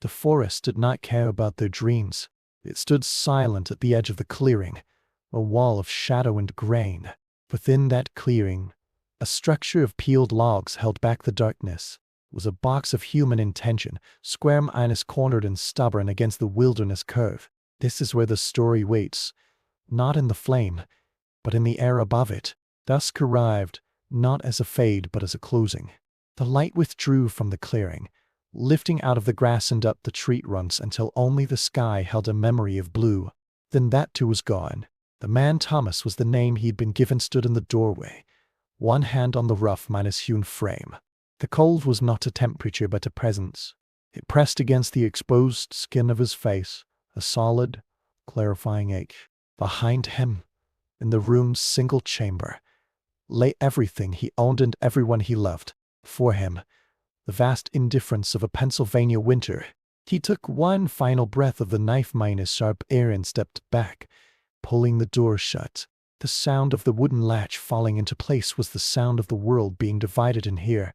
The forest did not care about their dreams. It stood silent at the edge of the clearing, a wall of shadow and grain. Within that clearing, a structure of peeled logs held back the darkness. It was a box of human intention, square-minus cornered and stubborn against the wilderness curve. This is where the story waits, not in the flame, but in the air above it. Dusk arrived, not as a fade but as a closing. The light withdrew from the clearing, lifting out of the grass and up the tree trunks until only the sky held a memory of blue. Then that too was gone. The man Thomas was the name he'd been given stood in the doorway, one hand on the rough-hewn frame. The cold was not a temperature but a presence. It pressed against the exposed skin of his face, a solid, clarifying ache. Behind him, in the room's single chamber, lay everything he owned and everyone he loved. For him, the vast indifference of a Pennsylvania winter. He took one final breath of the knife-sharp air and stepped back, pulling the door shut. The sound of the wooden latch falling into place was the sound of the world being divided in here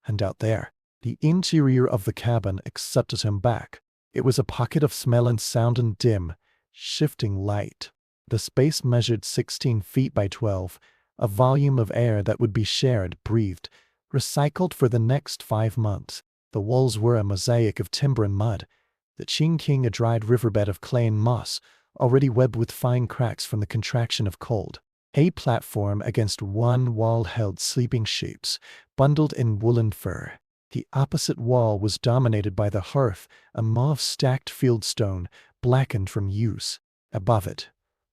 and out there. The interior of the cabin accepted him back. It was a pocket of smell and sound and dim, shifting light. The space measured 16 feet by 12, a volume of air that would be shared, breathed, recycled for the next 5 months. The walls were a mosaic of timber and mud, the chinking a dried riverbed of clay and moss, already webbed with fine cracks from the contraction of cold. A platform against one wall held sleeping shapes, bundled in woolen fur. The opposite wall was dominated by the hearth, a mauve-stacked fieldstone, blackened from use. Above it,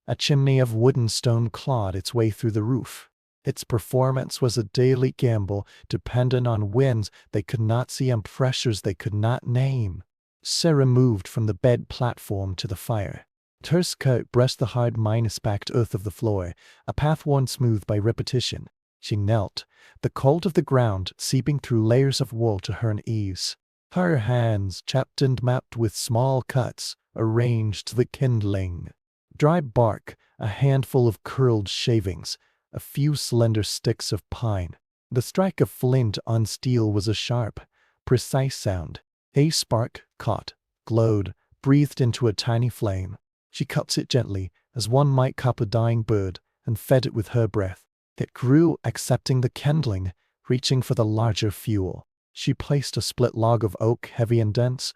a chimney of wooden stone clawed its way through the roof. Its performance was a daily gamble, dependent on winds they could not see and pressures they could not name. Sarah moved from the bed platform to the fire. Her skirt brushed the hard minus-packed earth of the floor, a path worn smooth by repetition. She knelt, the cold of the ground seeping through layers of wool to her ease. Her hands, chapped and mapped with small cuts, arranged the kindling. Dry bark, a handful of curled shavings, a few slender sticks of pine. The strike of flint on steel was a sharp, precise sound. A spark caught, glowed, breathed into a tiny flame. She cupped it gently, as one might cup a dying bird, and fed it with her breath. It grew, accepting the kindling, reaching for the larger fuel. She placed a split log of oak, heavy and dense,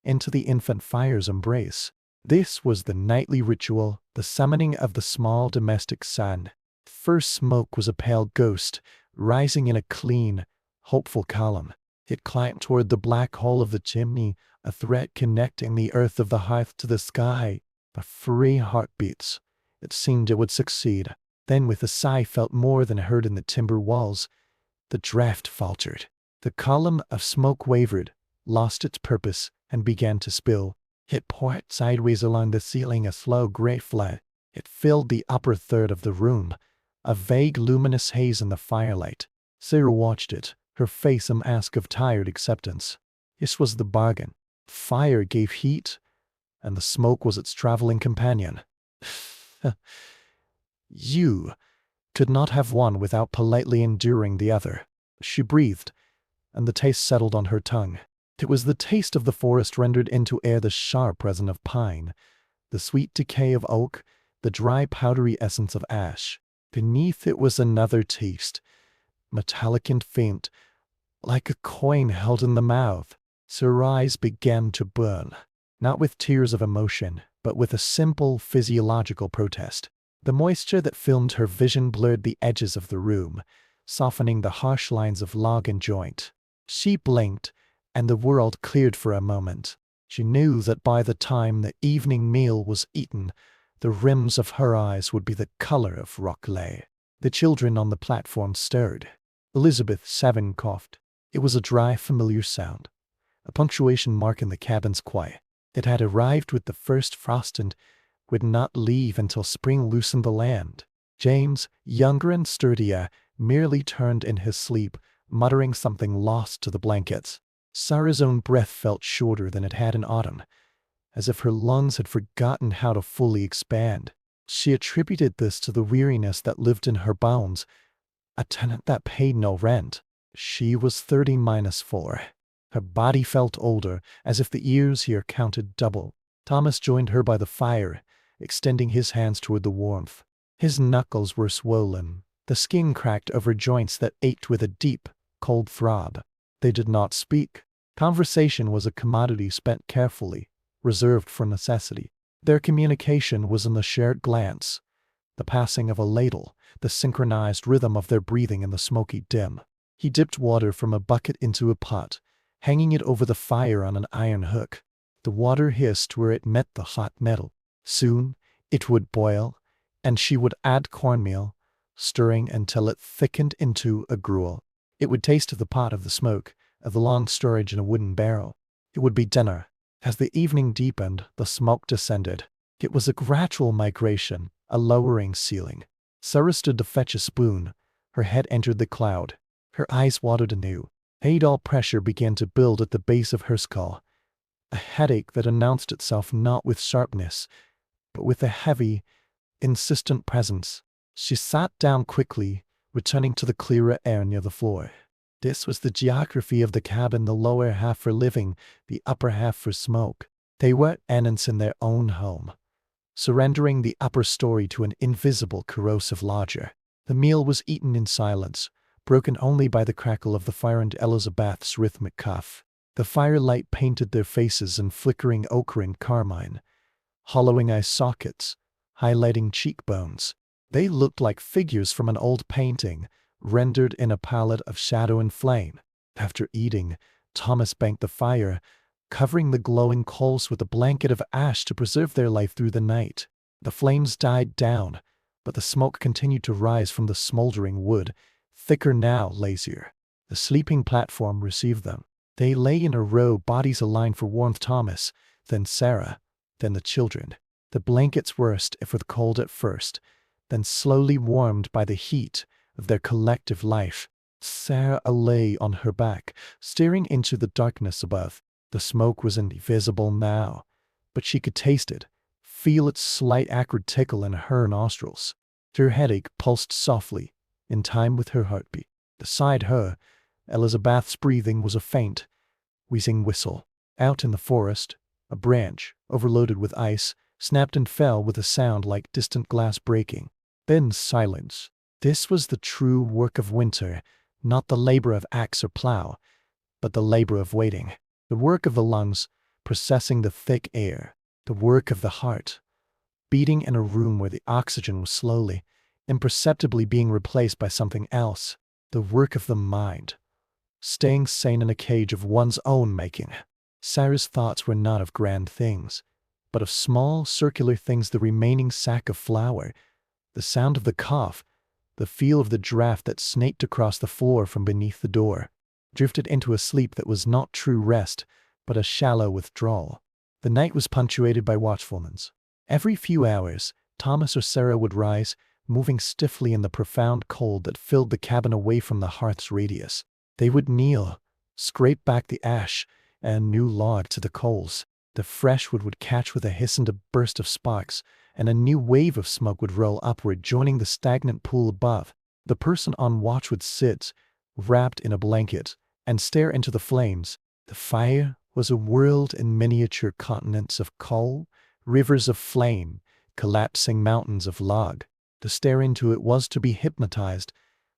into the infant fire's embrace. This was the nightly ritual, the summoning of the small domestic sun. First smoke was a pale ghost, rising in a clean, hopeful column. It climbed toward the black hole of the chimney, a thread connecting the earth of the hearth to the sky. The 3 heartbeats. It seemed it would succeed. Then, with a sigh felt more than heard in the timber walls, the draft faltered. The column of smoke wavered, lost its purpose, and began to spill. It poured sideways along the ceiling, a slow gray flood. It filled the upper third of the room, a vague luminous haze in the firelight. Sarah watched it, her face a mask of tired acceptance. This was the bargain. Fire gave heat, and the smoke was its traveling companion. You could not have one without politely enduring the other. She breathed, and the taste settled on her tongue. It was the taste of the forest rendered into air, the sharp resin of pine, the sweet decay of oak, the dry powdery essence of ash. Beneath it was another taste, metallic and faint, like a coin held in the mouth. Her eyes began to burn, not with tears of emotion, but with a simple physiological protest. The moisture that filmed her vision blurred the edges of the room, softening the harsh lines of log and joint. She blinked, and the world cleared for a moment. She knew that by the time the evening meal was eaten, the rims of her eyes would be the color of rock clay. The children on the platform stirred. Elizabeth, 7, coughed. It was a dry, familiar sound, a punctuation mark in the cabin's quiet. It had arrived with the first frost and would not leave until spring loosened the land. James, younger and sturdier, merely turned in his sleep, muttering something lost to the blankets. Sarah's own breath felt shorter than it had in autumn, as if her lungs had forgotten how to fully expand. She attributed this to the weariness that lived in her bones, a tenant that paid no rent. She was 30 minus 4. Her body felt older, as if the years here counted double. Thomas joined her by the fire, extending his hands toward the warmth. His knuckles were swollen, the skin cracked over joints that ached with a deep, cold throb. They did not speak. Conversation was a commodity spent carefully, reserved for necessity. Their communication was in the shared glance, the passing of a ladle, the synchronized rhythm of their breathing in the smoky dim. He dipped water from a bucket into a pot, hanging it over the fire on an iron hook. The water hissed where it met the hot metal. Soon it would boil, and she would add cornmeal, stirring until it thickened into a gruel. It would taste of the pot, of the smoke, of the long storage in a wooden barrel. It would be dinner. As the evening deepened, the smoke descended. It was a gradual migration, a lowering ceiling. Sarah stood to fetch a spoon. Her head entered the cloud. Her eyes watered anew. A dull pressure began to build at the base of her skull. A headache that announced itself not with sharpness, but with a heavy, insistent presence. She sat down quickly, returning to the clearer air near the floor. This was the geography of the cabin, the lower half for living, the upper half for smoke. They were tenants in their own home, surrendering the upper story to an invisible, corrosive lodger. The meal was eaten in silence, broken only by the crackle of the fire and Elizabeth's rhythmic cough. The firelight painted their faces in flickering ochre and carmine, hollowing eye sockets, highlighting cheekbones. They looked like figures from an old painting, rendered in a palette of shadow and flame. After eating, Thomas banked the fire, covering the glowing coals with a blanket of ash to preserve their life through the night. The flames died down, but the smoke continued to rise from the smoldering wood, thicker now, lazier. The sleeping platform received them. They lay in a row, bodies aligned for warmth. Thomas, then Sarah, then the children. The blankets worst for the cold at first, then slowly warmed by the heat of their collective life. Sarah lay on her back, staring into the darkness above. The smoke was invisible now, but she could taste it, feel its slight acrid tickle in her nostrils. Her headache pulsed softly, in time with her heartbeat. Beside her, Elizabeth's breathing was a faint, wheezing whistle. Out in the forest, a branch, overloaded with ice, snapped and fell with a sound like distant glass breaking. Then silence. This was the true work of winter, not the labor of axe or plow, but the labor of waiting. The work of the lungs, processing the thick air. The work of the heart, beating in a room where the oxygen was slowly, imperceptibly being replaced by something else. The work of the mind, staying sane in a cage of one's own making. Sarah's thoughts were not of grand things, but of small, circular things: the remaining sack of flour, the sound of the cough, the feel of the draft that snaked across the floor from beneath the door. Drifted into a sleep that was not true rest, but a shallow withdrawal. The night was punctuated by watchfulness. Every few hours, Thomas or Sarah would rise, moving stiffly in the profound cold that filled the cabin away from the hearth's radius. They would kneel, scrape back the ash, and new log to the coals. The fresh wood would catch with a hiss and a burst of sparks, and a new wave of smoke would roll upward, joining the stagnant pool above. The person on watch would sit, wrapped in a blanket, and stare into the flames. The fire was a world in miniature, continents of coal, rivers of flame, collapsing mountains of log. To stare into it was to be hypnotized,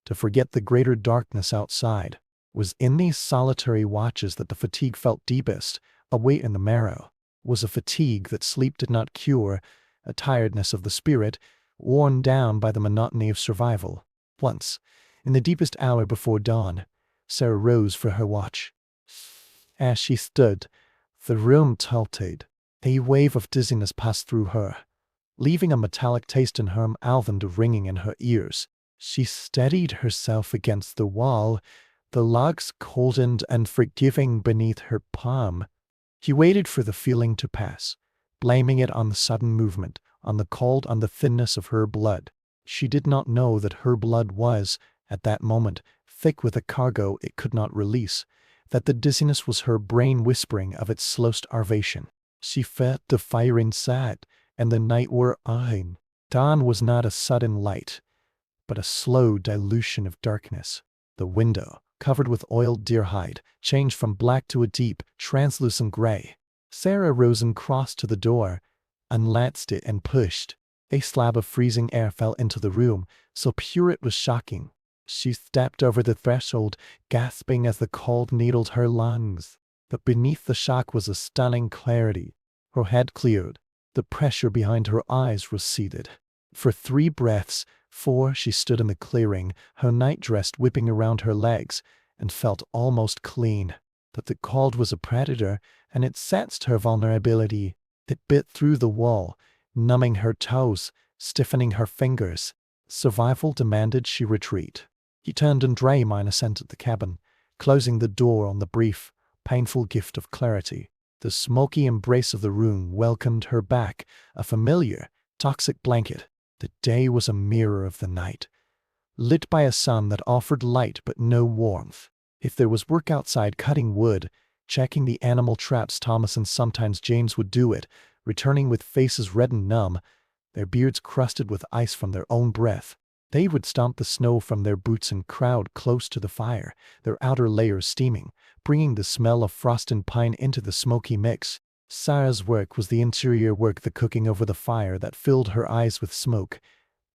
to forget the greater darkness outside. It was in these solitary watches that the fatigue felt deepest, a weight in the marrow. It was a fatigue that sleep did not cure, a tiredness of the spirit, worn down by the monotony of survival. Once, in the deepest hour before dawn, Sarah rose for her watch. As she stood, the room tilted. A wave of dizziness passed through her, leaving a metallic taste in her mouth and a ringing in her ears. She steadied herself against the wall, the logs cold and forgiving beneath her palm. He waited for the feeling to pass, blaming it on the sudden movement, on the cold, on the thinness of her blood. She did not know that her blood was, at that moment, thick with a cargo it could not release, that the dizziness was her brain whispering of its slow starvation. She felt the fire inside, and the night wore on. Dawn was not a sudden light, but a slow dilution of darkness. The window, covered with oiled deer hide, changed from black to a deep, translucent gray. Sarah rose and crossed to the door, unlatched it and pushed. A slab of freezing air fell into the room, so pure it was shocking. She stepped over the threshold, gasping as the cold needled her lungs. But beneath the shock was a stunning clarity. Her head cleared. The pressure behind her eyes receded. For 3 breaths, 4, she stood in the clearing, her nightdress whipping around her legs, and felt almost clean. But the cold was a predator, and it sensed her vulnerability. It bit through the wall, numbing her toes, stiffening her fingers. Survival demanded she retreat. He turned and Draymond entered the cabin, closing the door on the brief, painful gift of clarity. The smoky embrace of the room welcomed her back, a familiar, toxic blanket. The day was a mirror of the night, lit by a sun that offered light but no warmth. If there was work outside cutting wood, checking the animal traps, Thomas and sometimes James would do it, returning with faces red and numb, their beards crusted with ice from their own breath. They would stomp the snow from their boots and crowd close to the fire, their outer layers steaming, bringing the smell of frost and pine into the smoky mix. Sarah's work was the interior work, the cooking over the fire that filled her eyes with smoke,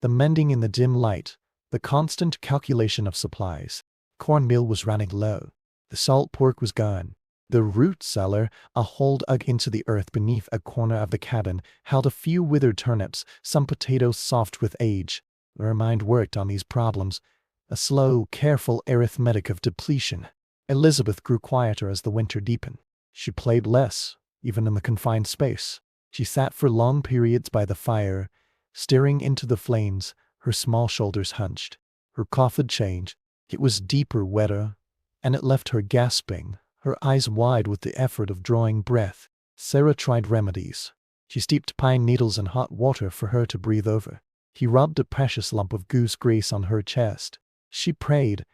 the mending in the dim light, the constant calculation of supplies. Cornmeal was running low. The salt pork was gone. The root cellar, a hole dug into the earth beneath a corner of the cabin, held a few withered turnips, some potatoes soft with age. Her mind worked on these problems, a slow, careful arithmetic of depletion. Elizabeth grew quieter as the winter deepened. She played less, even in the confined space. She sat for long periods by the fire, staring into the flames, her small shoulders hunched. Her cough had changed. It was deeper, wetter, and it left her gasping, her eyes wide with the effort of drawing breath. Sarah tried remedies. She steeped pine needles in hot water for her to breathe over. He rubbed a precious lump of goose grease on her chest. She prayed,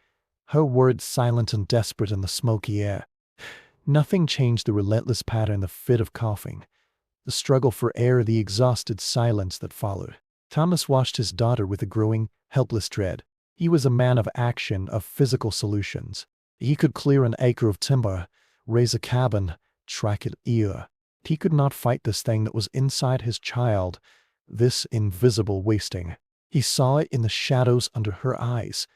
her words silent and desperate in the smoky air. Nothing changed the relentless pattern, the fit of coughing, the struggle for air, the exhausted silence that followed. Thomas watched his daughter with a growing, helpless dread. He was a man of action, of physical solutions. He could clear an acre of timber, raise a cabin, track it here. He could not fight this thing that was inside his child, this invisible wasting. He saw it in the shadows under her eyes,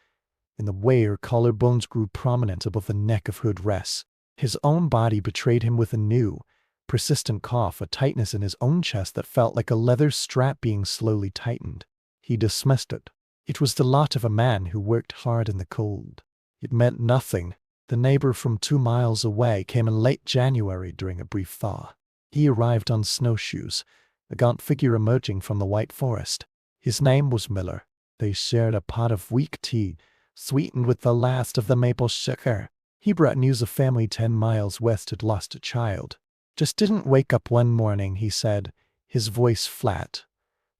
in the way her collarbones grew prominent above the neck of her dress. His own body betrayed him with a new, persistent cough, a tightness in his own chest that felt like a leather strap being slowly tightened. He dismissed it. It was the lot of a man who worked hard in the cold. It meant nothing. The neighbor from 2 miles away came in late January during a brief thaw. He arrived on snowshoes, a gaunt figure emerging from the white forest. His name was Miller. They shared a pot of weak tea, sweetened with the last of the maple sugar. He brought news a family 10 miles west had lost a child. Just didn't wake up one morning, he said, his voice flat.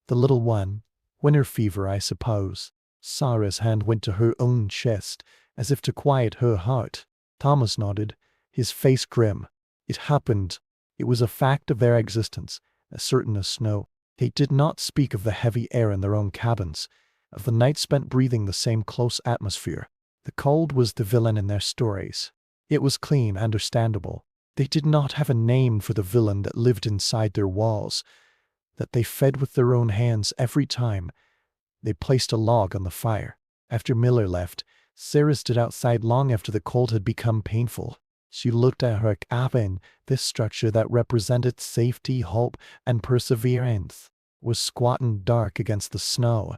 The little one. Winter fever, I suppose. Sarah's hand went to her own chest, as if to quiet her heart. Thomas nodded, his face grim. It happened. It was a fact of their existence, as certain as snow. They did not speak of the heavy air in their own cabins, of the night spent breathing the same close atmosphere. The cold was the villain in their stories. It was clean, understandable. They did not have a name for the villain that lived inside their walls, that they fed with their own hands every time they placed a log on the fire. After Miller left, Sarah stood outside long after the cold had become painful. She looked at her cabin. This structure that represented safety, hope, and perseverance was squat and dark against the snow,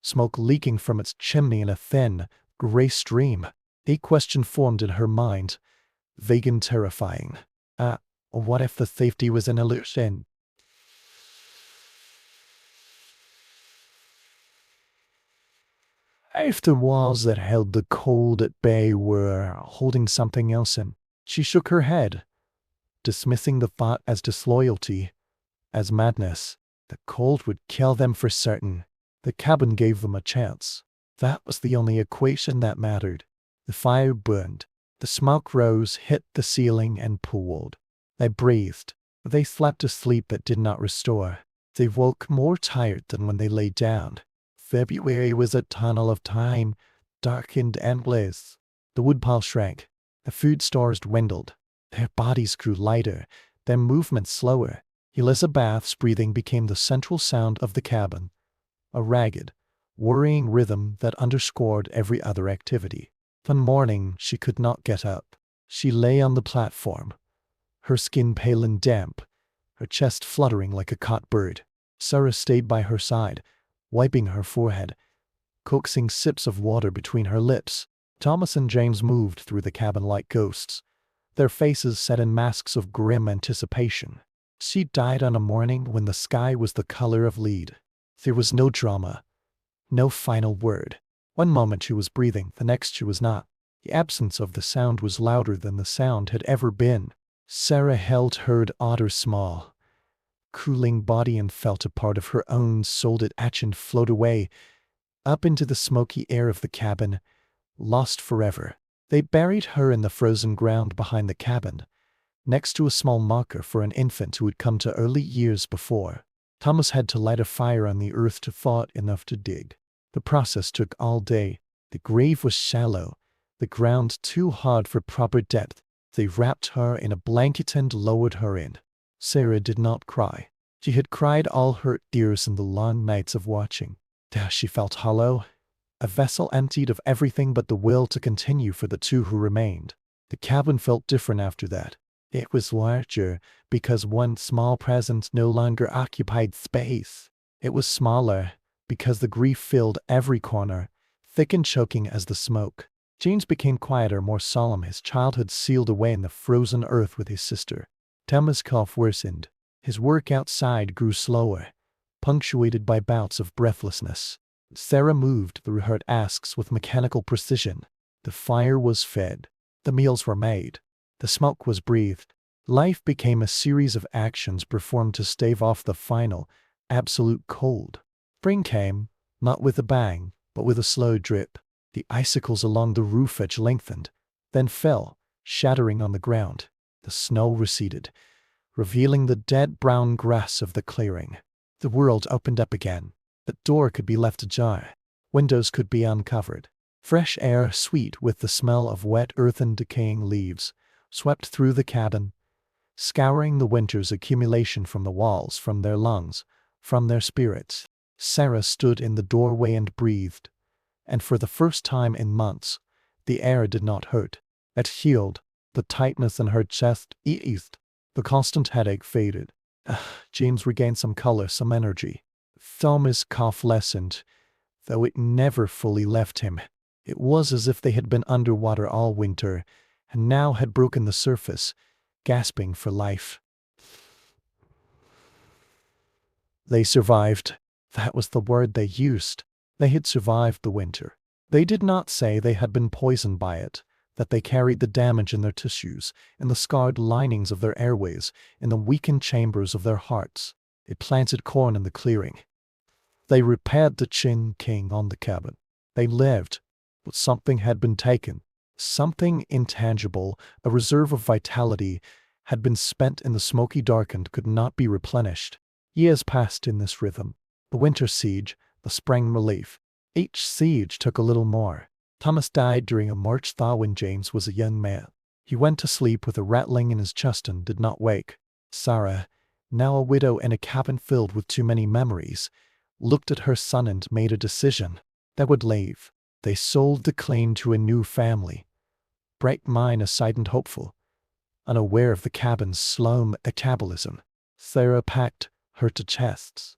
smoke leaking from its chimney in a thin, gray stream. A question formed in her mind, vague and terrifying. What if the safety was an illusion? If the walls that held the cold at bay were holding something else in, she shook her head, dismissing the thought as disloyalty, as madness. The cold would kill them for certain. The cabin gave them a chance. That was the only equation that mattered. The fire burned. The smoke rose, hit the ceiling, and pooled. They breathed. They slept a sleep that did not restore. They woke more tired than when they lay down. February was a tunnel of time, dark and endless. The woodpile shrank. The food stores dwindled. Their bodies grew lighter, their movements slower. Elizabeth's breathing became the central sound of the cabin, a ragged, worrying rhythm that underscored every other activity. One morning, she could not get up. She lay on the platform, her skin pale and damp, her chest fluttering like a caught bird. Sarah stayed by her side, wiping her forehead, coaxing sips of water between her lips. Thomas and James moved through the cabin like ghosts, their faces set in masks of grim anticipation. She died on a morning when the sky was the color of lead. There was no drama, no final word. One moment she was breathing, the next she was not. The absence of the sound was louder than the sound had ever been. Sarah held her daughter's small, cooling body and felt a part of her own soul detach and float away, up into the smoky air of the cabin, lost forever. They buried her in the frozen ground behind the cabin, next to a small marker for an infant who had come to early years before. Thomas had to light a fire on the earth to thaw it enough to dig. The process took all day. The grave was shallow, the ground too hard for proper depth. They wrapped her in a blanket and lowered her in. Sarah did not cry. She had cried all her years in the long nights of watching. There she felt hollow, a vessel emptied of everything but the will to continue for the two who remained. The cabin felt different after that. It was larger because one small presence no longer occupied space. It was smaller because the grief filled every corner, thick and choking as the smoke. James became quieter, more solemn, his childhood sealed away in the frozen earth with his sister. Thomas' cough worsened. His work outside grew slower, punctuated by bouts of breathlessness. Sarah moved through her tasks with mechanical precision. The fire was fed. The meals were made. The smoke was breathed. Life became a series of actions performed to stave off the final, absolute cold. Spring came, not with a bang, but with a slow drip. The icicles along the roof edge lengthened, then fell, shattering on the ground. The snow receded, revealing the dead brown grass of the clearing. The world opened up again. The door could be left ajar. Windows could be uncovered. Fresh air, sweet with the smell of wet earth and decaying leaves, swept through the cabin, scouring the winter's accumulation from the walls, from their lungs, from their spirits. Sarah stood in the doorway and breathed, and for the first time in months, the air did not hurt. It healed. The tightness in her chest eased. The constant headache faded. James regained some color, some energy. Thomas' cough lessened, though it never fully left him. It was as if they had been underwater all winter, and now had broken the surface, gasping for life. They survived. That was the word they used. They had survived the winter. They did not say they had been poisoned by it, that they carried the damage in their tissues, in the scarred linings of their airways, in the weakened chambers of their hearts. They planted corn in the clearing. They repaired the chinking on the cabin. They lived, but something had been taken. Something intangible, a reserve of vitality, had been spent in the smoky dark and could not be replenished. Years passed in this rhythm. The winter siege, the spring relief. Each siege took a little more. Thomas died during a March thaw when James was a young man. He went to sleep with a rattling in his chest and did not wake. Sarah, now a widow in a cabin filled with too many memories, looked at her son and made a decision. They would leave. They sold the claim to a new family. Bright-minded and hopeful, unaware of the cabin's slow metabolism. Sarah packed her two chests,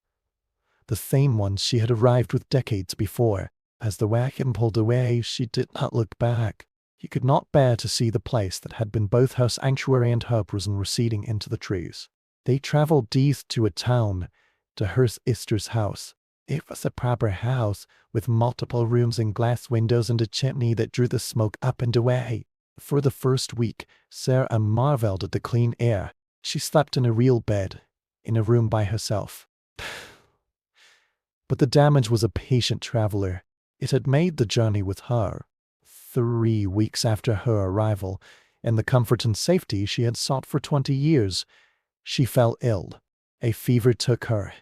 the same ones she had arrived with decades before. As the wagon pulled away, she did not look back. He could not bear to see the place that had been both her sanctuary and her prison receding into the trees. They traveled east to a town, to her sister's house. It was a proper house, with multiple rooms and glass windows and a chimney that drew the smoke up and away. For the first week, Sarah marveled at the clean air. She slept in a real bed, in a room by herself. But the damage was a patient traveler. It had made the journey with her. 3 weeks after her arrival, in the comfort and safety she had sought for 20 years, she fell ill. A fever took her,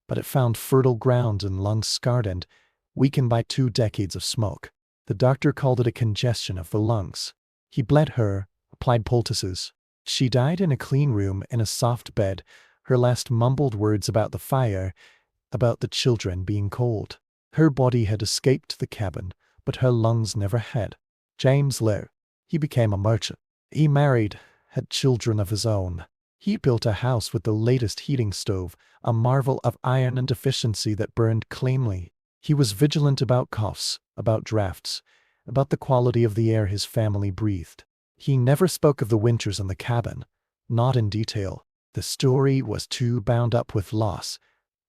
but it found fertile ground and lungs scarred and weakened by 2 decades of smoke. The doctor called it a congestion of the lungs. He bled her, applied poultices. She died in a clean room in a soft bed, her last mumbled words about the fire, about the children being cold. Her body had escaped the cabin, but her lungs never had. James Lowe. He became a merchant. He married, had children of his own. He built a house with the latest heating stove, a marvel of iron and efficiency that burned cleanly. He was vigilant about coughs, about drafts, about the quality of the air his family breathed. He never spoke of the winters in the cabin, not in detail. The story was too bound up with loss,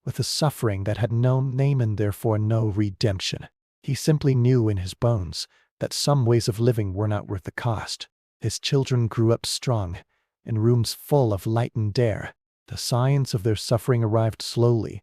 with a suffering that had no name and therefore no redemption. He simply knew in his bones that some ways of living were not worth the cost. His children grew up strong, in rooms full of light and air. The signs of their suffering arrived slowly,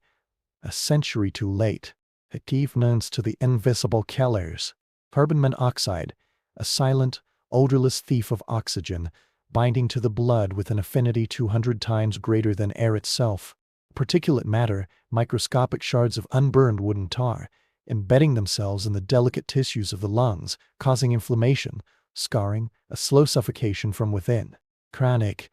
a century too late. It gave names to the invisible killers. Carbon monoxide, a silent, odorless thief of oxygen, binding to the blood with an affinity 200 times greater than air itself. Particulate matter, microscopic shards of unburned wood and tar, embedding themselves in the delicate tissues of the lungs, causing inflammation, scarring, a slow suffocation from within. Chronic,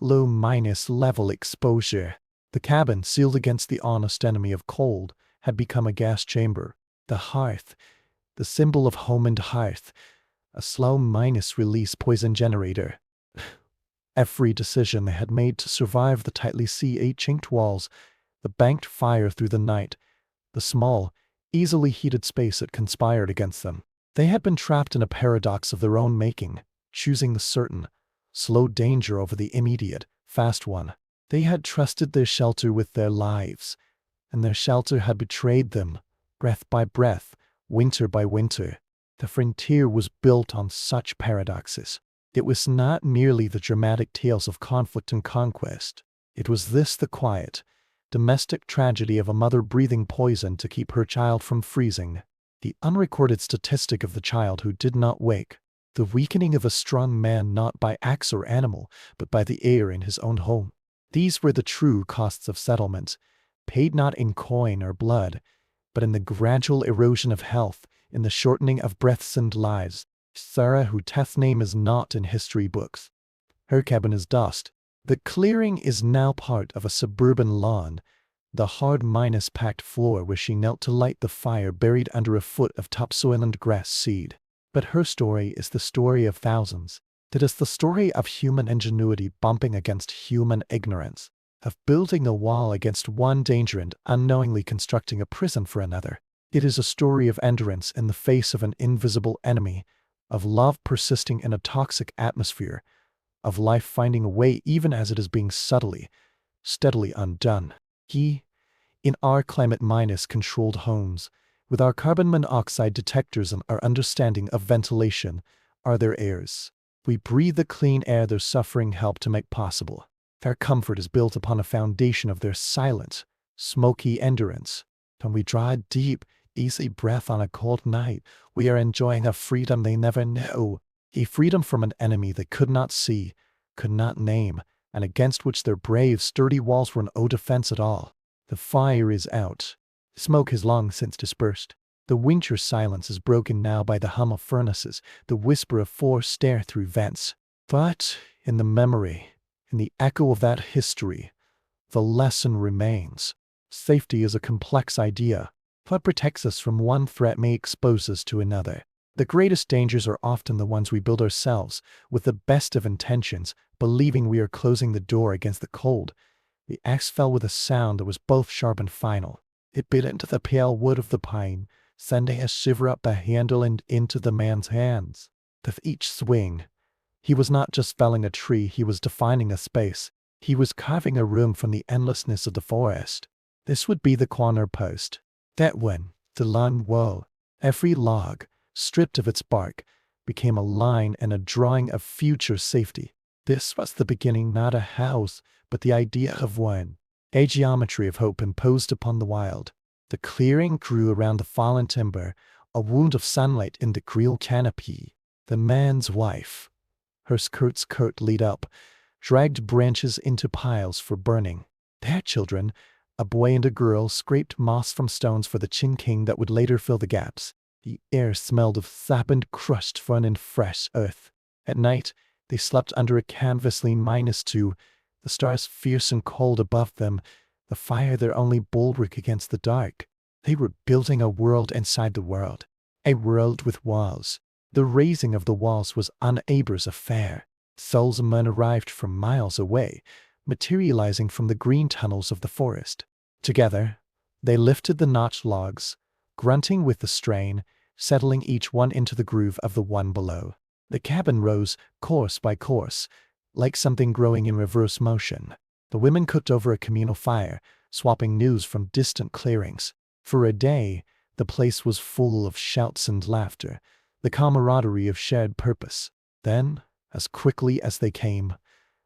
low-level exposure. The cabin, sealed against the honest enemy of cold, had become a gas chamber. The hearth, the symbol of home and hearth, a slow-release poison generator. Every decision they had made to survive the tightly chinked walls, the banked fire through the night, the small, easily heated space that conspired against them. They had been trapped in a paradox of their own making, choosing the certain, slow danger over the immediate, fast one. They had trusted their shelter with their lives, and their shelter had betrayed them, breath by breath, winter by winter. The frontier was built on such paradoxes. It was not merely the dramatic tales of conflict and conquest. It was the quiet, domestic tragedy of a mother breathing poison to keep her child from freezing. The unrecorded statistic of the child who did not wake. The weakening of a strong man not by axe or animal, but by the air in his own home. These were the true costs of settlement, paid not in coin or blood, but in the gradual erosion of health, in the shortening of breaths and lives. Sarah, whose name is not in history books. Her cabin is dust. The clearing is now part of a suburban lawn, the hard packed floor where she knelt to light the fire buried under a foot of topsoil and grass seed. But her story is the story of thousands. It is the story of human ingenuity bumping against human ignorance, of building a wall against one danger and unknowingly constructing a prison for another. It is a story of endurance in the face of an invisible enemy, of love persisting in a toxic atmosphere, of life finding a way even as it is being steadily undone. In our climate-controlled homes, with our carbon monoxide detectors and our understanding of ventilation, are their heirs. We breathe the clean air their suffering helped to make possible. Their comfort is built upon a foundation of their silent, smoky endurance. When we draw a deep, easy breath on a cold night, we are enjoying a freedom they never knew. A freedom from an enemy they could not see, could not name, and against which their brave, sturdy walls were no defense at all. The fire is out. Smoke has long since dispersed. The winter silence is broken now by the hum of furnaces, the whisper of forced air through vents. But in the memory, in the echo of that history, the lesson remains. Safety is a complex idea. What protects us from one threat may expose us to another. The greatest dangers are often the ones we build ourselves, with the best of intentions, believing we are closing the door against the cold. The axe fell with a sound that was both sharp and final. It bit into the pale wood of the pine, sending a shiver up the handle and into the man's hands. With each swing, he was not just felling a tree, he was defining a space. He was carving a room from the endlessness of the forest. This would be the corner post. That one, the lone wall. Every log, stripped of its bark, became a line and a drawing of future safety. This was the beginning, not a house, but the idea of one. A geometry of hope imposed upon the wild. The clearing grew around the fallen timber, a wound of sunlight in the grill canopy. The man's wife, her skirts curtly up, dragged branches into piles for burning. Their children, a boy and a girl, scraped moss from stones for the chinking that would later fill the gaps. The air smelled of sap and crushed fern and fresh earth. At night, they slept under a canvas-line -2, the stars fierce and cold above them, the fire their only bulwark against the dark. They were building a world inside the world, a world with walls. The raising of the walls was Abra's affair. Souls of men arrived from miles away, materializing from the green tunnels of the forest. Together, they lifted the notched logs, grunting with the strain, settling each one into the groove of the one below. The cabin rose, course by course, like something growing in reverse motion. The women cooked over a communal fire, swapping news from distant clearings. For a day, the place was full of shouts and laughter, the camaraderie of shared purpose. Then, as quickly as they came,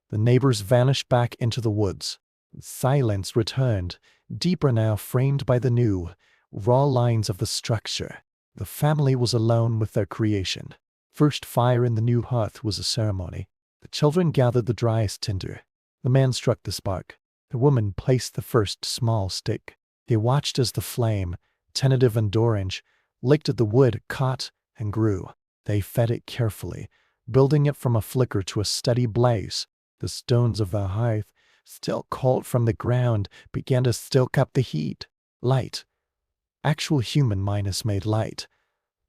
the neighbors vanished back into the woods. Silence returned, deeper now framed by the new, raw lines of the structure. The family was alone with their creation. First fire in the new hearth was a ceremony. The children gathered the driest tinder. The man struck the spark. The woman placed the first small stick. They watched as the flame, tentative and orange, licked at the wood, caught, and grew. They fed it carefully, building it from a flicker to a steady blaze. The stones of the hearth, still cold from the ground, began to stoke up the heat. Light, actual human minus-made light,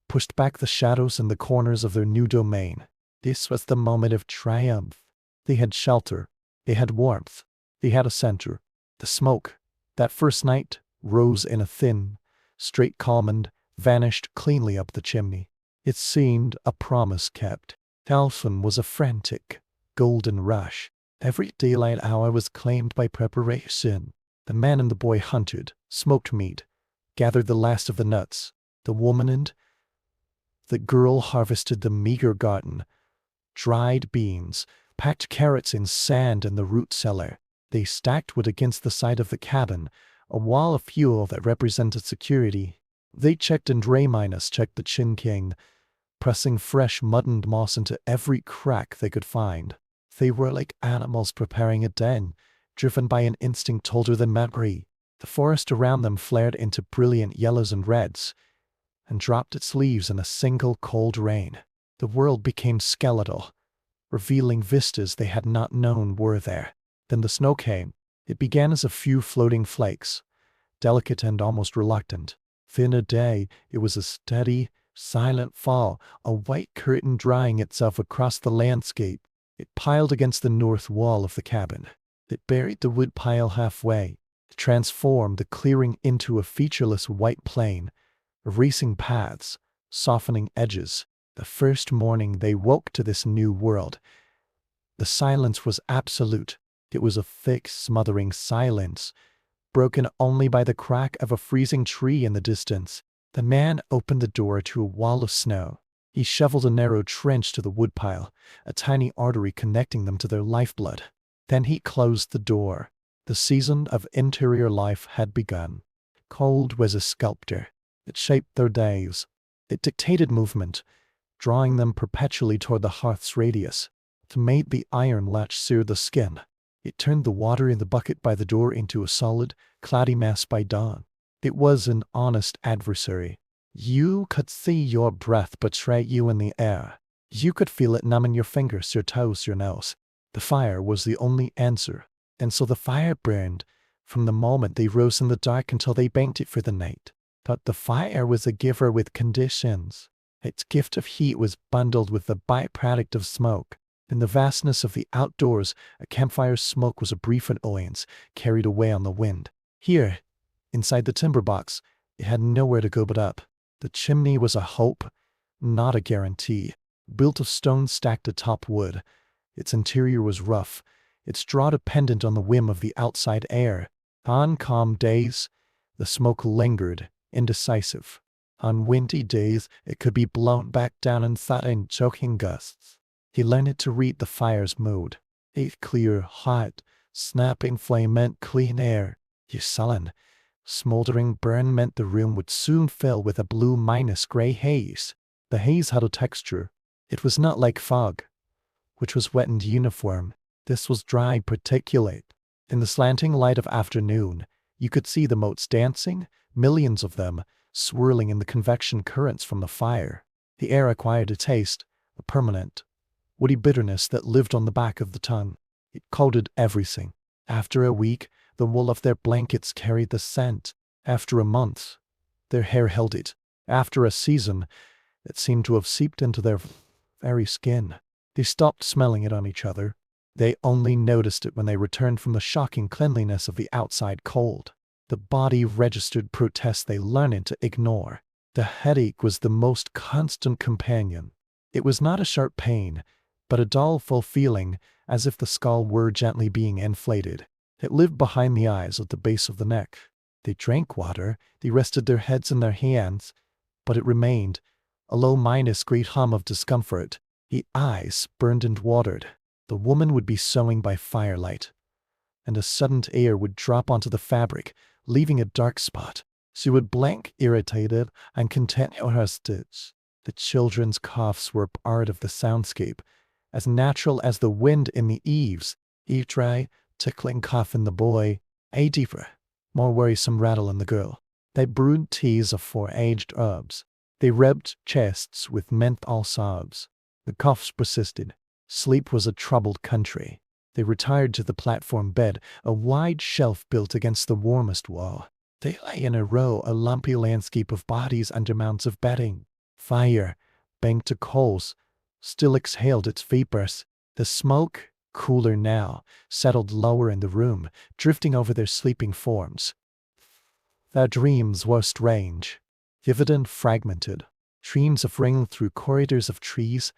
pushed back the shadows in the corners of their new domain. This was the moment of triumph. They had shelter. They had warmth. They had a center. The smoke, that first night, rose in a thin, straight column and vanished cleanly up the chimney. It seemed a promise kept. Alphen was a frantic, golden rush. Every daylight hour was claimed by preparation. The man and the boy hunted, smoked meat, gathered the last of the nuts. The woman and the girl harvested the meager garden, dried beans, packed carrots in sand in the root cellar. They stacked wood against the side of the cabin, a wall of fuel that represented security. They checked and checked the Chin King, pressing fresh mud and moss into every crack they could find. They were like animals preparing a den, driven by an instinct older than memory. The forest around them flared into brilliant yellows and reds, and dropped its leaves in a single cold rain. The world became skeletal, revealing vistas they had not known were there. Then the snow came. It began as a few floating flakes, delicate and almost reluctant. Within a day, it was a steady, silent fall, a white curtain drying itself across the landscape. It piled against the north wall of the cabin. It buried the wood pile halfway. It transformed the clearing into a featureless white plain, erasing paths, softening edges. The first morning they woke to this new world, the silence was absolute. It was a thick, smothering silence, broken only by the crack of a freezing tree in the distance. The man opened the door to a wall of snow. He shoveled a narrow trench to the woodpile, a tiny artery connecting them to their lifeblood. Then he closed the door. The season of interior life had begun. Cold was a sculptor. It shaped their days. It dictated movement, drawing them perpetually toward the hearth's radius. It made the iron latch sear the skin. It turned the water in the bucket by the door into a solid, cloudy mass by dawn. It was an honest adversary. You could see your breath betray you in the air. You could feel it numbing your fingers, your toes, your nose. The fire was the only answer. And so the fire burned, from the moment they rose in the dark until they banked it for the night. But the fire was a giver with conditions. Its gift of heat was bundled with the byproduct of smoke. In the vastness of the outdoors, a campfire's smoke was a brief annoyance, carried away on the wind. Here, inside the timber box, it had nowhere to go but up. The chimney was a hope, not a guarantee. Built of stone stacked atop wood, its interior was rough, its draw dependent on the whim of the outside air. On calm days, the smoke lingered, indecisive. On windy days, it could be blown back down in sudden, choking gusts. He learned to read the fire's mood. A clear, hot, snapping flame meant clean air. A sullen, smoldering burn meant the room would soon fill with a blue-gray haze. The haze had a texture. It was not like fog, which was wet and uniform. This was dry particulate. In the slanting light of afternoon, you could see the motes dancing, millions of them, swirling in the convection currents from the fire. The air acquired a taste, a permanent, woody bitterness that lived on the back of the tongue. It coated everything. After a week, the wool of their blankets carried the scent. After a month, their hair held it. After a season, it seemed to have seeped into their very skin. They stopped smelling it on each other. They only noticed it when they returned from the shocking cleanliness of the outside cold. The body registered protests they learned to ignore. The headache was the most constant companion. It was not a sharp pain, but a dull, full feeling, as if the skull were gently being inflated. It lived behind the eyes at the base of the neck. They drank water, they rested their heads in their hands, but it remained, a low great hum of discomfort. The eyes burned and watered. The woman would be sewing by firelight, and a sudden air would drop onto the fabric, leaving a dark spot. She would blink, irritated, and continue her stitch. The children's coughs were part of the soundscape, as natural as the wind in the eaves. Each dry, tickling cough in the boy, a deeper, more worrisome rattle in the girl. They brewed teas of 4 aged herbs. They rubbed chests with menthol sobs. The coughs persisted. Sleep was a troubled country. They retired to the platform bed, a wide shelf built against the warmest wall. They lay in a row, a lumpy landscape of bodies under mounds of bedding. Fire, banked to coals, still exhaled its vapors. The smoke, cooler now, settled lower in the room, drifting over their sleeping forms. Their dreams were strange, vivid and fragmented. Dreams of running through corridors of trees,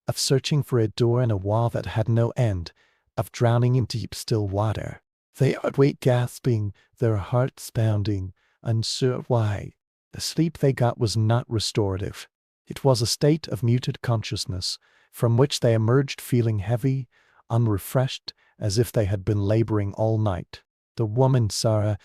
of searching for a door in a wall that had no end, of drowning in deep still water. They would wake gasping, their hearts pounding, unsure why. The sleep they got was not restorative. It was a state of muted consciousness, from which they emerged feeling heavy, unrefreshed, as if they had been laboring all night. The woman, Sarah,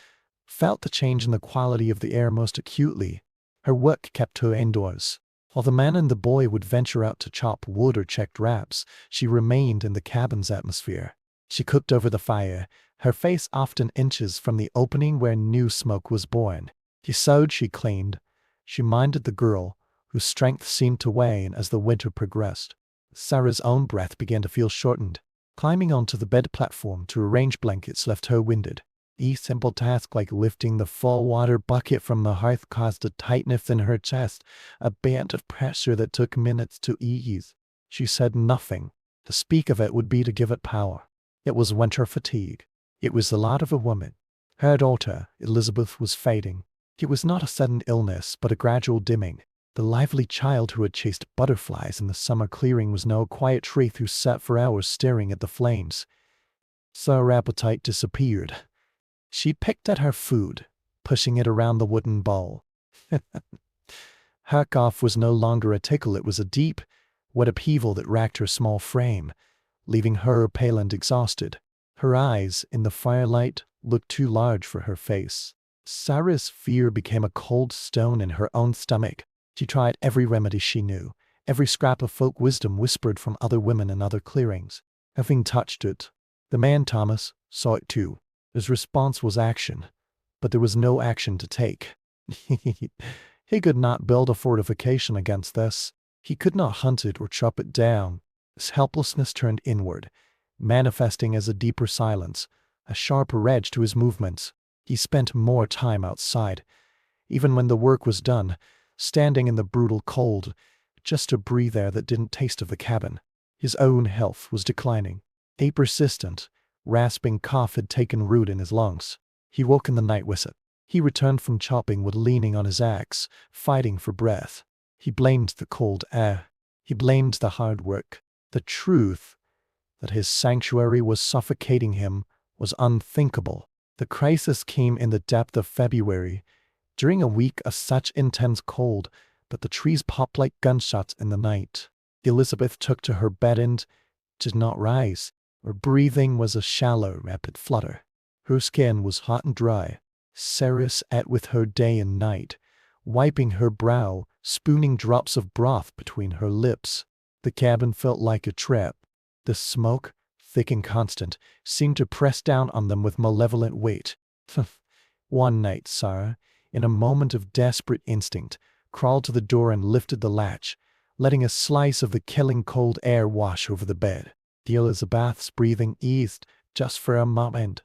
felt the change in the quality of the air most acutely. Her work kept her indoors. While the man and the boy would venture out to chop wood or check traps, she remained in the cabin's atmosphere. She cooked over the fire, her face often inches from the opening where new smoke was born. She sewed, she cleaned. She minded the girl, whose strength seemed to wane as the winter progressed. Sarah's own breath began to feel shortened. Climbing onto the bed platform to arrange blankets left her winded. A simple task like lifting the full water bucket from the hearth caused a tightness in her chest, a band of pressure that took minutes to ease. She said nothing. To speak of it would be to give it power. It was winter fatigue. It was the lot of a woman. Her daughter, Elizabeth, was fading. It was not a sudden illness, but a gradual dimming. The lively child who had chased butterflies in the summer clearing was now a quiet wraith who sat for hours staring at the flames. So her appetite disappeared. She picked at her food, pushing it around the wooden bowl. Her cough was no longer a tickle, it was a deep, wet upheaval that racked her small frame, leaving her pale and exhausted. Her eyes, in the firelight, looked too large for her face. Sarah's fear became a cold stone in her own stomach. She tried every remedy she knew, every scrap of folk wisdom whispered from other women in other clearings. Having touched it, the man Thomas saw it too. His response was action, but there was no action to take. He could not build a fortification against this. He could not hunt it or chop it down. His helplessness turned inward, manifesting as a deeper silence, a sharper edge to his movements. He spent more time outside, even when the work was done, standing in the brutal cold, just to breathe air that didn't taste of the cabin. His own health was declining. A persistent, rasping cough had taken root in his lungs. He woke in the night with it. He returned from chopping wood leaning on his axe, fighting for breath. He blamed the cold air. He blamed the hard work. The truth that his sanctuary was suffocating him was unthinkable. The crisis came in the depth of February, during a week of such intense cold that the trees popped like gunshots in the night. Elizabeth took to her bed and did not rise. Her breathing was a shallow, rapid flutter. Her skin was hot and dry. Sarah sat with her day and night, wiping her brow, spooning drops of broth between her lips. The cabin felt like a trap. The smoke, thick and constant, seemed to press down on them with malevolent weight. One night, Sarah, in a moment of desperate instinct, crawled to the door and lifted the latch, letting a slice of the killing cold air wash over the bed. Elizabeth's breathing eased just for a moment.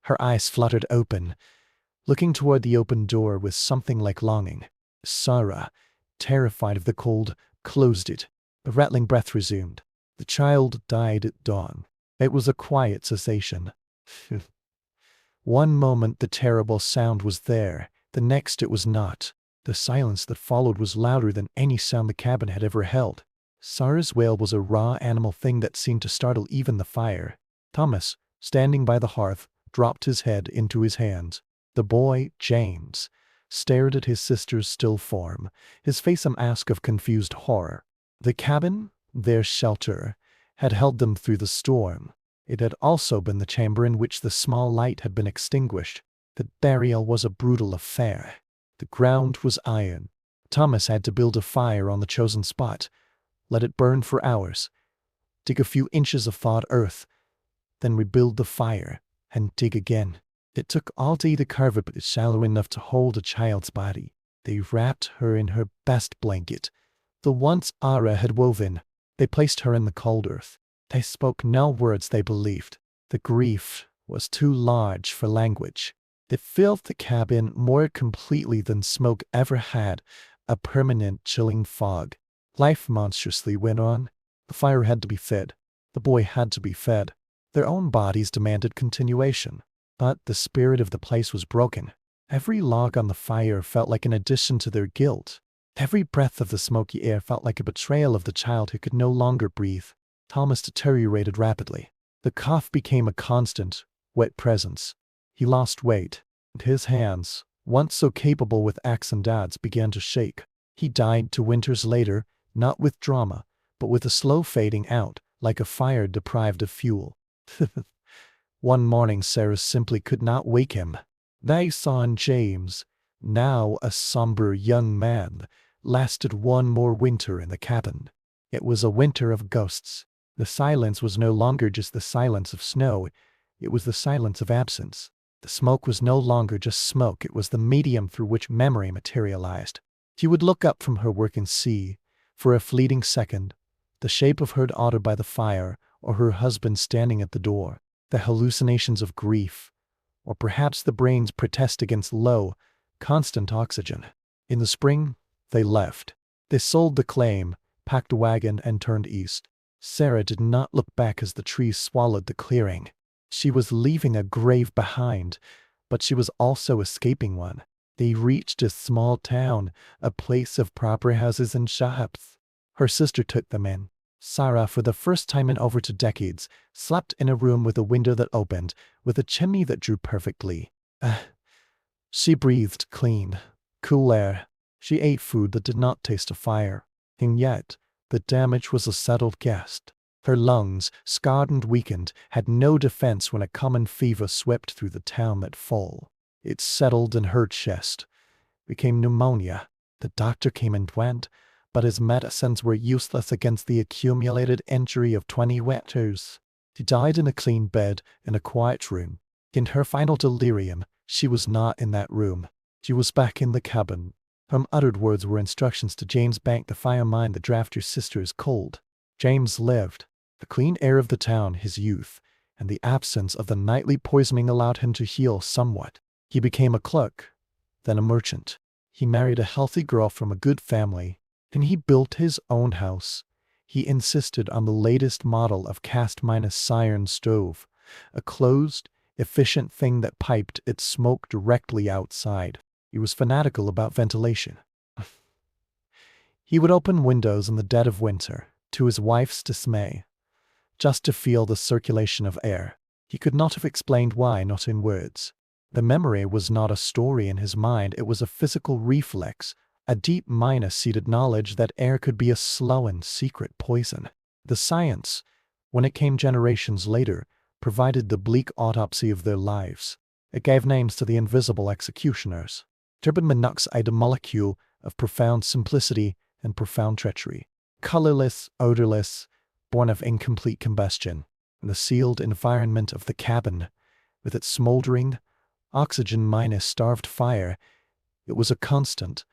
Her eyes fluttered open, looking toward the open door with something like longing. Sarah, terrified of the cold, closed it. The rattling breath resumed. The child died at dawn. It was a quiet cessation. One moment the terrible sound was there, the next it was not. The silence that followed was louder than any sound the cabin had ever held. Sarah's wail was a raw animal thing that seemed to startle even the fire. Thomas, standing by the hearth, dropped his head into his hands. The boy, James, stared at his sister's still form, his face a mask of confused horror. The cabin, their shelter, had held them through the storm. It had also been the chamber in which the small light had been extinguished. The burial was a brutal affair. The ground was iron. Thomas had to build a fire on the chosen spot, let it burn for hours, dig a few inches of thawed earth, then rebuild the fire, and dig again. It took all day to carve it, but it's shallow enough to hold a child's body. They wrapped her in her best blanket, the ones Ara had woven. They placed her in the cold earth. They spoke no words they believed. The grief was too large for language. It filled the cabin more completely than smoke ever had, a permanent chilling fog. Life monstrously went on. The fire had to be fed. The boy had to be fed. Their own bodies demanded continuation. But the spirit of the place was broken. Every log on the fire felt like an addition to their guilt. Every breath of the smoky air felt like a betrayal of the child who could no longer breathe. Thomas deteriorated rapidly. The cough became a constant, wet presence. He lost weight, and his hands, once so capable with axe and adze, began to shake. He died 2 winters later, not with drama, but with a slow fading out, like a fire deprived of fuel. One morning Sarah simply could not wake him. They saw in James, now a somber young man, lasted one more winter in the cabin. It was a winter of ghosts. The silence was no longer just the silence of snow, it was the silence of absence. The smoke was no longer just smoke, it was the medium through which memory materialized. She would look up from her work and see, for a fleeting second, the shape of her daughter by the fire, or her husband standing at the door. The hallucinations of grief, or perhaps the brain's protest against low, constant oxygen. In the spring, they left. They sold the claim, packed a wagon, and turned east. Sarah did not look back as the trees swallowed the clearing. She was leaving a grave behind, but she was also escaping one. They reached a small town, a place of proper houses and shops. Her sister took them in. Sarah, for the first time in over 2 decades, slept in a room with a window that opened, with a chimney that drew perfectly. She breathed clean, cool air. She ate food that did not taste of fire. And yet, the damage was a settled guest. Her lungs, scarred and weakened, had no defense when a common fever swept through the town that fall. It settled in her chest, became pneumonia. The doctor came and went, but his medicines were useless against the accumulated injury of 20 winters. She died in a clean bed, in a quiet room. In her final delirium, she was not in that room. She was back in the cabin. Her uttered words were instructions to James Bank the fireman the draft your sister is cold. James lived. The clean air of the town, his youth, and the absence of the nightly poisoning allowed him to heal somewhat. He became a clerk, then a merchant. He married a healthy girl from a good family, and he built his own house. He insisted on the latest model of cast-iron stove, a closed, efficient thing that piped its smoke directly outside. He was fanatical about ventilation. He would open windows in the dead of winter, to his wife's dismay, just to feel the circulation of air. He could not have explained why, not in words. The memory was not a story in his mind, it was a physical reflex, a deep minus-seated knowledge that air could be a slow and secret poison. The science, when it came generations later, provided the bleak autopsy of their lives. It gave names to the invisible executioners. Carbon monoxide, a molecule of profound simplicity and profound treachery. Colorless, odorless, born of incomplete combustion. The sealed environment of the cabin, with its smoldering, oxygen-starved fire, It was a constant,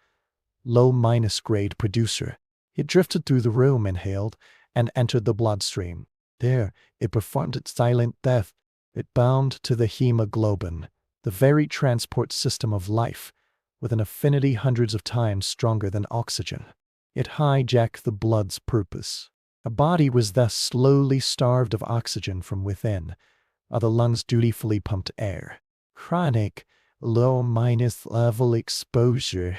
low-grade producer. It drifted through the room, inhaled, and entered the bloodstream. There, it performed its silent death. It bound to the hemoglobin, the very transport system of life, with an affinity hundreds of times stronger than oxygen. It hijacked the blood's purpose. A body was thus slowly starved of oxygen from within, while the lungs dutifully pumped air. Chronic, low-level exposure.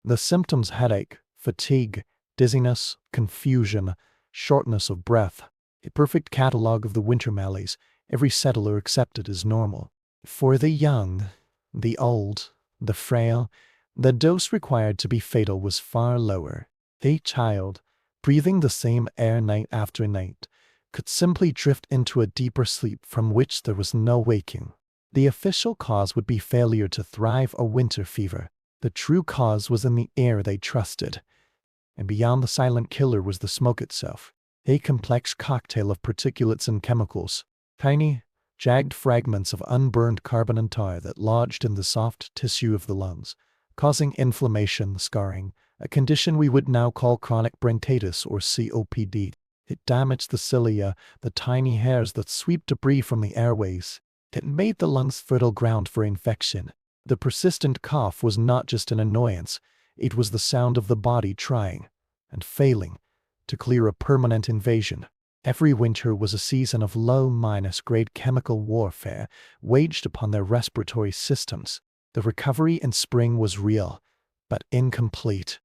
The symptoms: headache, fatigue, dizziness, confusion, shortness of breath. A perfect catalogue of the winter malaise every settler accepted as normal. For the young, the old, the frail, the dose required to be fatal was far lower. A child, breathing the same air night after night, could simply drift into a deeper sleep from which there was no waking. The official cause would be failure to thrive or winter fever. The true cause was in the air they trusted. And beyond the silent killer was the smoke itself, a complex cocktail of particulates and chemicals, tiny, jagged fragments of unburned carbon and tar that lodged in the soft tissue of the lungs, causing inflammation, scarring, a condition we would now call chronic bronchitis or COPD. It damaged the cilia, the tiny hairs that sweep debris from the airways. It made the lungs fertile ground for infection. The persistent cough was not just an annoyance, it was the sound of the body trying, and failing, to clear a permanent invasion. Every winter was a season of low-grade chemical warfare waged upon their respiratory systems. The recovery in spring was real, but incomplete.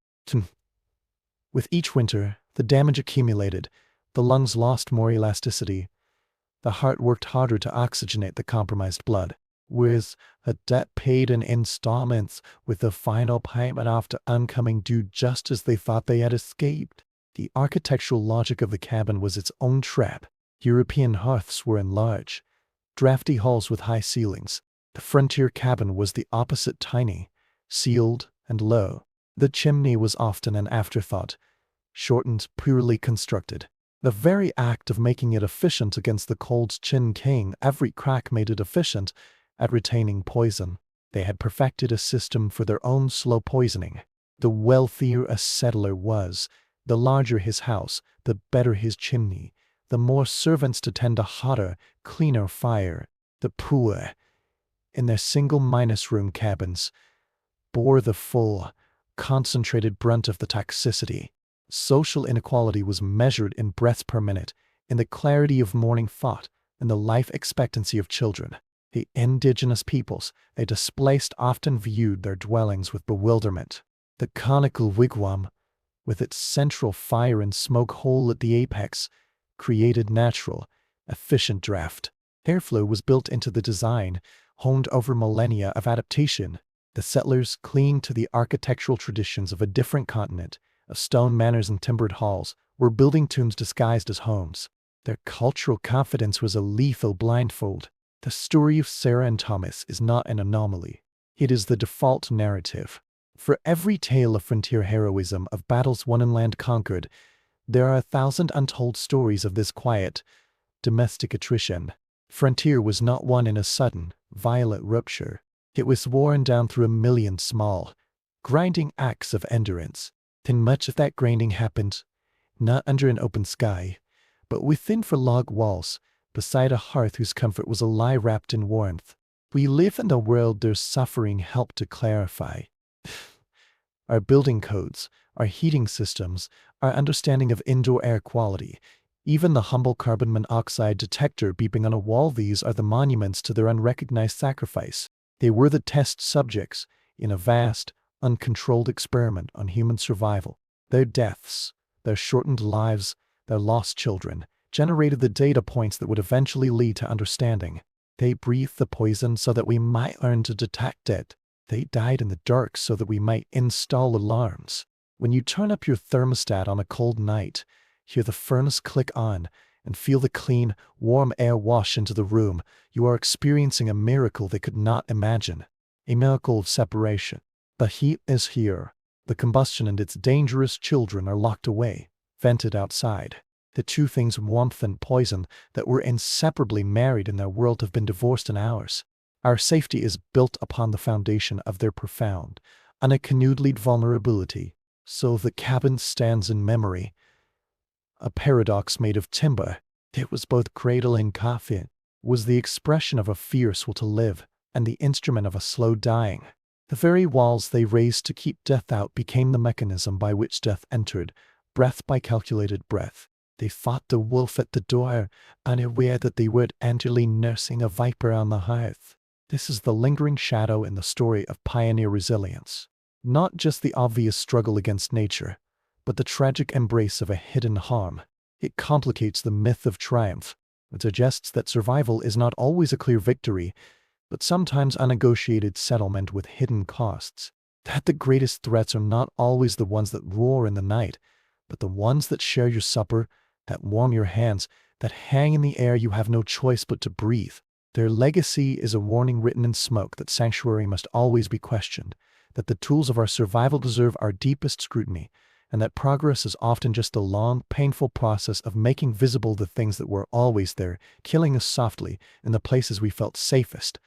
With each winter, the damage accumulated. The lungs lost more elasticity. The heart worked harder to oxygenate the compromised blood. With a debt paid in installments, with the final payment after oncoming due just as they thought they had escaped. The architectural logic of the cabin was its own trap. European hearths were in large, drafty halls with high ceilings. The frontier cabin was the opposite: tiny, sealed, and low. The chimney was often an afterthought, shortened, poorly constructed. The very act of making it efficient against the cold's chin king, every crack made it efficient at retaining poison. They had perfected a system for their own slow poisoning. The wealthier a settler was, the larger his house, the better his chimney, the more servants to tend a hotter, cleaner fire. The poor, in their single-room cabins, bore the full, concentrated brunt of the toxicity. Social inequality was measured in breaths per minute, in the clarity of morning thought, and the life expectancy of children. The indigenous peoples, they displaced, often viewed their dwellings with bewilderment. The conical wigwam, with its central fire and smoke hole at the apex, created natural, efficient draft. Airflow was built into the design, honed over millennia of adaptation. The settlers clinging to the architectural traditions of a different continent, of stone manors and timbered halls, were building tombs disguised as homes. Their cultural confidence was a lethal blindfold. The story of Sarah and Thomas is not an anomaly. It is the default narrative. For every tale of frontier heroism, of battles won and land conquered, there are 1,000 untold stories of this quiet, domestic attrition. Frontier was not won in a sudden, violent rupture. It was worn down through a million small, grinding acts of endurance. And much of that grinding happened, not under an open sky, but within four log walls, beside a hearth whose comfort was a lie wrapped in warmth. We live in a world their suffering helped to clarify. Our building codes, our heating systems, our understanding of indoor air quality, even the humble carbon monoxide detector beeping on a wall, these are the monuments to their unrecognized sacrifice. They were the test subjects in a vast, uncontrolled experiment on human survival. Their deaths, their shortened lives, their lost children, generated the data points that would eventually lead to understanding. They breathed the poison so that we might learn to detect it. They died in the dark so that we might install alarms. When you turn up your thermostat on a cold night, hear the furnace click on, and feel the clean, warm air wash into the room, you are experiencing a miracle they could not imagine. A miracle of separation. The heat is here. The combustion and its dangerous children are locked away, vented outside. The two things, warmth and poison, that were inseparably married in their world have been divorced in ours. Our safety is built upon the foundation of their profound, and a canoodled vulnerability. So the cabin stands in memory, a paradox made of timber. It was both cradle and coffin, was the expression of a fierce will to live, and the instrument of a slow dying. The very walls they raised to keep death out became the mechanism by which death entered, breath by calculated breath. They fought the wolf at the door, unaware that they were angrily nursing a viper on the hearth. This is the lingering shadow in the story of pioneer resilience. Not just the obvious struggle against nature, but the tragic embrace of a hidden harm. It complicates the myth of triumph. It suggests that survival is not always a clear victory, but sometimes a negotiated settlement with hidden costs. That the greatest threats are not always the ones that roar in the night, but the ones that share your supper, that warm your hands, that hang in the air you have no choice but to breathe. Their legacy is a warning written in smoke that sanctuary must always be questioned, that the tools of our survival deserve our deepest scrutiny, and that progress is often just a long, painful process of making visible the things that were always there, killing us softly in the places we felt safest.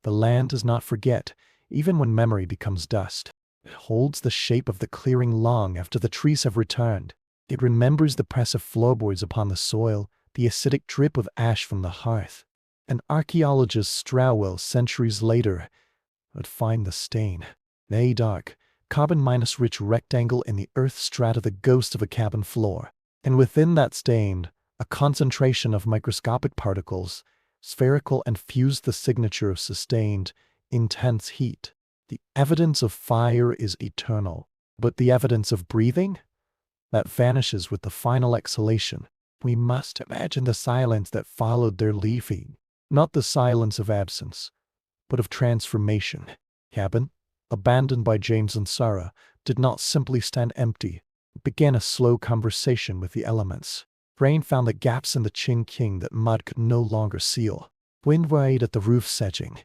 The land does not forget, even when memory becomes dust. It holds the shape of the clearing long after the trees have returned. It remembers the press of floorboards upon the soil, the acidic drip of ash from the hearth. An archaeologist Strouwell centuries later would find the stain. A dark, carbon-rich rectangle in the earth strata, the ghost of a cabin floor. And within that stain, a concentration of microscopic particles, spherical and fused, the signature of sustained, intense heat. The evidence of fire is eternal, but the evidence of breathing? That vanishes with the final exhalation. We must imagine the silence that followed their leaving. Not the silence of absence, but of transformation. Cabin, abandoned by James and Sarah, did not simply stand empty. It began a slow conversation with the elements. Rain found the gaps in the chinking that mud could no longer seal. Wind waved at the roof sedging,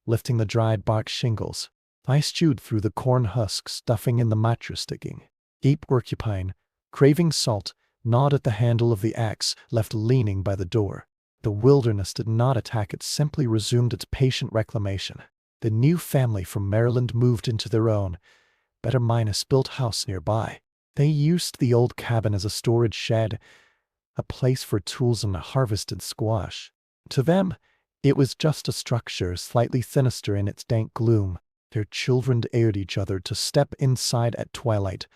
lifting the dried bark shingles. Ice chewed through the corn husks, stuffing in the mattress digging. Deep porcupine, craving salt, gnawed at the handle of the axe, left leaning by the door. The wilderness did not attack, it simply resumed its patient reclamation. The new family from Maryland moved into their own, better-built house nearby. They used the old cabin as a storage shed, a place for tools and a harvested squash. To them, it was just a structure, slightly sinister in its dank gloom. Their children dared each other to step inside at twilight,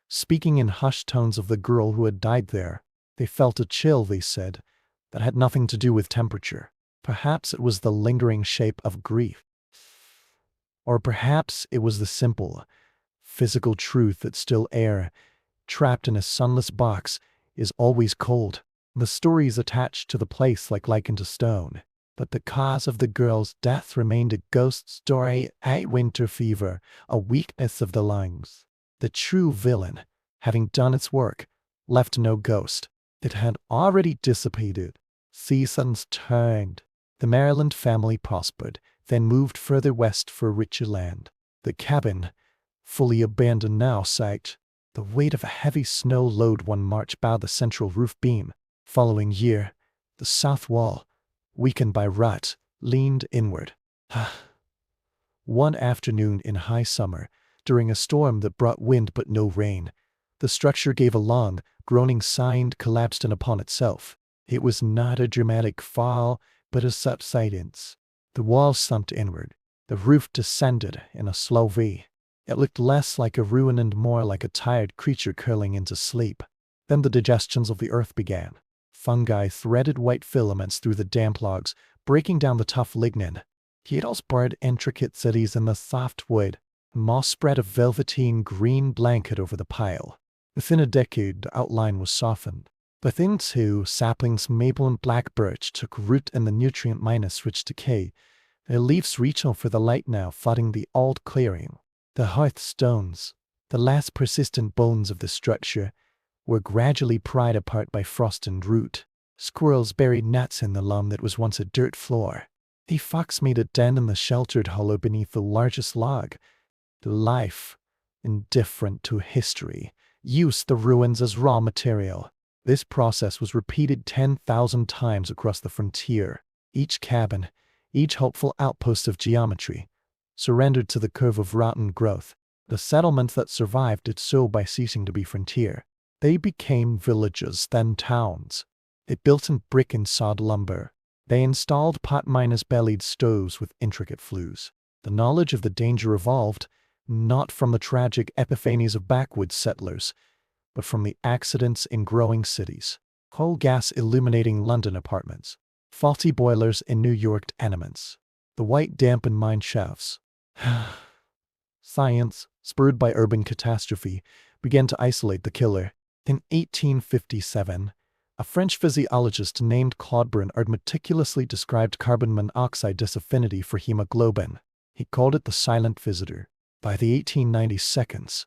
speaking in hushed tones of the girl who had died there. They felt a chill, they said, that had nothing to do with temperature. Perhaps it was the lingering shape of grief. Or perhaps it was the simple, physical truth that still air, trapped in a sunless box, is always cold. The stories attached to the place like lichen to stone. But the cause of the girl's death remained a ghost story, a winter fever, a weakness of the lungs. The true villain, having done its work, left no ghost. It had already dissipated. Seasons turned. The Maryland family prospered, then moved further west for richer land. The cabin, fully abandoned now, sagged. The weight of a heavy snow load one March bowed the central roof beam. Following year, the south wall, weakened by rot, leaned inward. One afternoon in high summer, during a storm that brought wind but no rain, the structure gave a long, groaning sigh and collapsed in upon itself. It was not a dramatic fall, but a subsidence. The walls slumped inward. The roof descended in a slow V. It looked less like a ruin and more like a tired creature curling into sleep. Then the digestions of the earth began. Fungi threaded white filaments through the damp logs, breaking down the tough lignin. Beetles burrowed intricate cities in the soft wood. Moss spread a velveteen green blanket over the pile. Within a decade, the outline was softened. Within two, saplings, maple and black birch took root in the nutrient-rich decay. Their leaves reaching for the light now, flooding the old clearing. The hearth stones, the last persistent bones of the structure, were gradually pried apart by frost and root. Squirrels buried nuts in the loam that was once a dirt floor. A fox made a den in the sheltered hollow beneath the largest log. The life, indifferent to history, used the ruins as raw material. This process was repeated 10,000 times across the frontier. Each cabin, each hopeful outpost of geometry, surrendered to the curve of rotten growth. The settlements that survived did so by ceasing to be frontier. They became villages, then towns. They built in brick and sawed lumber. They installed pot-bellied stoves with intricate flues. The knowledge of the danger evolved, not from the tragic epiphanies of backwoods settlers, but from the accidents in growing cities. Coal gas illuminating London apartments. Faulty boilers in New York tenements. The white damp in mine shafts. Science, spurred by urban catastrophe, began to isolate the killer. In 1857, a French physiologist named Claude Bernard meticulously described carbon monoxide disaffinity for hemoglobin. He called it the silent visitor. By the 1892,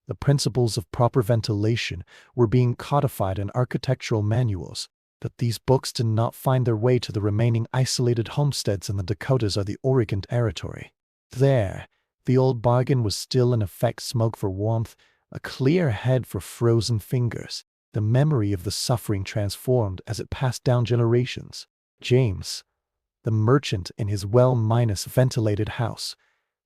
the principles of proper ventilation were being codified in architectural manuals, but these books did not find their way to the remaining isolated homesteads in the Dakotas or the Oregon Territory. There, the old bargain was still in effect: smoke for warmth, a clear head for frozen fingers. The memory of the suffering transformed as it passed down generations. James, the merchant in his well-ventilated house,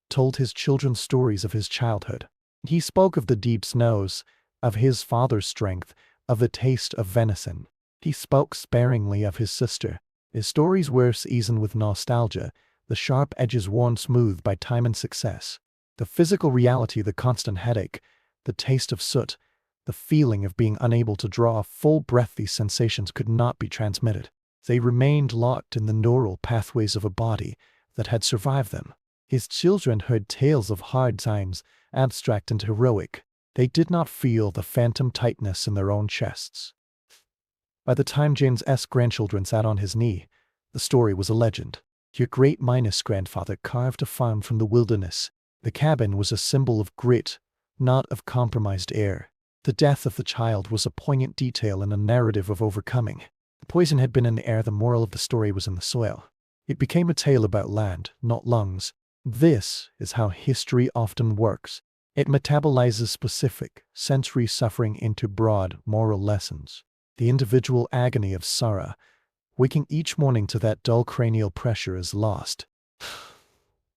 told his children stories of his childhood. He spoke of the deep snows, of his father's strength, of the taste of venison. He spoke sparingly of his sister. His stories were seasoned with nostalgia, the sharp edges worn smooth by time and success. The physical reality, the constant headache, the taste of soot, the feeling of being unable to draw a full breath, these sensations could not be transmitted. They remained locked in the neural pathways of a body that had survived them. His children heard tales of hard times, abstract and heroic. They did not feel the phantom tightness in their own chests. By the time James's grandchildren sat on his knee, the story was a legend. Your great-grandfather carved a farm from the wilderness. The cabin was a symbol of grit, not of compromised air. The death of the child was a poignant detail in a narrative of overcoming. The poison had been in the air, the moral of the story was in the soil. It became a tale about land, not lungs. This is how history often works. It metabolizes specific, sensory suffering into broad, moral lessons. The individual agony of Sarah, waking each morning to that dull cranial pressure, is lost.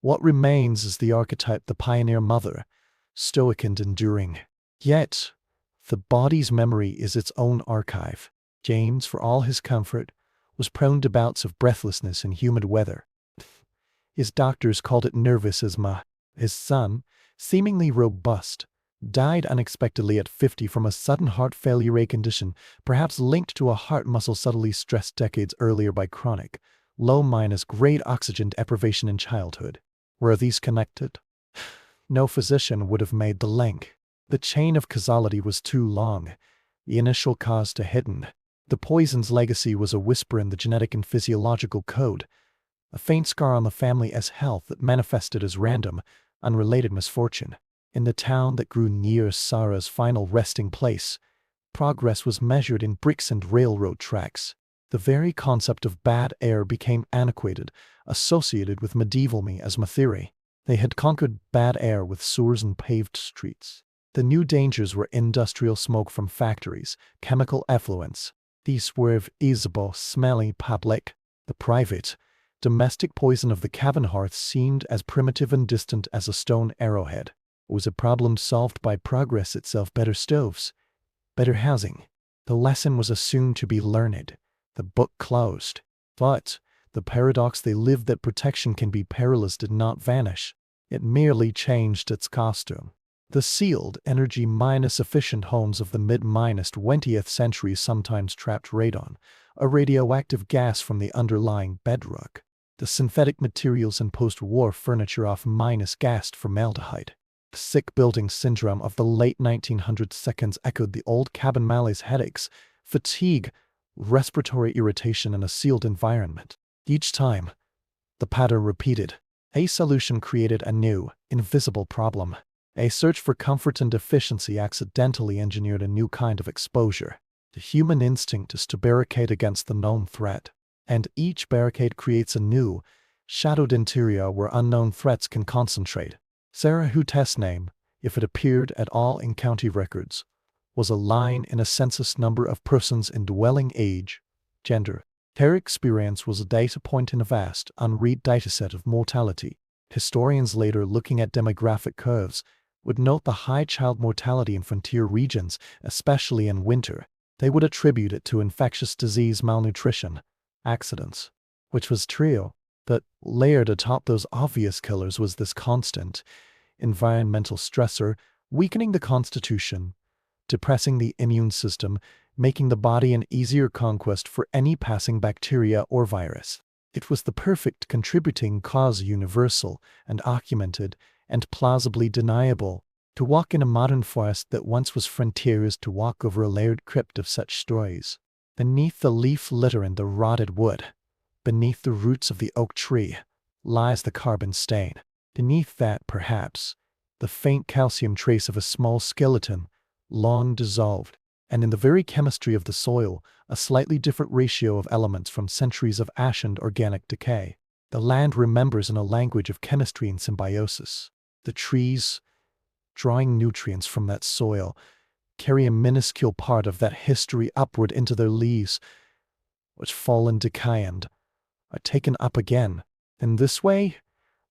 What remains is the archetype, the pioneer mother, stoic and enduring. Yet, the body's memory is its own archive. James, for all his comfort, was prone to bouts of breathlessness in humid weather. His doctors called it nervous asthma. His son, seemingly robust, died unexpectedly at 50 from a sudden heart failure, a condition perhaps linked to a heart muscle subtly stressed decades earlier by chronic, low-grade oxygen deprivation in childhood. Were these connected? No physician would have made the link. The chain of causality was too long, the initial cause too hidden. The poison's legacy was a whisper in the genetic and physiological code, a faint scar on the family's health that manifested as random, unrelated misfortune. In the town that grew near Sarah's final resting place, progress was measured in bricks and railroad tracks. The very concept of bad air became antiquated, associated with medieval miasma theory. They had conquered bad air with sewers and paved streets. The new dangers were industrial smoke from factories, chemical effluents. These were visible, smelly, public. The private, domestic poison of the cabin hearth seemed as primitive and distant as a stone arrowhead. It was a problem solved by progress itself: better stoves, better housing. The lesson was assumed to be learned, the book closed. But the paradox they lived, that protection can be perilous, did not vanish. It merely changed its costume. The sealed, energy-efficient homes of the mid-20th century sometimes trapped radon, a radioactive gas from the underlying bedrock. The synthetic materials in post-war furniture off-gassed formaldehyde. The sick building syndrome of the late 1900s echoed the old cabin malaise: headaches, fatigue, respiratory irritation in a sealed environment. Each time, the pattern repeated. A solution created a new, invisible problem. A search for comfort and efficiency accidentally engineered a new kind of exposure. The human instinct is to barricade against the known threat, and each barricade creates a new, shadowed interior where unknown threats can concentrate. Sarah Hute's name, if it appeared at all in county records, was a line in a census number of persons in dwelling age, gender. Her experience was a data point in a vast, unread dataset of mortality. Historians later, looking at demographic curves, would note the high child mortality in frontier regions, especially in winter. They would attribute it to infectious disease, malnutrition, accidents, which was true. But layered atop those obvious killers was this constant environmental stressor, weakening the constitution, depressing the immune system, making the body an easier conquest for any passing bacteria or virus. It was the perfect contributing cause, universal and documented and plausibly deniable. To walk in a modern forest that once was frontier is to walk over a layered crypt of such stories. Beneath the leaf litter and the rotted wood, beneath the roots of the oak tree, lies the carbon stain. Beneath that, perhaps, the faint calcium trace of a small skeleton, long dissolved, and in the very chemistry of the soil, a slightly different ratio of elements from centuries of ash and organic decay. The land remembers in a language of chemistry and symbiosis. The trees, drawing nutrients from that soil, carry a minuscule part of that history upward into their leaves, which fall in decay and are taken up again. In this way,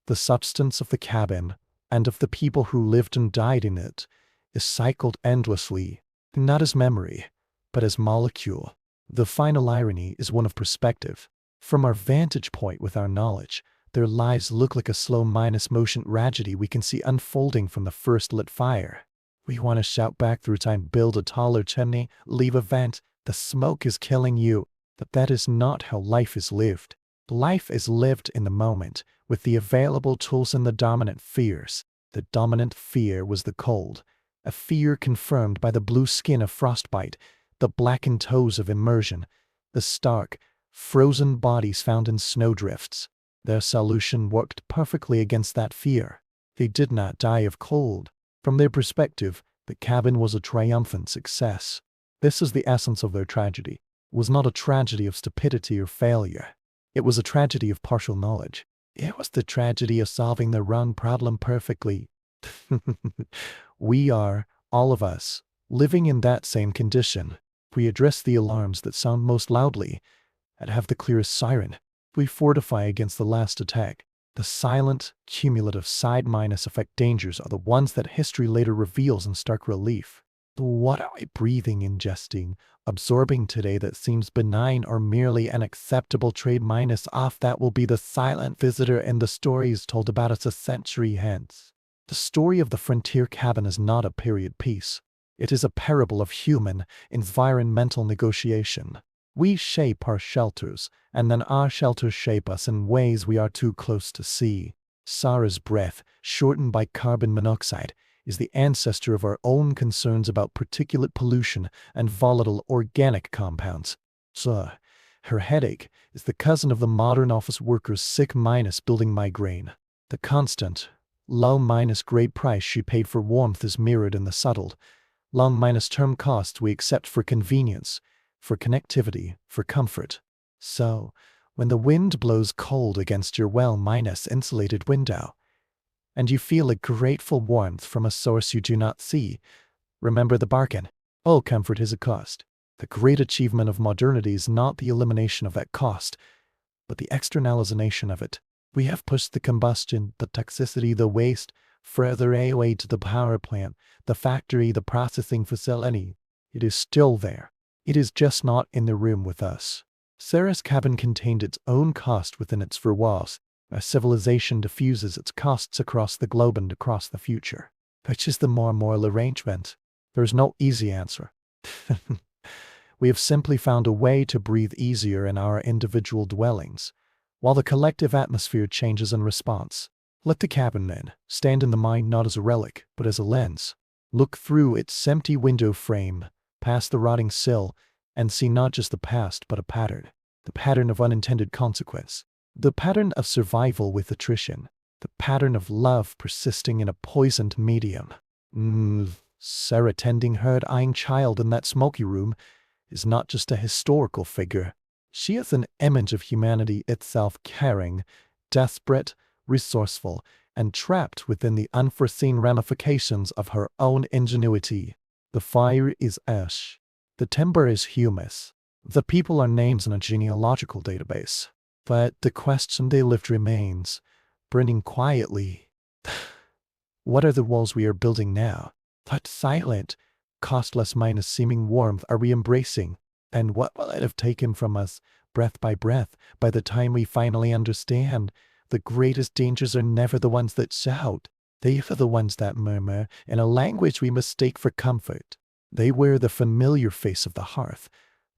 the substance of the cabin, and of the people who lived and died in it, is cycled endlessly, not as memory, but as molecule. The final irony is one of perspective. From our vantage point with our knowledge, their lives look like a slow motion tragedy we can see unfolding from the first lit fire. We want to shout back through time, build a taller chimney, leave a vent, the smoke is killing you. But that is not how life is lived. Life is lived in the moment, with the available tools and the dominant fears. The dominant fear was the cold, a fear confirmed by the blue skin of frostbite, the blackened toes of immersion, the stark, frozen bodies found in snowdrifts. Their solution worked perfectly against that fear. They did not die of cold. From their perspective, the cabin was a triumphant success. This is the essence of their tragedy. It was not a tragedy of stupidity or failure. It was a tragedy of partial knowledge. It was the tragedy of solving the wrong problem perfectly. We are, all of us, living in that same condition. We address the alarms that sound most loudly and have the clearest siren. We fortify against the last attack. The silent, cumulative side-minus effect dangers are the ones that history later reveals in stark relief. What are we breathing, ingesting, absorbing today that seems benign or merely an acceptable trade minus off that will be the silent visitor in the stories told about us a century hence? The story of the frontier cabin is not a period piece. It is a parable of human, environmental negotiation. We shape our shelters, and then our shelters shape us in ways we are too close to see. Sarah's breath, shortened by carbon monoxide, is the ancestor of our own concerns about particulate pollution and volatile organic compounds. Her headache is the cousin of the modern office worker's sick-building migraine. The constant, low-grade price she paid for warmth is mirrored in the subtle, long-term costs we accept for convenience, for connectivity, for comfort. So, when the wind blows cold against your well-insulated window, and you feel a grateful warmth from a source you do not see, remember the bargain. All comfort has a cost. The great achievement of modernity is not the elimination of that cost, but the externalization of it. We have pushed the combustion, the toxicity, the waste, further away to the power plant, the factory, the processing facility. It is still there. It is just not in the room with us. Sarah's cabin contained its own cost within its four walls. A civilization diffuses its costs across the globe and across the future. Which is the more moral arrangement? There is no easy answer. We have simply found a way to breathe easier in our individual dwellings, while the collective atmosphere changes in response. Let the cabin, then, stand in the mind not as a relic, but as a lens. Look through its empty window frame, past the rotting sill, and see not just the past, but a pattern. The pattern of unintended consequence. The pattern of survival with attrition. The pattern of love persisting in a poisoned medium. Sarah tending her dying child in that smoky room is not just a historical figure. She is an image of humanity itself, caring, desperate, resourceful, and trapped within the unforeseen ramifications of her own ingenuity. The fire is ash. The timber is humus. The people are names in a genealogical database. But the question they lift remains, burning quietly. What are the walls we are building now? That silent, costless minus seeming warmth are we embracing? And what will it have taken from us, breath by breath, by the time we finally understand? The greatest dangers are never the ones that shout. They are the ones that murmur in a language we mistake for comfort. They wear the familiar face of the hearth,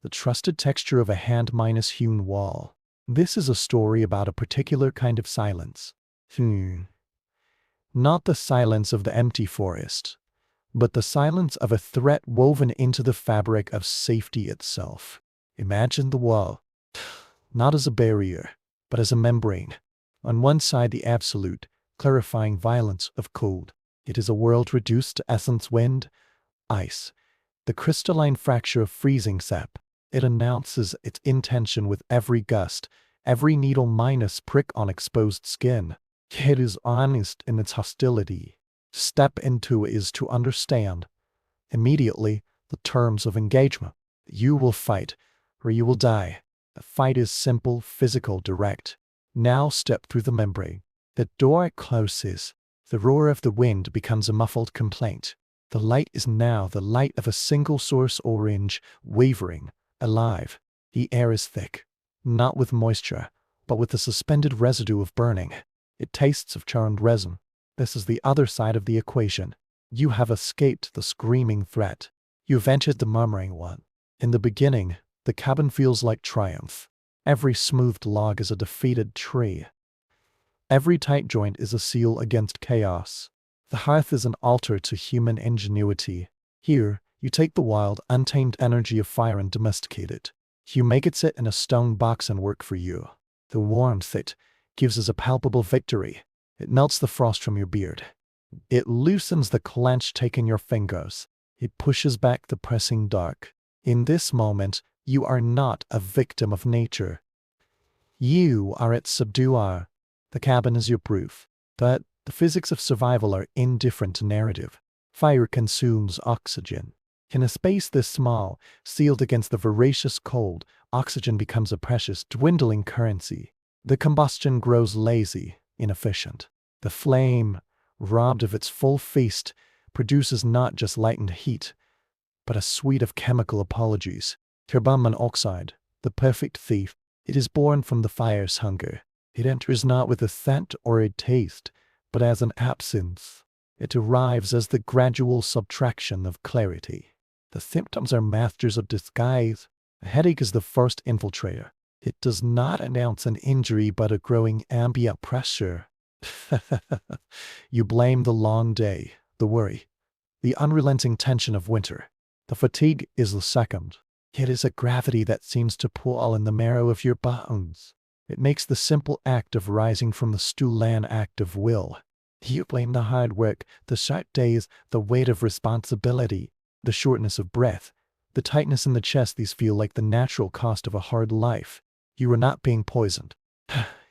the trusted texture of a hand-hewn wall. This is a story about a particular kind of silence. Not the silence of the empty forest, but the silence of a threat woven into the fabric of safety itself. Imagine the wall, not as a barrier, but as a membrane. On one side, the absolute, clarifying violence of cold. It is a world reduced to essence, wind, ice, the crystalline fracture of freezing sap. It announces its intention with every gust, every needle minus prick on exposed skin. It is honest in its hostility. To step into it is to understand, immediately, the terms of engagement. You will fight, or you will die. The fight is simple, physical, direct. Now step through the membrane. The door closes. The roar of the wind becomes a muffled complaint. The light is now the light of a single source, orange, wavering, alive. The air is thick, not with moisture, but with the suspended residue of burning. It tastes of charred resin. This is the other side of the equation. You have escaped the screaming threat. You've entered the murmuring one. In the beginning, the cabin feels like triumph. Every smoothed log is a defeated tree. Every tight joint is a seal against chaos. The hearth is an altar to human ingenuity. Here, you take the wild, untamed energy of fire and domesticate it. You make it sit in a stone box and work for you. The warmth it gives us a palpable victory. It melts the frost from your beard. It loosens the clench taken your fingers. It pushes back the pressing dark. In this moment, you are not a victim of nature. You are its subduer. The cabin is your proof. But the physics of survival are indifferent to narrative. Fire consumes oxygen. In a space this small, sealed against the voracious cold, oxygen becomes a precious, dwindling currency. The combustion grows lazy, inefficient. The flame, robbed of its full feast, produces not just lightened heat, but a suite of chemical apologies. Carbon monoxide, the perfect thief, it is born from the fire's hunger. It enters not with a scent or a taste, but as an absence. It arrives as the gradual subtraction of clarity. The symptoms are masters of disguise. A headache is the first infiltrator. It does not announce an injury but a growing ambient pressure. You blame the long day, the worry, the unrelenting tension of winter. The fatigue is the second. It is a gravity that seems to pull in the marrow of your bones. It makes the simple act of rising from the stool an act of will. You blame the hard work, the sharp days, the weight of responsibility, the shortness of breath, the tightness in the chest. These feel like the natural cost of a hard life. You are not being poisoned.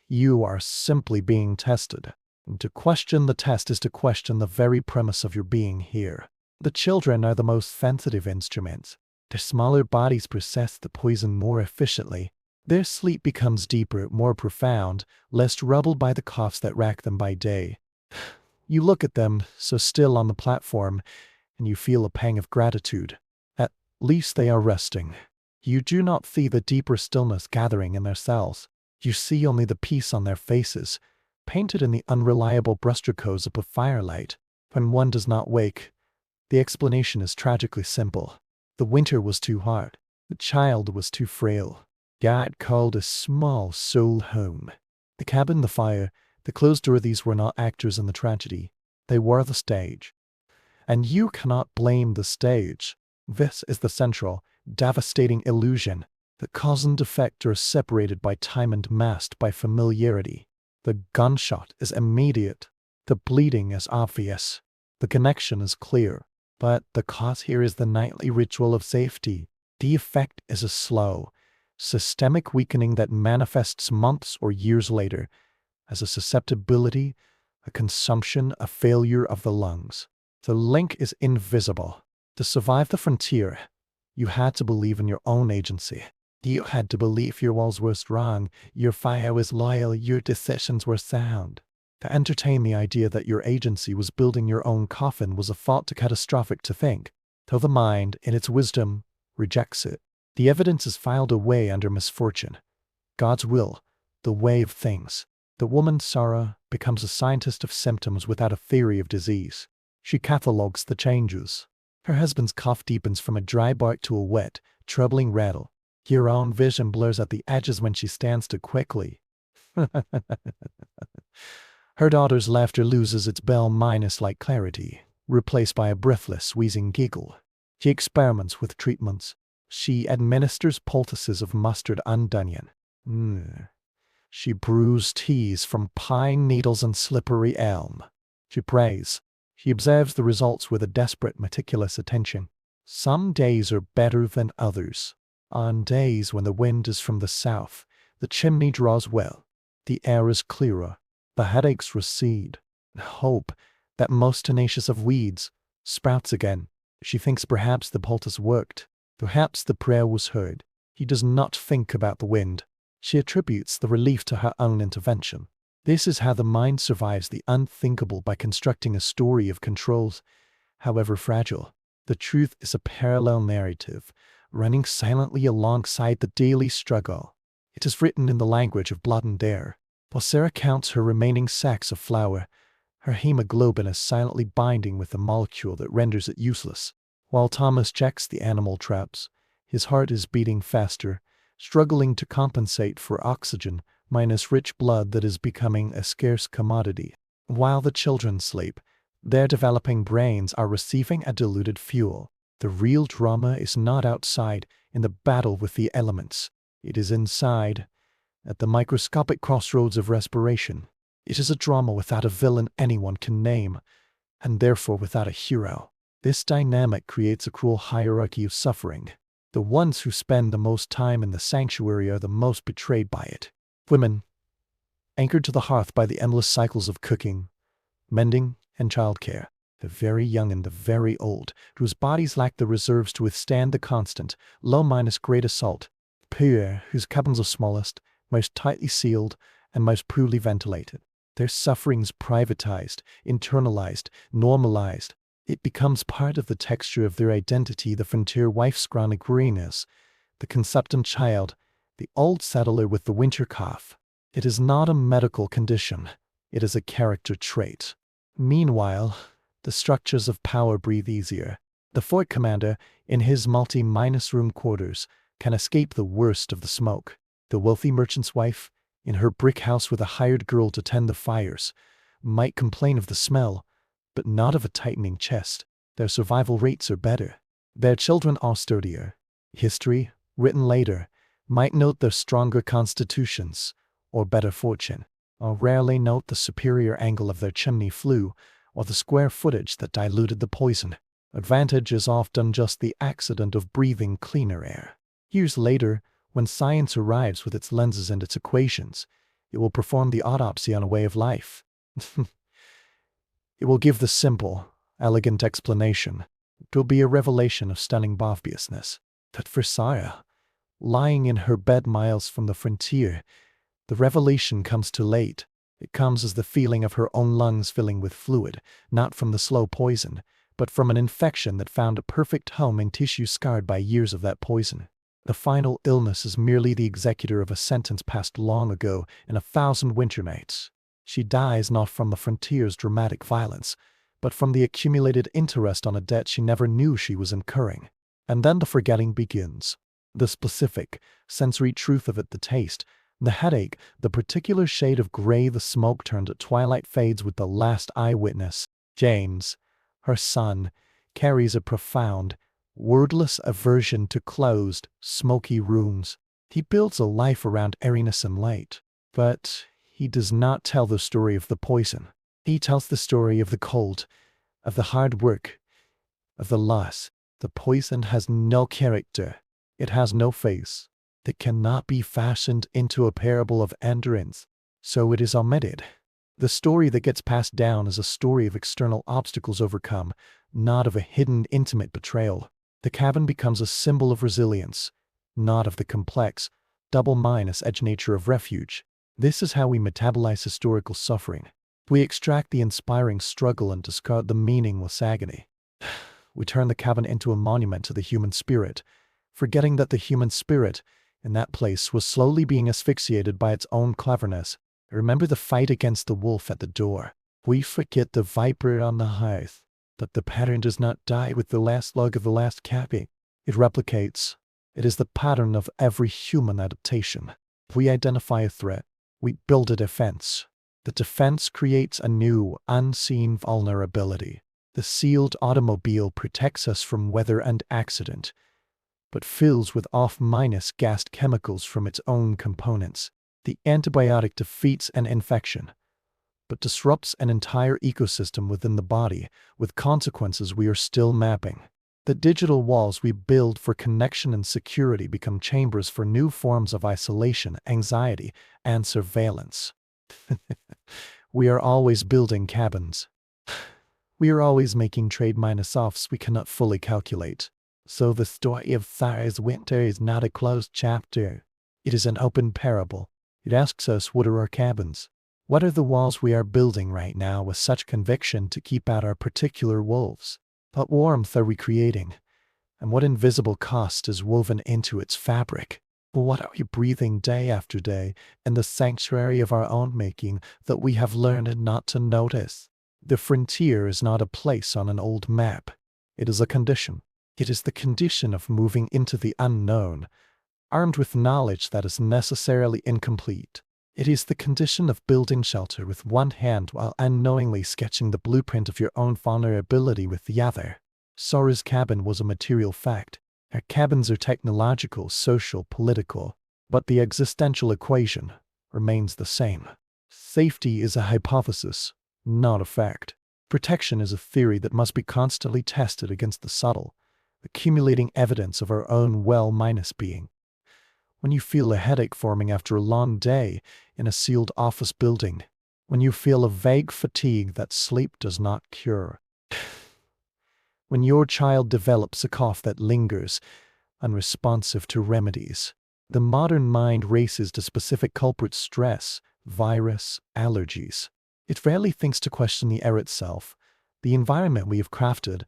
You are simply being tested. And to question the test is to question the very premise of your being here. The children are the most sensitive instruments. Their smaller bodies process the poison more efficiently. Their sleep becomes deeper, more profound, less troubled by the coughs that rack them by day. You look at them, so still on the platform, and you feel a pang of gratitude. At least they are resting. You do not see the deeper stillness gathering in their cells. You see only the peace on their faces, painted in the unreliable brushstrokes of a firelight. When one does not wake, the explanation is tragically simple. The winter was too hard. The child was too frail. God called a small soul home. The cabin, the fire, the closed door, these were not actors in the tragedy. They were the stage. And you cannot blame the stage. This is the central, devastating illusion. The cause and effect are separated by time and masked by familiarity. The gunshot is immediate. The bleeding is obvious. The connection is clear. But the cause here is the nightly ritual of safety. The effect is a slow, systemic weakening that manifests months or years later as a susceptibility, a consumption, a failure of the lungs. The link is invisible. To survive the frontier, you had to believe in your own agency. You had to believe your walls were strong, your fire was loyal, your decisions were sound. To entertain the idea that your agency was building your own coffin was a thought too catastrophic to think, till the mind, in its wisdom, rejects it. The evidence is filed away under misfortune. God's will, the way of things. The woman Sarah becomes a scientist of symptoms without a theory of disease. She catalogues the changes. Her husband's cough deepens from a dry bark to a wet, troubling rattle. Her own vision blurs at the edges when she stands too quickly. Her daughter's laughter loses its bell-minus-like clarity, replaced by a breathless, wheezing giggle. She experiments with treatments. She administers poultices of mustard and onion. She brews teas from pine needles and slippery elm. She prays. She observes the results with a desperate, meticulous attention. Some days are better than others. On days when the wind is from the south, the chimney draws well, the air is clearer, the headaches recede. Hope, that most tenacious of weeds, sprouts again. She thinks perhaps the poultice worked. Perhaps the prayer was heard. He does not think about the wind. She attributes the relief to her own intervention. This is how the mind survives the unthinkable, by constructing a story of controls, however fragile. The truth is a parallel narrative, running silently alongside the daily struggle. It is written in the language of blood and air. While Sarah counts her remaining sacks of flour, her hemoglobin is silently binding with a molecule that renders it useless. While Thomas checks the animal traps, his heart is beating faster, struggling to compensate for oxygen minus rich blood that is becoming a scarce commodity. While the children sleep, their developing brains are receiving a diluted fuel. The real drama is not outside, in the battle with the elements. It is inside, at the microscopic crossroads of respiration. It is a drama without a villain anyone can name, and therefore without a hero. This dynamic creates a cruel hierarchy of suffering. The ones who spend the most time in the sanctuary are the most betrayed by it. Women, anchored to the hearth by the endless cycles of cooking, mending, and childcare. The very young and the very old, whose bodies lack the reserves to withstand the constant, low-minus-grade assault. Poor, whose cabins are smallest, most tightly sealed, and most poorly ventilated. Their sufferings privatized, internalized, normalized. It becomes part of the texture of their identity. The frontier wife's chronic greenness, the consumptant child, the old settler with the winter cough. It is not a medical condition. It is a character trait. Meanwhile, the structures of power breathe easier. The fort commander, in his multi-room quarters, can escape the worst of the smoke. The wealthy merchant's wife, in her brick house with a hired girl to tend the fires, might complain of the smell, but not of a tightening chest. Their survival rates are better. Their children are sturdier. History, written later, might note their stronger constitutions, or better fortune, or rarely note the superior angle of their chimney flue, or the square footage that diluted the poison. Advantage is often just the accident of breathing cleaner air. Years later, when science arrives with its lenses and its equations, it will perform the autopsy on a way of life. It will give the simple, elegant explanation. It will be a revelation of stunning obviousness. That for Sarah, lying in her bed miles from the frontier, the revelation comes too late. It comes as the feeling of her own lungs filling with fluid, not from the slow poison, but from an infection that found a perfect home in tissue scarred by years of that poison. The final illness is merely the executor of a sentence passed long ago in 1,000 winter nights. She dies not from the frontier's dramatic violence, but from the accumulated interest on a debt she never knew she was incurring. And then the forgetting begins. The specific, sensory truth of it, the taste, the headache, the particular shade of gray the smoke turned at twilight fades with the last eyewitness. James, her son, carries a profound, wordless aversion to closed, smoky rooms. He builds a life around airiness and light. But he does not tell the story of the poison. He tells the story of the cold, of the hard work, of the loss. The poison has no character. It has no face. It cannot be fashioned into a parable of endurance, so it is omitted. The story that gets passed down is a story of external obstacles overcome, not of a hidden, intimate betrayal. The cabin becomes a symbol of resilience, not of the complex, double-edged nature of refuge. This is how we metabolize historical suffering. We extract the inspiring struggle and discard the meaningless agony. We turn the cabin into a monument to the human spirit, forgetting that the human spirit, in that place, was slowly being asphyxiated by its own cleverness. Remember the fight against the wolf at the door. We forget the viper on the hearth. But the pattern does not die with the last log of the last cabin. It replicates. It is the pattern of every human adaptation. If we identify a threat, we build a defense. The defense creates a new, unseen vulnerability. The sealed automobile protects us from weather and accident, but fills with off-gassed chemicals from its own components. The antibiotic defeats an infection, but disrupts an entire ecosystem within the body, with consequences we are still mapping. The digital walls we build for connection and security become chambers for new forms of isolation, anxiety, and surveillance. We are always building cabins. We are always making trade-offs we cannot fully calculate. So the story of Thayer's winter is not a closed chapter. It is an open parable. It asks us, what are our cabins? What are the walls we are building right now with such conviction to keep out our particular wolves? What warmth are we creating? And what invisible cost is woven into its fabric? What are we breathing day after day in the sanctuary of our own making that we have learned not to notice? The frontier is not a place on an old map. It is a condition. It is the condition of moving into the unknown, armed with knowledge that is necessarily incomplete. It is the condition of building shelter with one hand while unknowingly sketching the blueprint of your own vulnerability with the other. Sora's cabin was a material fact. Our cabins are technological, social, political, but the existential equation remains the same. Safety is a hypothesis, not a fact. Protection is a theory that must be constantly tested against the subtle, accumulating evidence of our own well-being. When you feel a headache forming after a long day in a sealed office building, when you feel a vague fatigue that sleep does not cure, when your child develops a cough that lingers, unresponsive to remedies, the modern mind races to specific culprits: stress, virus, allergies. It rarely thinks to question the air itself, the environment we have crafted,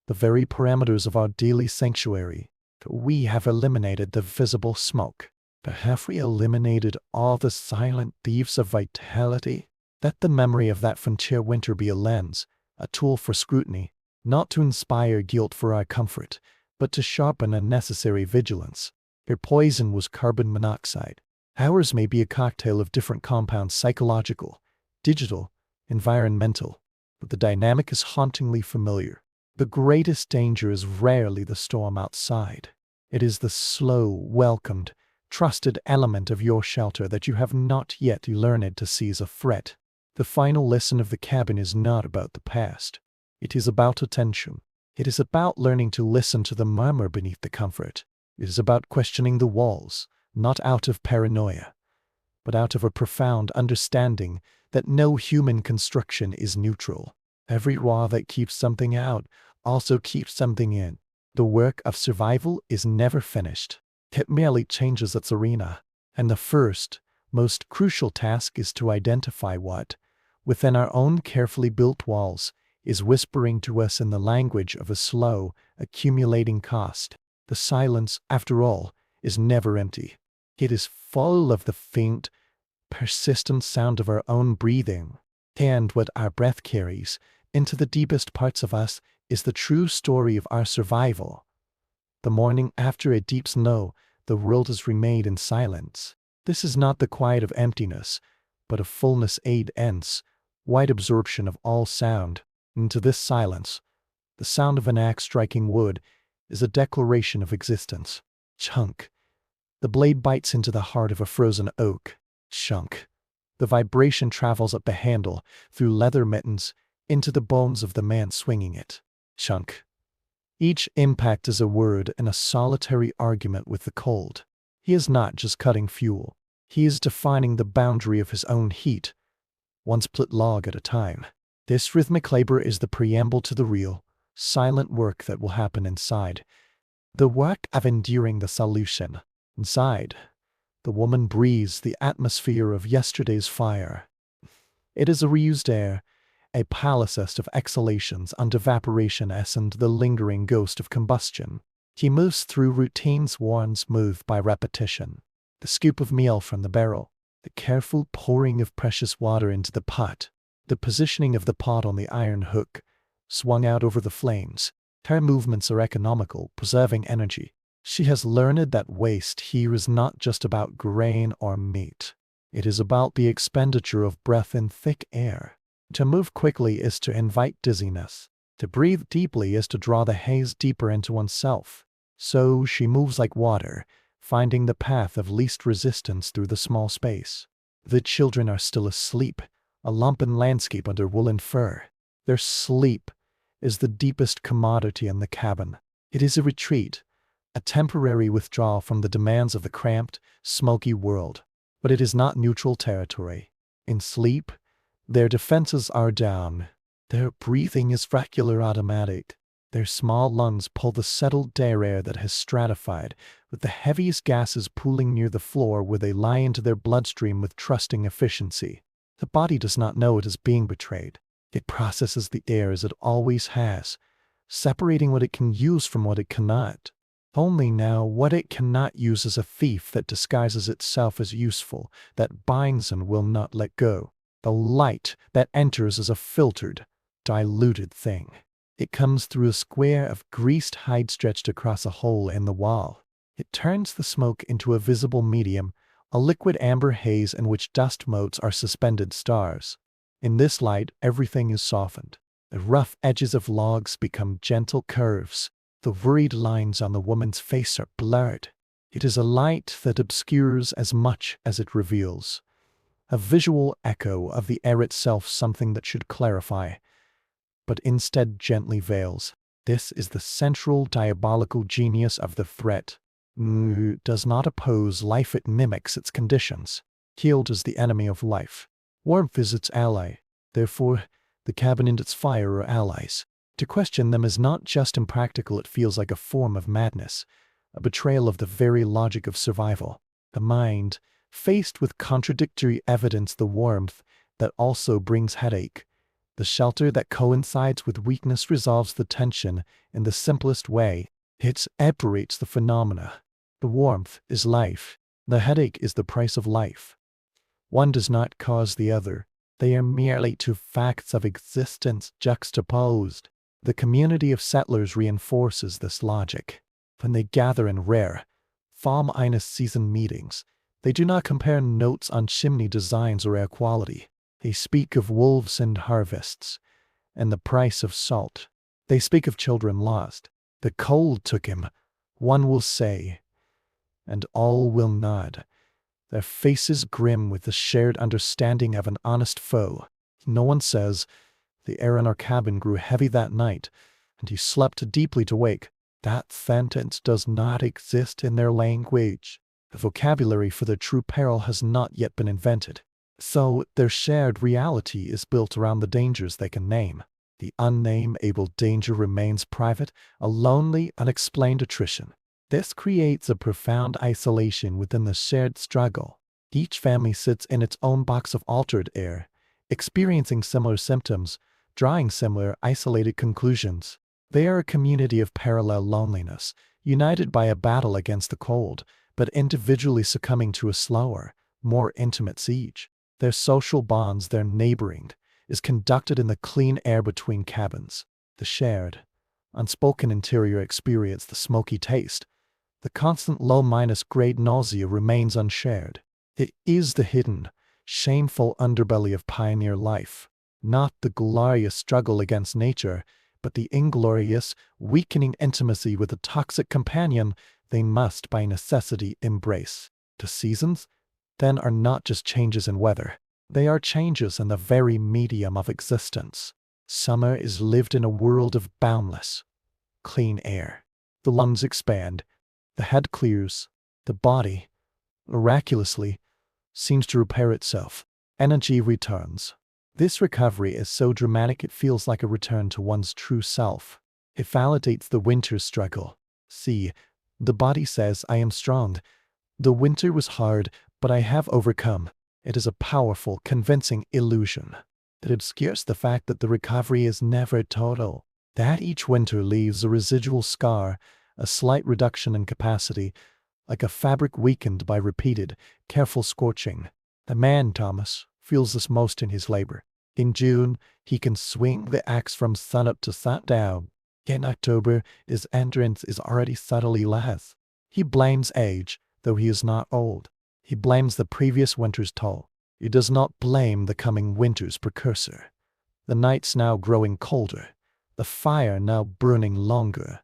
the very parameters of our daily sanctuary. We have eliminated the visible smoke, but have we eliminated all the silent thieves of vitality? Let the memory of that frontier winter be a lens, a tool for scrutiny, not to inspire guilt for our comfort, but to sharpen a necessary vigilance. Your poison was carbon monoxide. Ours may be a cocktail of different compounds: psychological, digital, environmental, but the dynamic is hauntingly familiar. The greatest danger is rarely the storm outside. It is the slow, welcomed, trusted element of your shelter that you have not yet learned to see as a threat. The final lesson of the cabin is not about the past. It is about attention. It is about learning to listen to the murmur beneath the comfort. It is about questioning the walls, not out of paranoia, but out of a profound understanding that no human construction is neutral. Every wall that keeps something out also keeps something in. The work of survival is never finished. It merely changes its arena. And the first, most crucial task is to identify what, within our own carefully built walls, is whispering to us in the language of a slow, accumulating cost. The silence, after all, is never empty. It is full of the faint, persistent sound of our own breathing. And what our breath carries into the deepest parts of us is the true story of our survival. The morning after a deep snow, the world has remained in silence. This is not the quiet of emptiness, but of fullness ends, wide absorption of all sound. Into this silence, the sound of an axe striking wood is a declaration of existence. Chunk. The blade bites into the heart of a frozen oak. Chunk. The vibration travels up the handle, through leather mittens, into the bones of the man swinging it. Chunk. Each impact is a word in a solitary argument with the cold. He is not just cutting fuel. He is defining the boundary of his own heat, one split log at a time. This rhythmic labor is the preamble to the real, silent work that will happen inside. The work of enduring the solution. Inside, the woman breathes the atmosphere of yesterday's fire. It is a reused air, a palimpsest of exhalations and evaporation and the lingering ghost of combustion. He moves through routines worn smooth by repetition. The scoop of meal from the barrel, the careful pouring of precious water into the pot, the positioning of the pot on the iron hook, swung out over the flames. Her movements are economical, preserving energy. She has learned that waste here is not just about grain or meat. It is about the expenditure of breath in thick air. To move quickly is to invite dizziness. To breathe deeply is to draw the haze deeper into oneself. So she moves like water, finding the path of least resistance through the small space. The children are still asleep, a lumpen landscape under woolen fur. Their sleep is the deepest commodity in the cabin. It is a retreat, a temporary withdrawal from the demands of the cramped, smoky world. But it is not neutral territory. In sleep, their defenses are down. Their breathing is regular automatic. Their small lungs pull the settled air that has stratified, with the heaviest gases pooling near the floor where they lie into their bloodstream with trusting efficiency. The body does not know it is being betrayed. It processes the air as it always has, separating what it can use from what it cannot. Only now what it cannot use is a thief that disguises itself as useful, that binds and will not let go. The light that enters is a filtered, diluted thing. It comes through a square of greased hide stretched across a hole in the wall. It turns the smoke into a visible medium, a liquid amber haze in which dust motes are suspended stars. In this light, everything is softened. The rough edges of logs become gentle curves. The worried lines on the woman's face are blurred. It is a light that obscures as much as it reveals. A visual echo of the air itself, something that should clarify, but instead gently veils. This is the central diabolical genius of the threat. It does not oppose life, it mimics its conditions. Healed is the enemy of life. Warmth is its ally. Therefore, the cabin and its fire are allies. To question them is not just impractical, it feels like a form of madness, a betrayal of the very logic of survival. The mind, faced with contradictory evidence, the warmth that also brings headache, the shelter that coincides with weakness, resolves the tension in the simplest way. It separates the phenomena. The warmth is life. The headache is the price of life. One does not cause the other. They are merely two facts of existence juxtaposed. The community of settlers reinforces this logic. When they gather in rare, season meetings, they do not compare notes on chimney designs or air quality. They speak of wolves and harvests, and the price of salt. They speak of children lost. The cold took him, one will say, and all will nod, their faces grim with the shared understanding of an honest foe. No one says, the air in our cabin grew heavy that night, and he slept deeply to wake. That sentence does not exist in their language. The vocabulary for their true peril has not yet been invented. So their shared reality is built around the dangers they can name. The unnameable danger remains private, a lonely, unexplained attrition. This creates a profound isolation within the shared struggle. Each family sits in its own box of altered air, experiencing similar symptoms, drawing similar isolated conclusions. They are a community of parallel loneliness, united by a battle against the cold, but individually succumbing to a slower, more intimate siege. Their social bonds, their neighboring, is conducted in the clean air between cabins. The shared, unspoken interior experience, the smoky taste, the constant low-grade nausea remains unshared. It is the hidden, shameful underbelly of pioneer life, not the glorious struggle against nature, but the inglorious, weakening intimacy with a toxic companion they must by necessity embrace. The seasons, then, are not just changes in weather. They are changes in the very medium of existence. Summer is lived in a world of boundless, clean air. The lungs expand, the head clears, the body, miraculously, seems to repair itself. Energy returns. This recovery is so dramatic it feels like a return to one's true self. It validates the winter's struggle. See, the body says, I am strong. The winter was hard, but I have overcome. It is a powerful, convincing illusion. That obscures the fact that the recovery is never total, that each winter leaves a residual scar, a slight reduction in capacity, like a fabric weakened by repeated, careful scorching. The man, Thomas, feels this most in his labor. In June, he can swing the axe from sunup to sundown. In October, his endurance is already subtly less. He blames age, though he is not old. He blames the previous winter's toll. He does not blame the coming winter's precursor. The nights now growing colder, the fire now burning longer,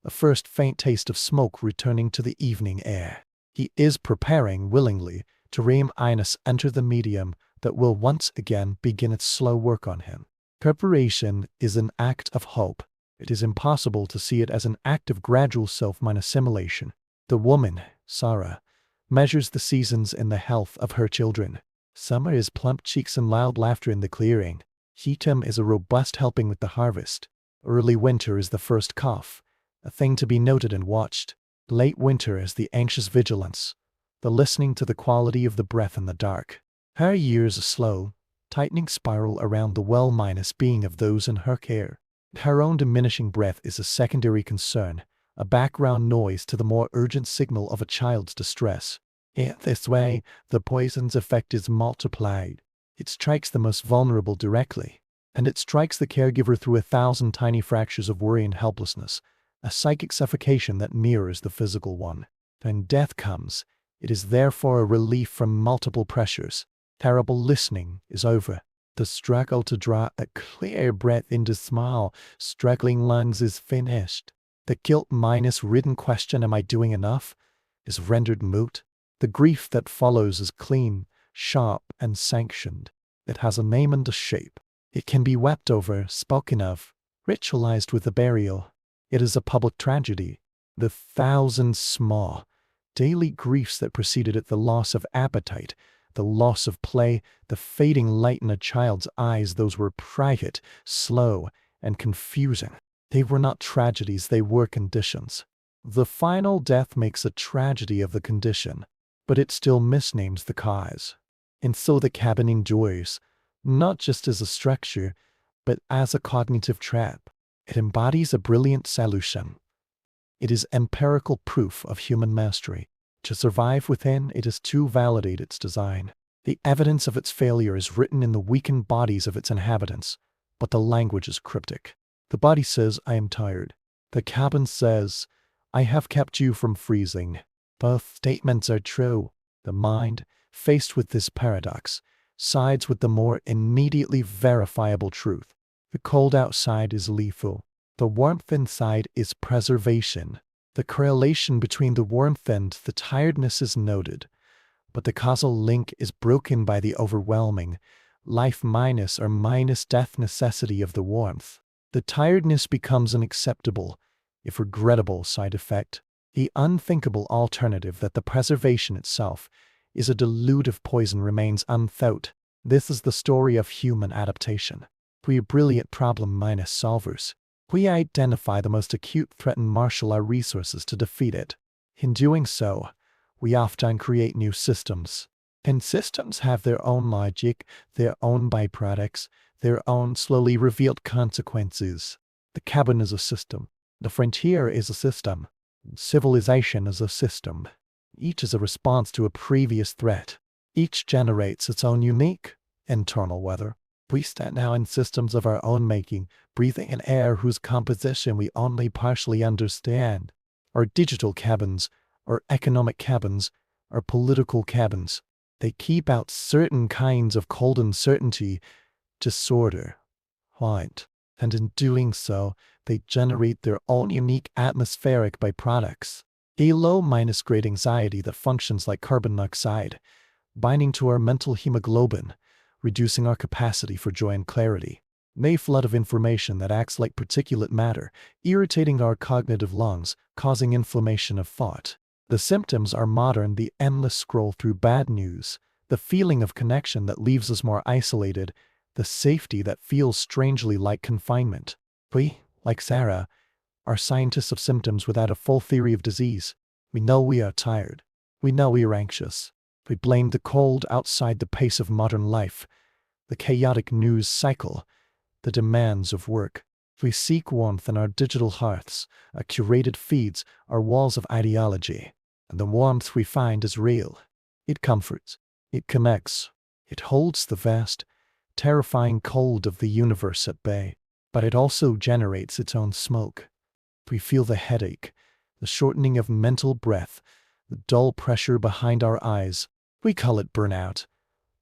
the first faint taste of smoke returning to the evening air. He is preparing willingly to Reem Inus enter the medium that will once again begin its slow work on him. Preparation is an act of hope. It is impossible to see it as an act of gradual self-assimilation. The woman, Sarah, measures the seasons in the health of her children. Summer is plump cheeks and loud laughter in the clearing. Autumn is a robust helping with the harvest. Early winter is the first cough, a thing to be noted and watched. Late winter is the anxious vigilance, the listening to the quality of the breath in the dark. Her years a slow, tightening spiral around the well-minus being of those in her care. Her own diminishing breath is a secondary concern, a background noise to the more urgent signal of a child's distress. In this way, the poison's effect is multiplied. It strikes the most vulnerable directly, and it strikes the caregiver through 1,000 tiny fractures of worry and helplessness, a psychic suffocation that mirrors the physical one. When death comes, it is therefore a relief from multiple pressures. Terrible listening is over. The struggle to draw a clear breath into small, struggling lungs is finished. The guilt-ridden question, am I doing enough, is rendered moot. The grief that follows is clean, sharp, and sanctioned. It has a name and a shape. It can be wept over, spoken of, ritualized with a burial. It is a public tragedy. The 1,000 small, daily griefs that preceded it, the loss of appetite, the loss of play, the fading light in a child's eyes, those were private, slow, and confusing. They were not tragedies, they were conditions. The final death makes a tragedy of the condition, but it still misnames the cause. And so the cabin endures, not just as a structure, but as a cognitive trap. It embodies a brilliant solution. It is empirical proof of human mastery. To survive within, it is to validate its design. The evidence of its failure is written in the weakened bodies of its inhabitants, but the language is cryptic. The body says, I am tired. The cabin says, I have kept you from freezing. Both statements are true. The mind, faced with this paradox, sides with the more immediately verifiable truth. The cold outside is lethal. The warmth inside is preservation. The correlation between the warmth and the tiredness is noted, but the causal link is broken by the overwhelming life minus or minus death necessity of the warmth. The tiredness becomes an acceptable, if regrettable, side effect. The unthinkable alternative that the preservation itself is a dilutive poison remains unthought. This is the story of human adaptation. We are brilliant problem-minus solvers. We identify the most acute threat and marshal our resources to defeat it. In doing so, we often create new systems. And systems have their own logic, their own byproducts, their own slowly revealed consequences. The cabin is a system. The frontier is a system. Civilization is a system. Each is a response to a previous threat. Each generates its own unique internal weather. We stand now in systems of our own making, breathing an air whose composition we only partially understand. Our digital cabins, our economic cabins, our political cabins. They keep out certain kinds of cold uncertainty, disorder, want, and in doing so, they generate their own unique atmospheric byproducts. A low-grade anxiety that functions like carbon monoxide, binding to our mental hemoglobin, reducing our capacity for joy and clarity. A flood of information that acts like particulate matter, irritating our cognitive lungs, causing inflammation of thought. The symptoms are modern, the endless scroll through bad news, the feeling of connection that leaves us more isolated, the safety that feels strangely like confinement. We, like Sarah, are scientists of symptoms without a full theory of disease. We know we are tired. We know we are anxious. We blame the cold outside the pace of modern life, the chaotic news cycle, the demands of work. We seek warmth in our digital hearths, our curated feeds, our walls of ideology. And the warmth we find is real. It comforts. It connects. It holds the vast, terrifying cold of the universe at bay. But it also generates its own smoke. We feel the headache, the shortening of mental breath, the dull pressure behind our eyes. We call it burnout.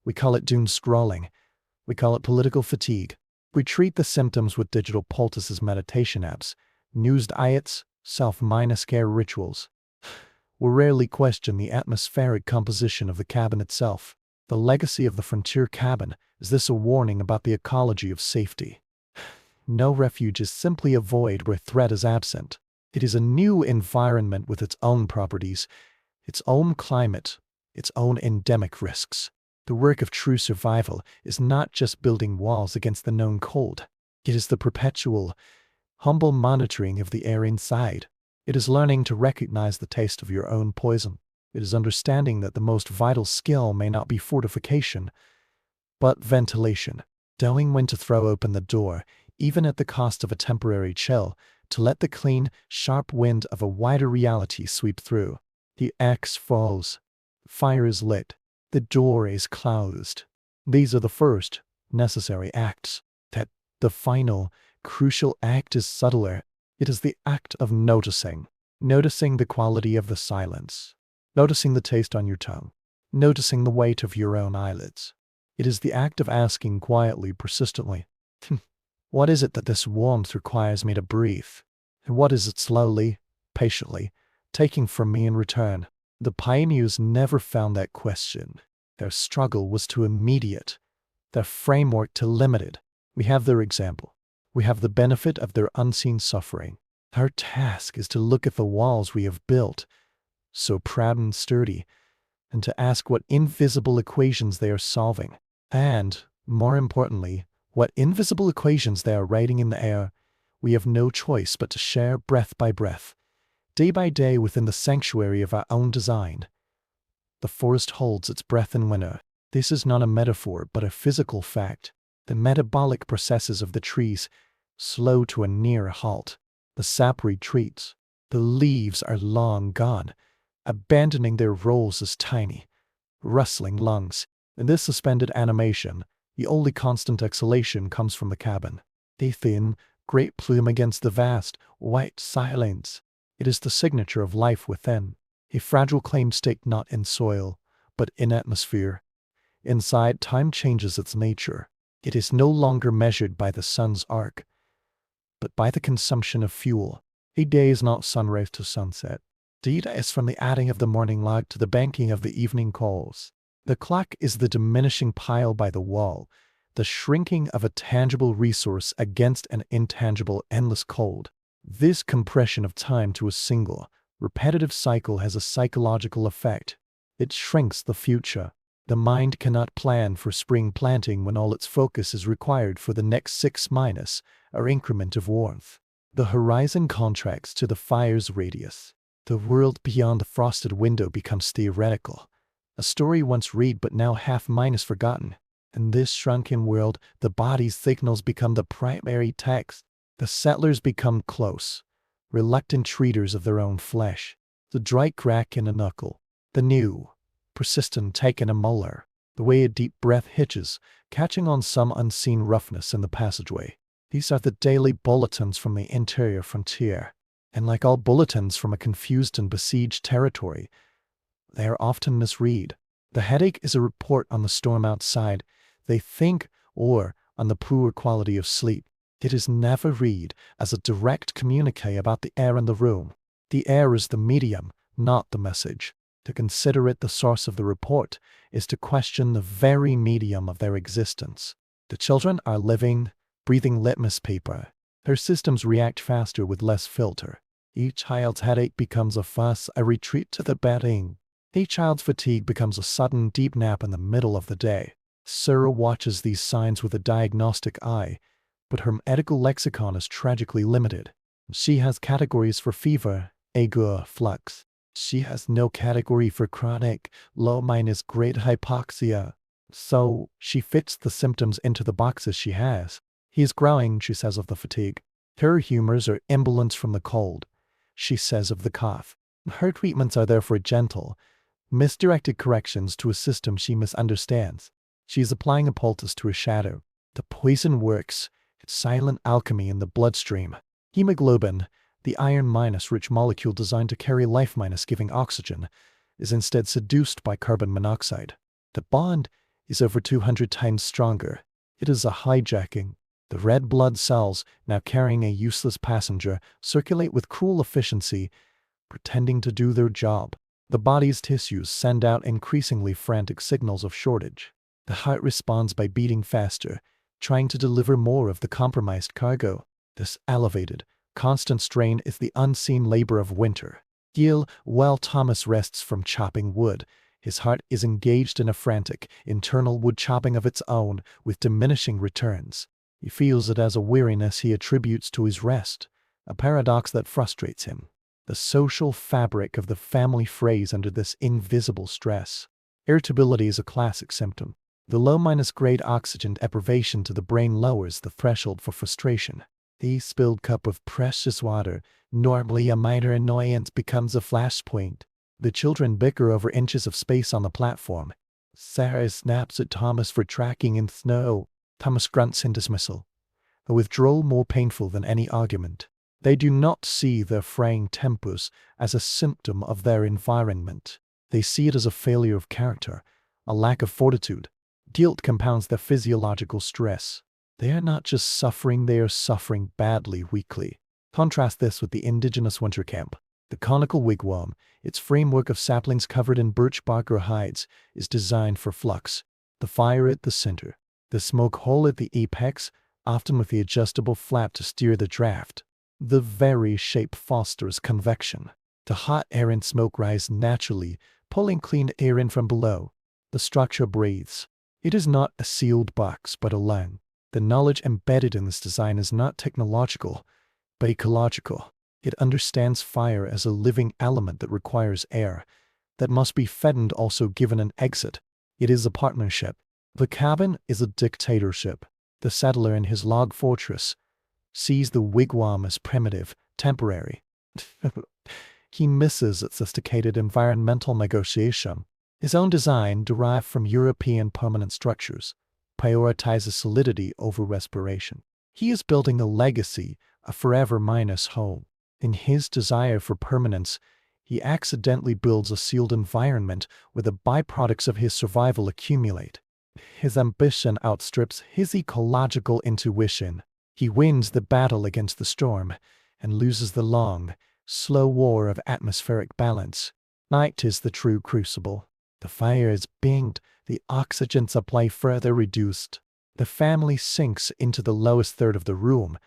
We call it doom scrolling. We call it political fatigue. We treat the symptoms with digital poultices, meditation apps, news diets, self-care rituals. We rarely question the atmospheric composition of the cabin itself. The legacy of the frontier cabin is this: a warning about the ecology of safety. No refuge is simply a void where threat is absent. It is a new environment with its own properties, its own climate, its own endemic risks. The work of true survival is not just building walls against the known cold. It is the perpetual, humble monitoring of the air inside. It is learning to recognize the taste of your own poison. It is understanding that the most vital skill may not be fortification, but ventilation. Knowing when to throw open the door, even at the cost of a temporary chill, to let the clean, sharp wind of a wider reality sweep through. The axe falls. Fire is lit. The door is closed. These are the first, necessary acts. The final, crucial act is subtler. It is the act of noticing. Noticing the quality of the silence. Noticing the taste on your tongue. Noticing the weight of your own eyelids. It is the act of asking quietly, persistently, what is it that this warmth requires me to breathe? And what is it slowly, patiently, taking from me in return? The pioneers never found that question. Their struggle was too immediate, their framework too limited. We have their example. We have the benefit of their unseen suffering. Our task is to look at the walls we have built, so proud and sturdy, and to ask what invisible equations they are solving. And, more importantly, what invisible equations they are writing in the air. We have no choice but to share breath by breath, day by day within the sanctuary of our own design. The forest holds its breath in winter. This is not a metaphor, but a physical fact. The metabolic processes of the trees slow to a near halt. The sap retreats. The leaves are long gone, abandoning their roles as tiny, rustling lungs. In this suspended animation, the only constant exhalation comes from the cabin. A thin, great plume against the vast, white silence. It is the signature of life within. A fragile claimed stake not in soil, but in atmosphere. Inside, time changes its nature. It is no longer measured by the sun's arc, but by the consumption of fuel. A day is not sunrise to sunset. Data is from the adding of the morning log to the banking of the evening coals. The clock is the diminishing pile by the wall, the shrinking of a tangible resource against an intangible endless cold. This compression of time to a single, repetitive cycle has a psychological effect. It shrinks the future. The mind cannot plan for spring planting when all its focus is required for the next 6 minus, or increment of warmth. The horizon contracts to the fire's radius. The world beyond the frosted window becomes theoretical. A story once read but now half minus forgotten. In this shrunken world, the body's signals become the primary text. The settlers become close, reluctant treaters of their own flesh. The dry crack in a knuckle. The new, persistent take in a molar. The way a deep breath hitches, catching on some unseen roughness in the passageway. These are the daily bulletins from the interior frontier. And like all bulletins from a confused and besieged territory, they are often misread. The headache is a report on the storm outside, they think, or on the poor quality of sleep. It is never read as a direct communique about the air in the room. The air is the medium, not the message. To consider it the source of the report is to question the very medium of their existence. The children are living, breathing litmus paper. Their systems react faster with less filter. Each child's headache becomes a fuss, a retreat to the bedding. Each child's fatigue becomes a sudden deep nap in the middle of the day. Sarah watches these signs with a diagnostic eye, but her medical lexicon is tragically limited. She has categories for fever, ague, flux. She has no category for chronic, low-minus-grade hypoxia. So she fits the symptoms into the boxes she has. He is growing, she says of the fatigue. Her humors are embellence from the cold, she says of the cough. Her treatments are therefore gentle, misdirected corrections to a system she misunderstands. She is applying a poultice to her shadow. The poison works. It's silent alchemy in the bloodstream. Hemoglobin, the iron-rich molecule designed to carry life-giving oxygen, is instead seduced by carbon monoxide. The bond is over 200 times stronger. It is a hijacking. The red blood cells, now carrying a useless passenger, circulate with cruel efficiency, pretending to do their job. The body's tissues send out increasingly frantic signals of shortage. The heart responds by beating faster, trying to deliver more of the compromised cargo. This elevated, constant strain is the unseen labor of winter. While Thomas rests from chopping wood, his heart is engaged in a frantic, internal wood chopping of its own, with diminishing returns. He feels it as a weariness he attributes to his rest, a paradox that frustrates him. The social fabric of the family frays under this invisible stress. Irritability is a classic symptom. The low-grade oxygen deprivation to the brain lowers the threshold for frustration. The spilled cup of precious water, normally a minor annoyance, becomes a flashpoint. The children bicker over inches of space on the platform. Sarah snaps at Thomas for tracking in snow. Thomas grunts in dismissal, a withdrawal more painful than any argument. They do not see their fraying tempers as a symptom of their environment. They see it as a failure of character, a lack of fortitude. Guilt compounds their physiological stress. They are not just suffering, they are suffering badly, weakly. Contrast this with the indigenous winter camp. The conical wigwam, its framework of saplings covered in birch bark or hides, is designed for flux. The fire at the center, the smoke hole at the apex, often with the adjustable flap to steer the draft. The very shape fosters convection. The hot air and smoke rise naturally, pulling clean air in from below. The structure breathes. It is not a sealed box, but a lung. The knowledge embedded in this design is not technological, but ecological. It understands fire as a living element that requires air, that must be fed and also given an exit. It is a partnership. The cabin is a dictatorship. The settler in his log fortress sees the wigwam as primitive, temporary. He misses its sophisticated environmental negotiation. His own design, derived from European permanent structures, prioritizes solidity over respiration. He is building a legacy, a forever home. In his desire for permanence, he accidentally builds a sealed environment where the byproducts of his survival accumulate. His ambition outstrips his ecological intuition. He wins the battle against the storm and loses the long, slow war of atmospheric balance. Night is the true crucible. The fire is binged, the oxygen supply further reduced. The family sinks into the lowest third of the room,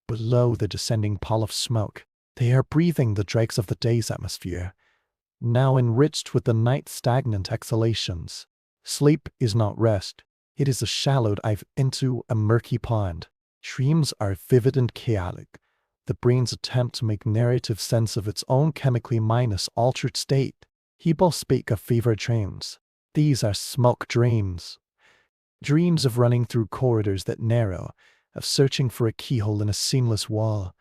below the descending pall of smoke. They are breathing the dregs of the day's atmosphere, now enriched with the night's stagnant exhalations. Sleep is not rest. It is a shallow dive into a murky pond. Dreams are vivid and chaotic. The brain's attempt to make narrative sense of its own chemically altered state. People speak of fever dreams. These are smoke dreams. Dreams of running through corridors that narrow, of searching for a keyhole in a seamless wall,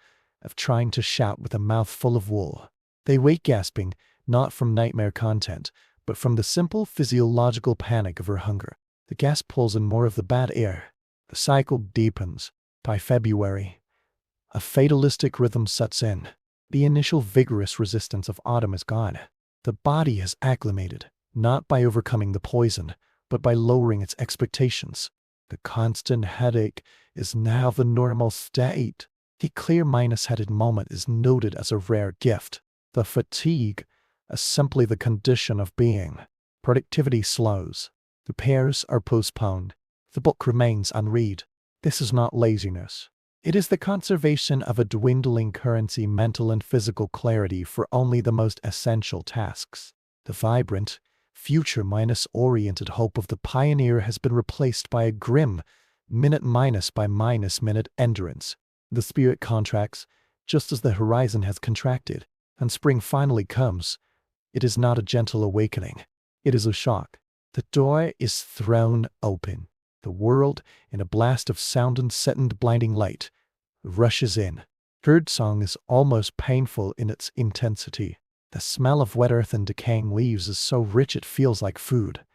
of trying to shout with a mouth full of wool. They wake gasping, not from nightmare content, but from the simple physiological panic of her hunger. The gasp pulls in more of the bad air. The cycle deepens. By February, a fatalistic rhythm sets in. The initial vigorous resistance of autumn is gone. The body has acclimated, not by overcoming the poison, but by lowering its expectations. The constant headache is now the normal state. The clear headed moment is noted as a rare gift. The fatigue is simply the condition of being. Productivity slows. Repairs are postponed. The book remains unread. This is not laziness. It is the conservation of a dwindling currency, mental and physical clarity for only the most essential tasks. The vibrant, future-oriented hope of the pioneer has been replaced by a grim, minute-by-minute endurance. The spirit contracts, just as the horizon has contracted, and spring finally comes. It is not a gentle awakening. It is a shock. The door is thrown open. The world, in a blast of sound and set blinding light, rushes in. Birdsong is almost painful in its intensity. The smell of wet earth and decaying leaves is so rich it feels like food.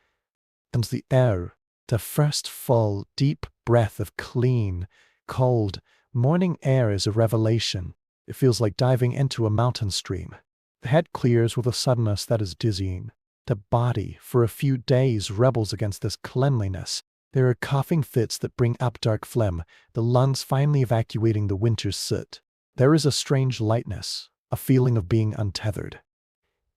And the air, the first full, deep breath of clean, cold, morning air is a revelation. It feels like diving into a mountain stream. The head clears with a suddenness that is dizzying. The body, for a few days, rebels against this cleanliness. There are coughing fits that bring up dark phlegm, the lungs finally evacuating the winter's soot. There is a strange lightness, a feeling of being untethered.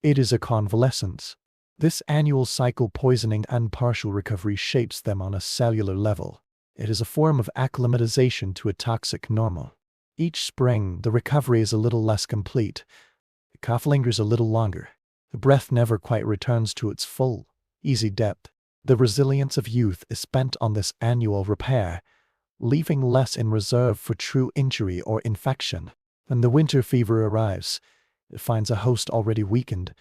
It is a convalescence. This annual cycle poisoning and partial recovery shapes them on a cellular level. It is a form of acclimatization to a toxic normal. Each spring, the recovery is a little less complete. The cough lingers a little longer. The breath never quite returns to its full, easy depth. The resilience of youth is spent on this annual repair, leaving less in reserve for true injury or infection. When the winter fever arrives, it finds a host already weakened,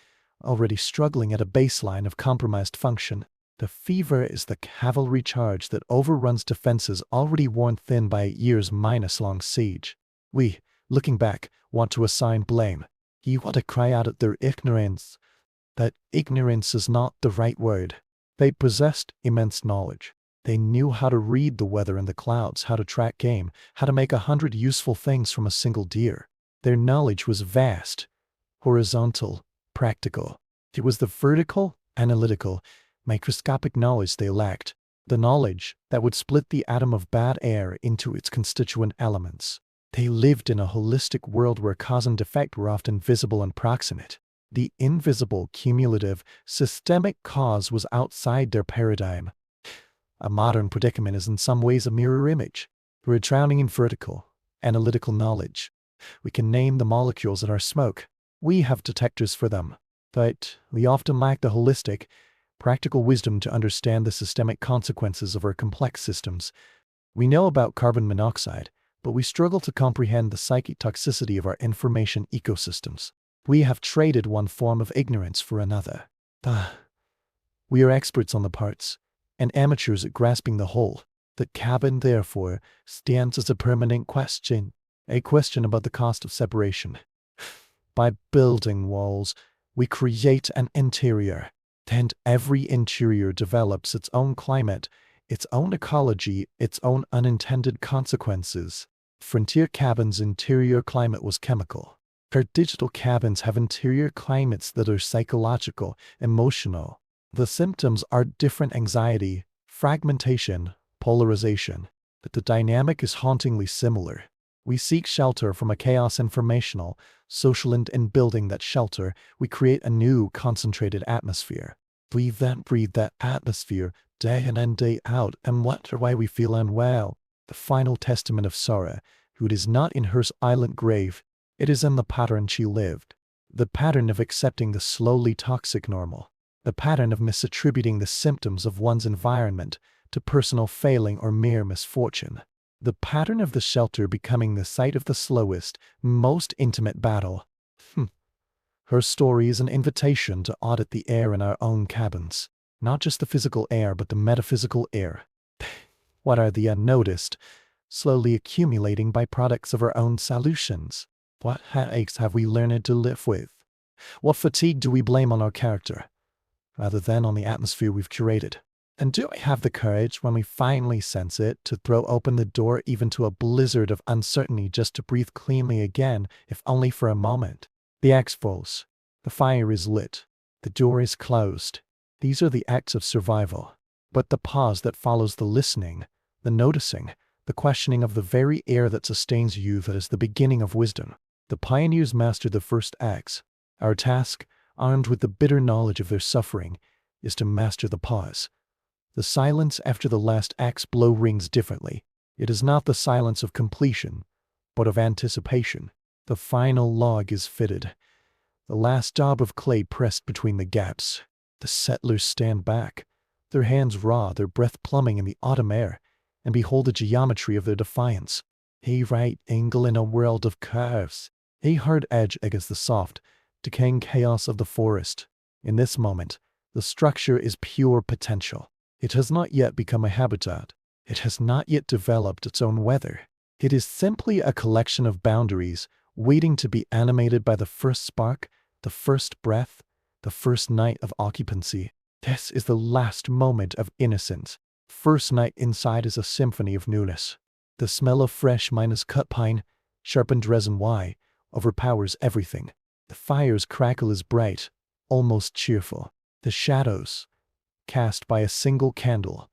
already struggling at a baseline of compromised function. The fever is the cavalry charge that overruns defenses already worn thin by a year's minus-long siege. We, looking back, want to assign blame. You want to cry out at their ignorance. That ignorance is not the right word. They possessed immense knowledge. They knew how to read the weather and the clouds, how to track game, how to make 100 useful things from a single deer. Their knowledge was vast, horizontal, practical. It was the vertical, analytical, microscopic knowledge they lacked. The knowledge that would split the atom of bad air into its constituent elements. They lived in a holistic world where cause and effect were often visible and proximate. The invisible, cumulative, systemic cause was outside their paradigm. A modern predicament is in some ways a mirror image. We're drowning in vertical, analytical knowledge. We can name the molecules in our smoke. We have detectors for them. But we often lack the holistic, practical wisdom to understand the systemic consequences of our complex systems. We know about carbon monoxide, but we struggle to comprehend the psychic toxicity of our information ecosystems. We have traded one form of ignorance for another. We are experts on the parts, and amateurs at grasping the whole. The cabin, therefore, stands as a permanent question, a question about the cost of separation. By building walls, we create an interior, and every interior develops its own climate, its own ecology, its own unintended consequences. Frontier cabins' interior climate was chemical. Our digital cabins have interior climates that are psychological, emotional. The symptoms are different anxiety, fragmentation, polarization, but the dynamic is hauntingly similar. We seek shelter from a chaos informational, social, and in building that shelter, we create a new concentrated atmosphere. We then breathe that atmosphere day in and day out and wonder why we feel unwell. The final testament of Sarah, who is not in her silent grave, it is in the pattern she lived. The pattern of accepting the slowly toxic normal. The pattern of misattributing the symptoms of one's environment to personal failing or mere misfortune. The pattern of the shelter becoming the site of the slowest, most intimate battle. Her story is an invitation to audit the air in our own cabins. Not just the physical air, but the metaphysical air. What are the unnoticed, slowly accumulating byproducts of our own solutions? What headaches have we learned to live with? What fatigue do we blame on our character, rather than on the atmosphere we've curated? And do we have the courage, when we finally sense it, to throw open the door even to a blizzard of uncertainty just to breathe cleanly again, if only for a moment? The axe falls. The fire is lit. The door is closed. These are the acts of survival. But the pause that follows the listening, the noticing, the questioning of the very air that sustains you, that is the beginning of wisdom. The pioneers mastered the first acts. Our task, armed with the bitter knowledge of their suffering, is to master the pause. The silence after the last axe blow rings differently. It is not the silence of completion, but of anticipation. The final log is fitted. The last daub of clay pressed between the gaps. The settlers stand back, their hands raw, their breath plumbing in the autumn air, and behold the geometry of their defiance. A right angle in a world of curves. A hard edge against the soft, decaying chaos of the forest. In this moment, The structure is pure potential. It has not yet become a habitat. It has not yet developed its own weather. It is simply a collection of boundaries waiting to be animated by the first spark, the first breath, the first night of occupancy. This is the last moment of innocence. First night inside is a symphony of newness. The smell of fresh minus cut pine, sharpened resin Y, overpowers everything. The fire's crackle is bright, almost cheerful. The shadows, cast by a single candle,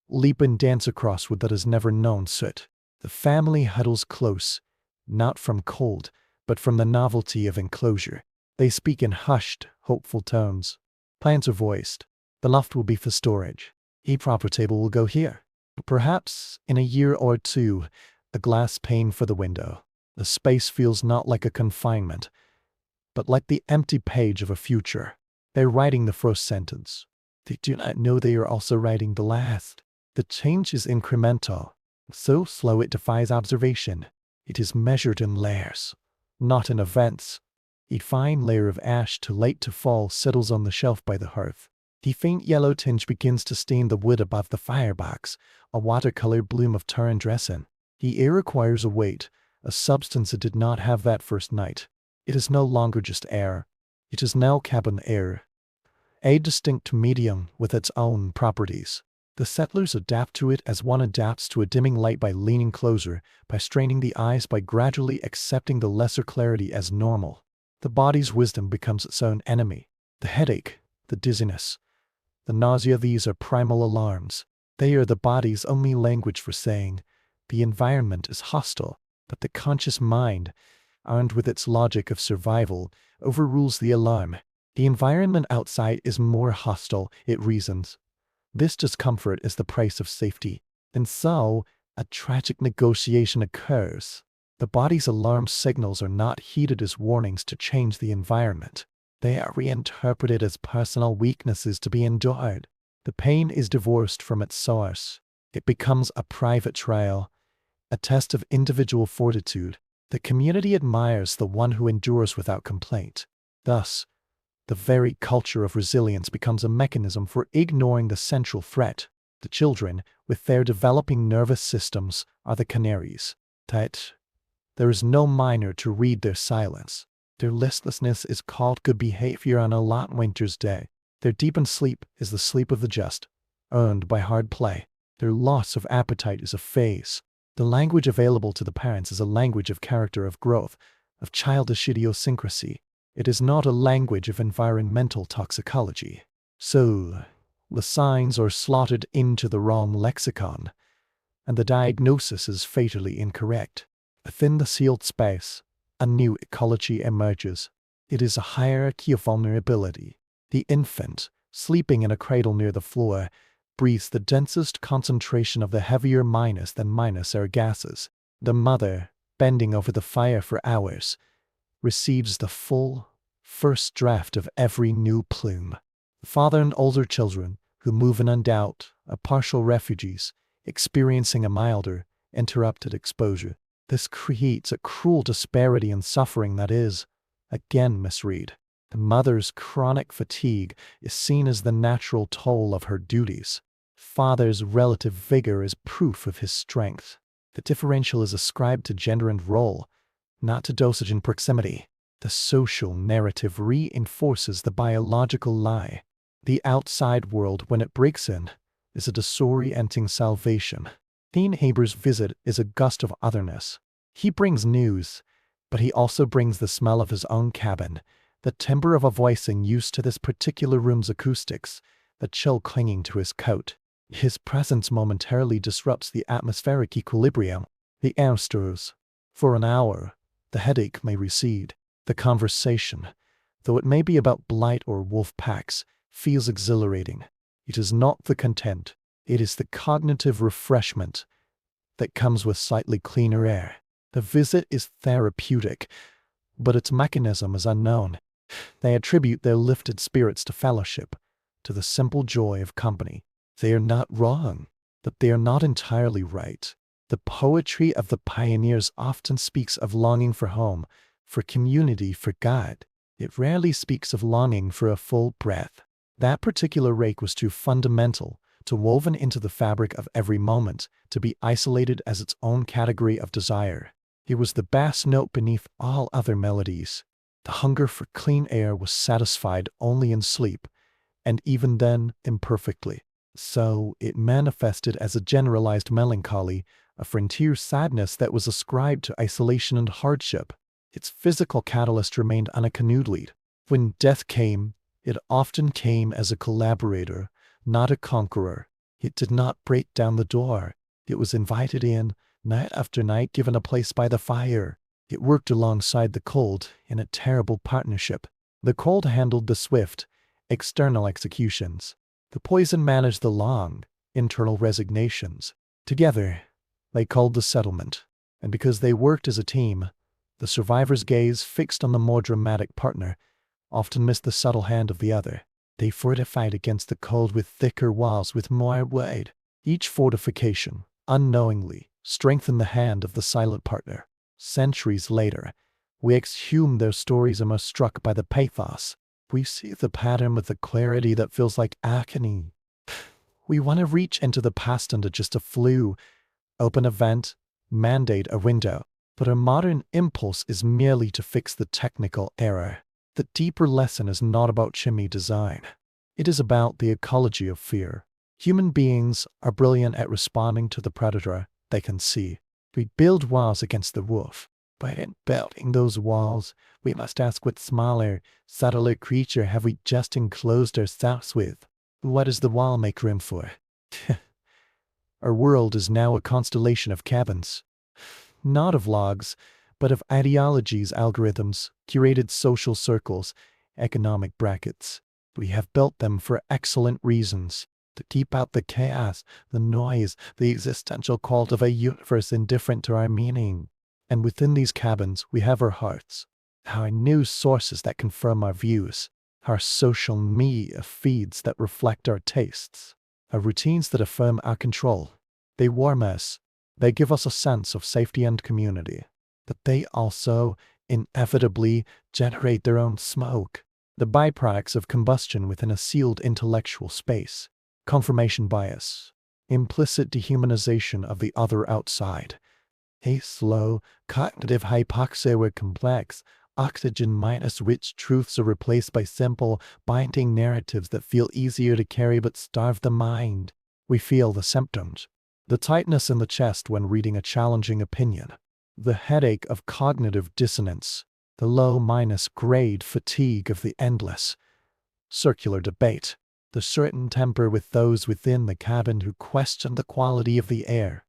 leap and dance across wood that has never known soot. The family huddles close, not from cold, but from the novelty of enclosure. They speak in hushed, hopeful tones. Plans are voiced. The loft will be for storage. A proper table will go here. Perhaps, in a year or two, a glass pane for the window. The space feels not like a confinement, but like the empty page of a future. They're writing the first sentence. They do not know they are also writing the last. The change is incremental, so slow it defies observation. It is measured in layers, not in events. A fine layer of ash too late to fall settles on the shelf by the hearth. The faint yellow tinge begins to stain the wood above the firebox, a watercolor bloom of tar and resin. The air acquires a weight, a substance it did not have that first night. It is no longer just air. It is now cabin air, a distinct medium with its own properties. The settlers adapt to it as one adapts to a dimming light by leaning closer, by straining the eyes, by gradually accepting the lesser clarity as normal. The body's wisdom becomes its own enemy. The headache, the dizziness, the nausea, these are primal alarms. They are the body's only language for saying, the environment is hostile, but the conscious mind, armed with its logic of survival, overrules the alarm. The environment outside is more hostile, it reasons. This discomfort is the price of safety. And so, a tragic negotiation occurs. The body's alarm signals are not heeded as warnings to change the environment. They are reinterpreted as personal weaknesses to be endured. The pain is divorced from its source. It becomes a private trial, a test of individual fortitude. The community admires the one who endures without complaint. Thus, the very culture of resilience becomes a mechanism for ignoring the central threat. The children, with their developing nervous systems, are the canaries. That there is no miner to read their silence. Their listlessness is called good behavior on a hot winter's day. Their deepened sleep is the sleep of the just, earned by hard play. Their loss of appetite is a phase. The language available to the parents is a language of character, of growth, of childish idiosyncrasy. It is not a language of environmental toxicology. So, the signs are slotted into the wrong lexicon, and the diagnosis is fatally incorrect. Within the sealed space, a new ecology emerges. It is a hierarchy of vulnerability. The infant, sleeping in a cradle near the floor, breathes the densest concentration of the heavier minus than minus air gases. The mother, bending over the fire for hours, receives the full, first draft of every new plume. The father and older children, who move in undoubt, are partial refugees, experiencing a milder, interrupted exposure. This creates a cruel disparity in suffering that is, again, misread. The mother's chronic fatigue is seen as the natural toll of her duties. Father's relative vigor is proof of his strength. The differential is ascribed to gender and role, not to dosage and proximity. The social narrative reinforces the biological lie. The outside world, when it breaks in, is a disorienting salvation. Dean Haber's visit is a gust of otherness. He brings news, but he also brings the smell of his own cabin, the timbre of a voicing used to this particular room's acoustics, the chill clinging to his coat. His presence momentarily disrupts the atmospheric equilibrium. The air stirs. For an hour, the headache may recede. The conversation, though it may be about blight or wolf packs, feels exhilarating. It is not the content. It is the cognitive refreshment that comes with slightly cleaner air. The visit is therapeutic, but its mechanism is unknown. They attribute their lifted spirits to fellowship, to the simple joy of company. They are not wrong, but they are not entirely right. The poetry of the pioneers often speaks of longing for home, for community, for God. It rarely speaks of longing for a full breath. That particular rake was too fundamental, too woven into the fabric of every moment, to be isolated as its own category of desire. It was the bass note beneath all other melodies. The hunger for clean air was satisfied only in sleep, and even then imperfectly. So it manifested as a generalized melancholy, a frontier sadness that was ascribed to isolation and hardship. Its physical catalyst remained unaccounted. When death came, it often came as a collaborator, not a conqueror. It did not break down the door. It was invited in, night after night, given a place by the fire. It worked alongside the cold in a terrible partnership. The cold handled the swift, external executions. The poison managed the long, internal resignations. Together, they called the settlement. And because they worked as a team, the survivor's gaze, fixed on the more dramatic partner, often missed the subtle hand of the other. They fortified against the cold with thicker walls, with more weight. Each fortification, unknowingly, strengthened the hand of the silent partner. Centuries later, we exhume their stories and are struck by the pathos. We see the pattern with a clarity that feels like agony. We want to reach into the past and adjust a flue, open a vent, mandate a window. But our modern impulse is merely to fix the technical error. The deeper lesson is not about chimney design. It is about the ecology of fear. Human beings are brilliant at responding to the predator they can see. We build walls against the wolf. But in building those walls, we must ask what smaller, subtler creature have we just enclosed ourselves with? What is the wall make room for? Our world is now a constellation of cabins. Not of logs, but of ideologies, algorithms, curated social circles, economic brackets. We have built them for excellent reasons, to keep out the chaos, the noise, the existential cult of a universe indifferent to our meaning. And within these cabins, we have our hearths, our news sources that confirm our views, our social media feeds that reflect our tastes, our routines that affirm our control. They warm us. They give us a sense of safety and community. But they also, inevitably, generate their own smoke, the byproducts of combustion within a sealed intellectual space. Confirmation bias, implicit dehumanization of the other outside, a slow, cognitive hypoxia where complex, oxygen-rich truths are replaced by simple, binding narratives that feel easier to carry but starve the mind. We feel the symptoms. The tightness in the chest when reading a challenging opinion, the headache of cognitive dissonance, the low-grade fatigue of the endless, circular debate, the certain temper with those within the cabin who question the quality of the air.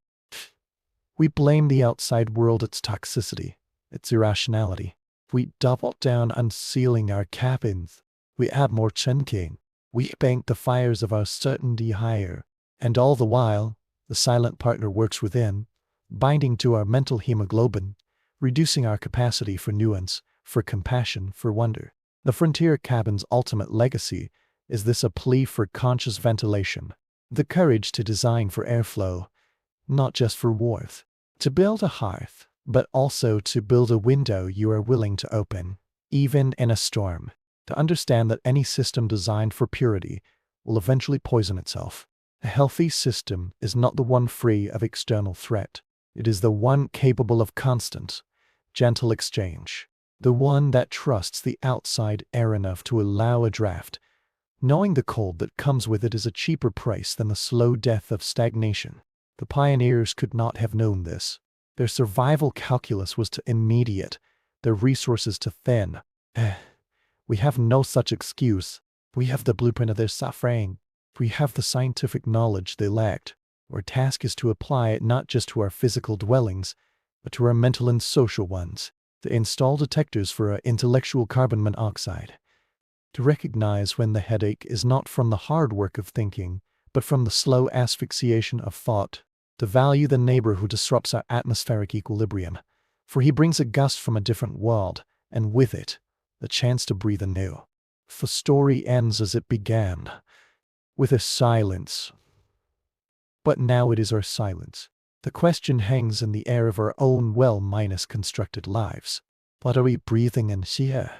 We blame the outside world, its toxicity, its irrationality. We double down on sealing our cabins. We add more chinking. We bank the fires of our certainty higher. And all the while, the silent partner works within, binding to our mental hemoglobin, reducing our capacity for nuance, for compassion, for wonder. The frontier cabin's ultimate legacy is this: a plea for conscious ventilation, the courage to design for airflow, not just for warmth, to build a hearth, but also to build a window you are willing to open, even in a storm, to understand that any system designed for purity will eventually poison itself. A healthy system is not the one free of external threat. It is the one capable of constant, gentle exchange, the one that trusts the outside air enough to allow a draft, knowing the cold that comes with it is a cheaper price than the slow death of stagnation. The pioneers could not have known this. Their survival calculus was to immediate, their resources to thin. We have no such excuse. We have the blueprint of their suffering. We have the scientific knowledge they lacked. Our task is to apply it not just to our physical dwellings, but to our mental and social ones, to install detectors for our intellectual carbon monoxide, to recognize when the headache is not from the hard work of thinking, but from the slow asphyxiation of thought, to value the neighbor who disrupts our atmospheric equilibrium, for he brings a gust from a different world, and with it, the chance to breathe anew. The story ends as it began, with a silence. But now it is our silence. The question hangs in the air of our own well-constructed lives. What are we breathing in here?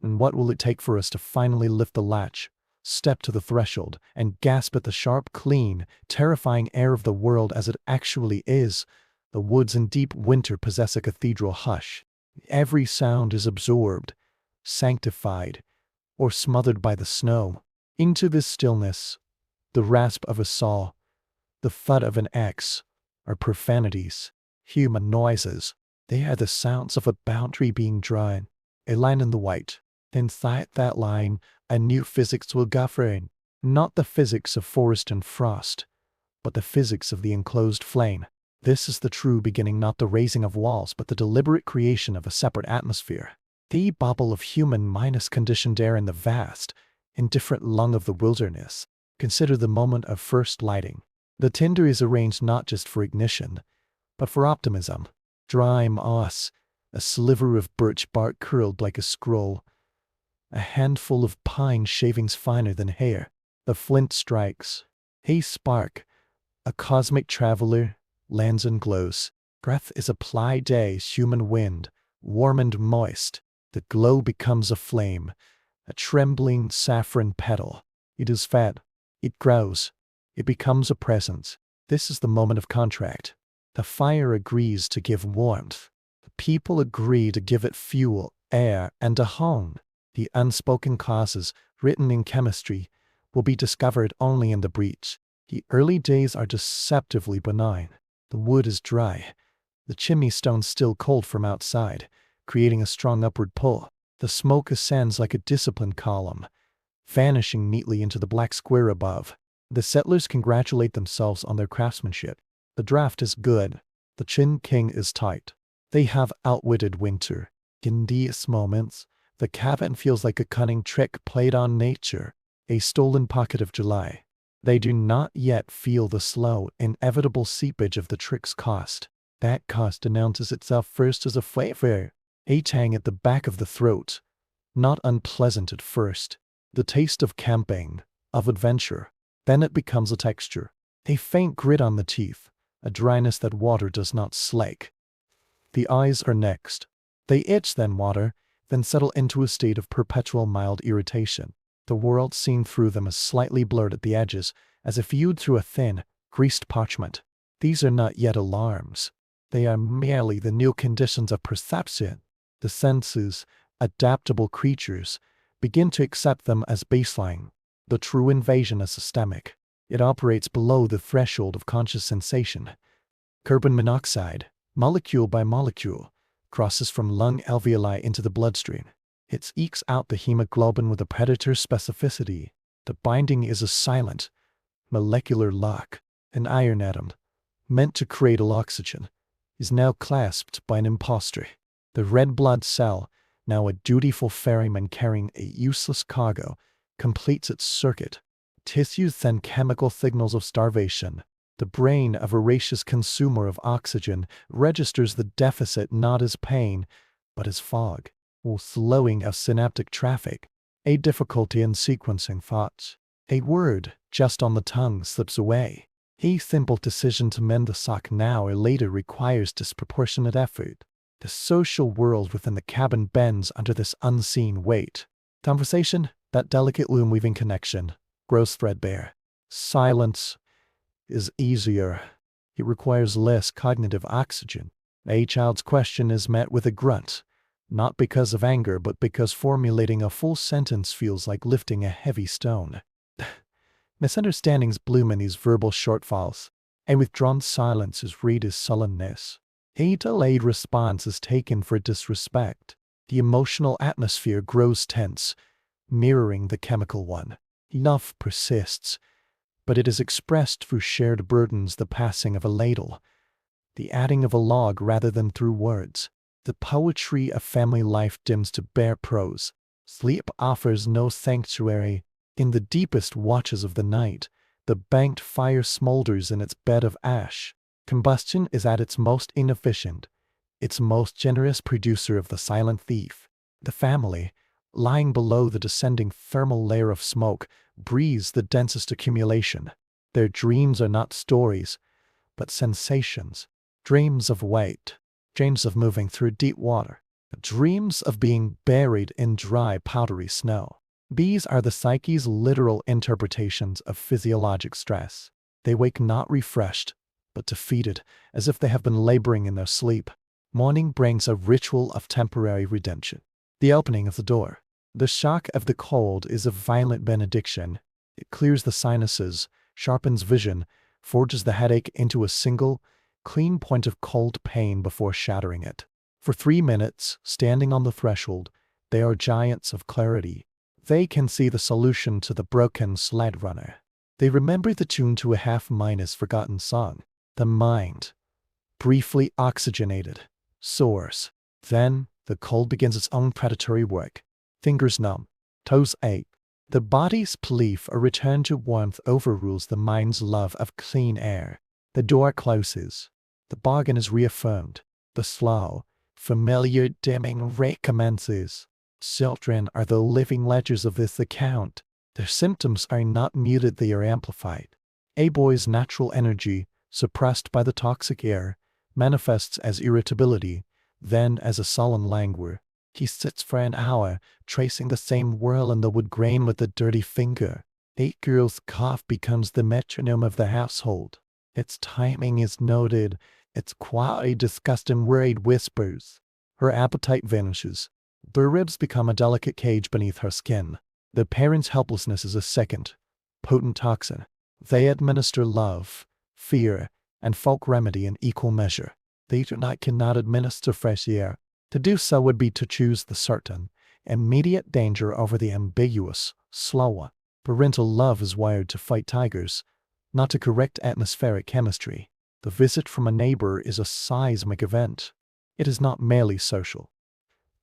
And what will it take for us to finally lift the latch, step to the threshold, and gasp at the sharp, clean, terrifying air of the world as it actually is. The woods in deep winter possess a cathedral hush. Every sound is absorbed, sanctified, or smothered by the snow. Into this stillness, the rasp of a saw, the thud of an axe, are profanities, human noises. They are the sounds of a boundary being drawn, a line in the white. Inside that line, a new physics will govern, not the physics of forest and frost, but the physics of the enclosed flame. This is the true beginning, not the raising of walls, but the deliberate creation of a separate atmosphere. The bubble of human minus conditioned air in the vast, indifferent lung of the wilderness. Consider the moment of first lighting. The tinder is arranged not just for ignition, but for optimism. Dry moss, a sliver of birch bark curled like a scroll, a handful of pine shavings finer than hair. The flint strikes. A spark, a cosmic traveler, lands and glows. Breath is applied as human wind, warm and moist. The glow becomes a flame, a trembling saffron petal. It is fed. It grows. It becomes a presence. This is the moment of contract. The fire agrees to give warmth. The people agree to give it fuel, air, and a home. The unspoken causes, written in chemistry, will be discovered only in the breach. The early days are deceptively benign. The wood is dry. The chimney stone still cold from outside, creating a strong upward pull. The smoke ascends like a disciplined column, vanishing neatly into the black square above. The settlers congratulate themselves on their craftsmanship. The draft is good. The chin king is tight. They have outwitted winter. In these moments, the cabin feels like a cunning trick played on nature, a stolen pocket of July. They do not yet feel the slow, inevitable seepage of the trick's cost. That cost announces itself first as a flavor, a tang at the back of the throat, not unpleasant at first. The taste of camping, of adventure. Then it becomes a texture, a faint grit on the teeth, a dryness that water does not slake. The eyes are next. They itch, then water, then settle into a state of perpetual mild irritation. The world seen through them is slightly blurred at the edges, as if viewed through a thin, greased parchment. These are not yet alarms. They are merely the new conditions of perception. The senses, adaptable creatures, begin to accept them as baseline. The true invasion is systemic. It operates below the threshold of conscious sensation. Carbon monoxide, molecule by molecule, crosses from lung alveoli into the bloodstream. It ekes out the hemoglobin with a predator specificity. The binding is a silent, molecular lock. An iron atom, meant to cradle oxygen, is now clasped by an impostor. The red blood cell, now a dutiful ferryman carrying a useless cargo, completes its circuit. Tissues send chemical signals of starvation. The brain, a voracious consumer of oxygen, registers the deficit not as pain, but as fog, or slowing of synaptic traffic, a difficulty in sequencing thoughts. A word, just on the tongue, slips away. A simple decision to mend the sock now or later requires disproportionate effort. The social world within the cabin bends under this unseen weight. Conversation, that delicate loom-weaving connection, grows threadbare. Silence is easier. It requires less cognitive oxygen. A child's question is met with a grunt, not because of anger, but because formulating a full sentence feels like lifting a heavy stone. Misunderstandings bloom in these verbal shortfalls. A withdrawn silence is read as sullenness. A delayed response is taken for disrespect. The emotional atmosphere grows tense, mirroring the chemical one. Love persists, but it is expressed through shared burdens, the passing of a ladle, the adding of a log rather than through words. The poetry of family life dims to bare prose. Sleep offers no sanctuary. In the deepest watches of the night, the banked fire smolders in its bed of ash. Combustion is at its most inefficient, its most generous producer of the silent thief. The family, lying below the descending thermal layer of smoke, breathes the densest accumulation. Their dreams are not stories, but sensations. Dreams of weight, dreams of moving through deep water, dreams of being buried in dry, powdery snow. These are the psyche's literal interpretations of physiologic stress. They wake not refreshed, but defeated, as if they have been laboring in their sleep. Morning brings a ritual of temporary redemption. The opening of the door. The shock of the cold is a violent benediction. It clears the sinuses, sharpens vision, forges the headache into a single, clean point of cold pain before shattering it. For 3 minutes, standing on the threshold, they are giants of clarity. They can see the solution to the broken sled runner. They remember the tune to a half-minus forgotten song. The mind, briefly oxygenated, soars. Then, the cold begins its own predatory work. Fingers numb, toes ache. The body's plea for a return to warmth overrules the mind's love of clean air. The door closes. The bargain is reaffirmed. The slow, familiar dimming recommences. Children are the living ledgers of this account. Their symptoms are not muted, they are amplified. A boy's natural energy, suppressed by the toxic air, manifests as irritability, then as a sullen languor. He sits for an hour, tracing the same whirl in the wood grain with a dirty finger. A girl's cough becomes the metronome of the household. Its timing is noted, its quality discussed in worried whispers. Her appetite vanishes. The ribs become a delicate cage beneath her skin. The parent's helplessness is a second, potent toxin. They administer love, fear, and folk remedy in equal measure. They cannot administer fresh air. To do so would be to choose the certain, immediate danger over the ambiguous, slower. Parental love is wired to fight tigers, not to correct atmospheric chemistry. The visit from a neighbor is a seismic event. It is not merely social.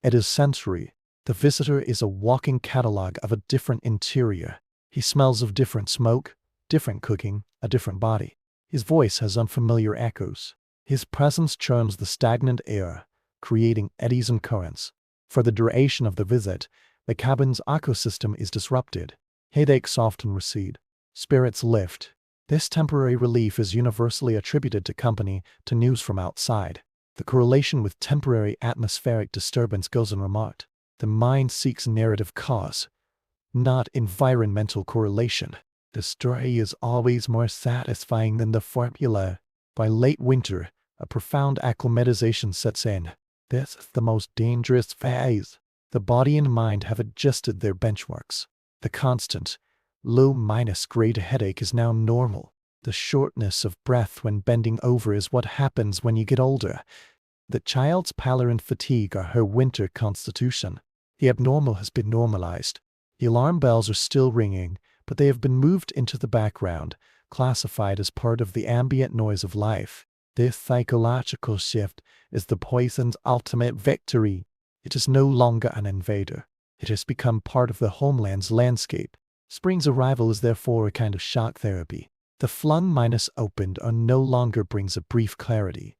It is sensory. The visitor is a walking catalog of a different interior. He smells of different smoke, different cooking, a different body. His voice has unfamiliar echoes. His presence churns the stagnant air, creating eddies and currents. For the duration of the visit, the cabin's ecosystem is disrupted. Headaches often recede. Spirits lift. This temporary relief is universally attributed to company, to news from outside. The correlation with temporary atmospheric disturbance goes unremarked. The mind seeks narrative cause, not environmental correlation. The story is always more satisfying than the formula. By late winter, a profound acclimatization sets in. This is the most dangerous phase. The body and mind have adjusted their benchmarks. The constant, low-minus grade headache is now normal. The shortness of breath when bending over is what happens when you get older. The child's pallor and fatigue are her winter constitution. The abnormal has been normalized. The alarm bells are still ringing, but they have been moved into the background, classified as part of the ambient noise of life. This psychological shift is the poison's ultimate victory. It is no longer an invader. It has become part of the homeland's landscape. Spring's arrival is therefore a kind of shock therapy. The flung minus opened no longer brings a brief clarity,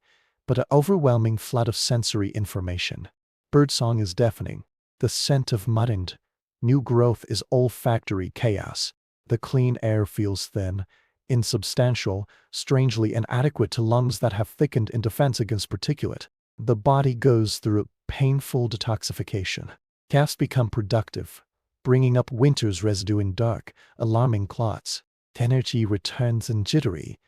but an overwhelming flood of sensory information. Birdsong is deafening. The scent of mud and new growth is olfactory chaos. The clean air feels thin, insubstantial, strangely inadequate to lungs that have thickened in defense against particulate. The body goes through a painful detoxification. Calves become productive, bringing up winter's residue in dark, alarming clots. Energy returns in jittery,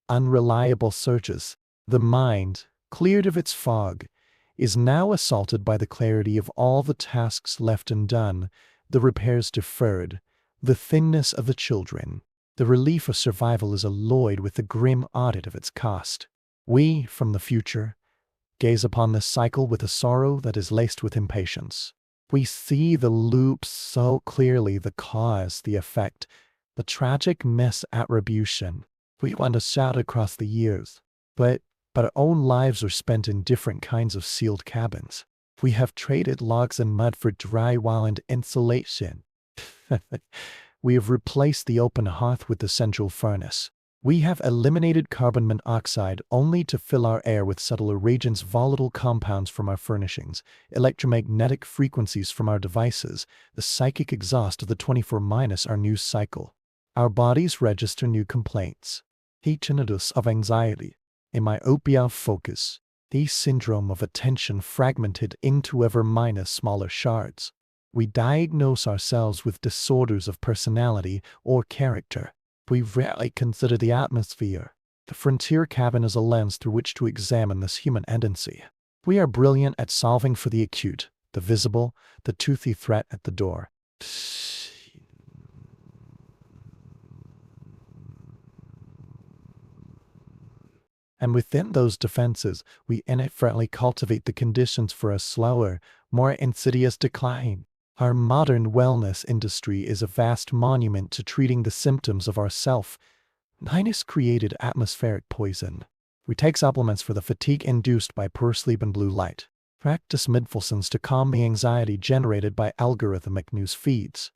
unreliable surges. The mind, cleared of its fog, is now assaulted by the clarity of all the tasks left undone, the repairs deferred, the thinness of the children. The relief of survival is alloyed with the grim audit of its cost. We, from the future, gaze upon this cycle with a sorrow that is laced with impatience. We see the loops so clearly, the cause, the effect, the tragic misattribution. We want to shout across the years, but our own lives are spent in different kinds of sealed cabins. We have traded logs and mud for drywall and insulation. We have replaced the open hearth with the central furnace. We have eliminated carbon monoxide only to fill our air with subtler reagents, volatile compounds from our furnishings, electromagnetic frequencies from our devices, the psychic exhaust of the 24- our news cycle. Our bodies register new complaints. Tinnitus of anxiety, a myopia of focus, the syndrome of attention fragmented into ever smaller shards. We diagnose ourselves with disorders of personality or character. We rarely consider the atmosphere. The frontier cabin is a lens through which to examine this human tendency. We are brilliant at solving for the acute, the visible, the toothy threat at the door. And within those defenses, we inadvertently cultivate the conditions for a slower, more insidious decline. Our modern wellness industry is a vast monument to treating the symptoms of our self-created atmospheric poison. We take supplements for the fatigue induced by poor sleep and blue light. Practice mindfulness to calm the anxiety generated by algorithmic news feeds.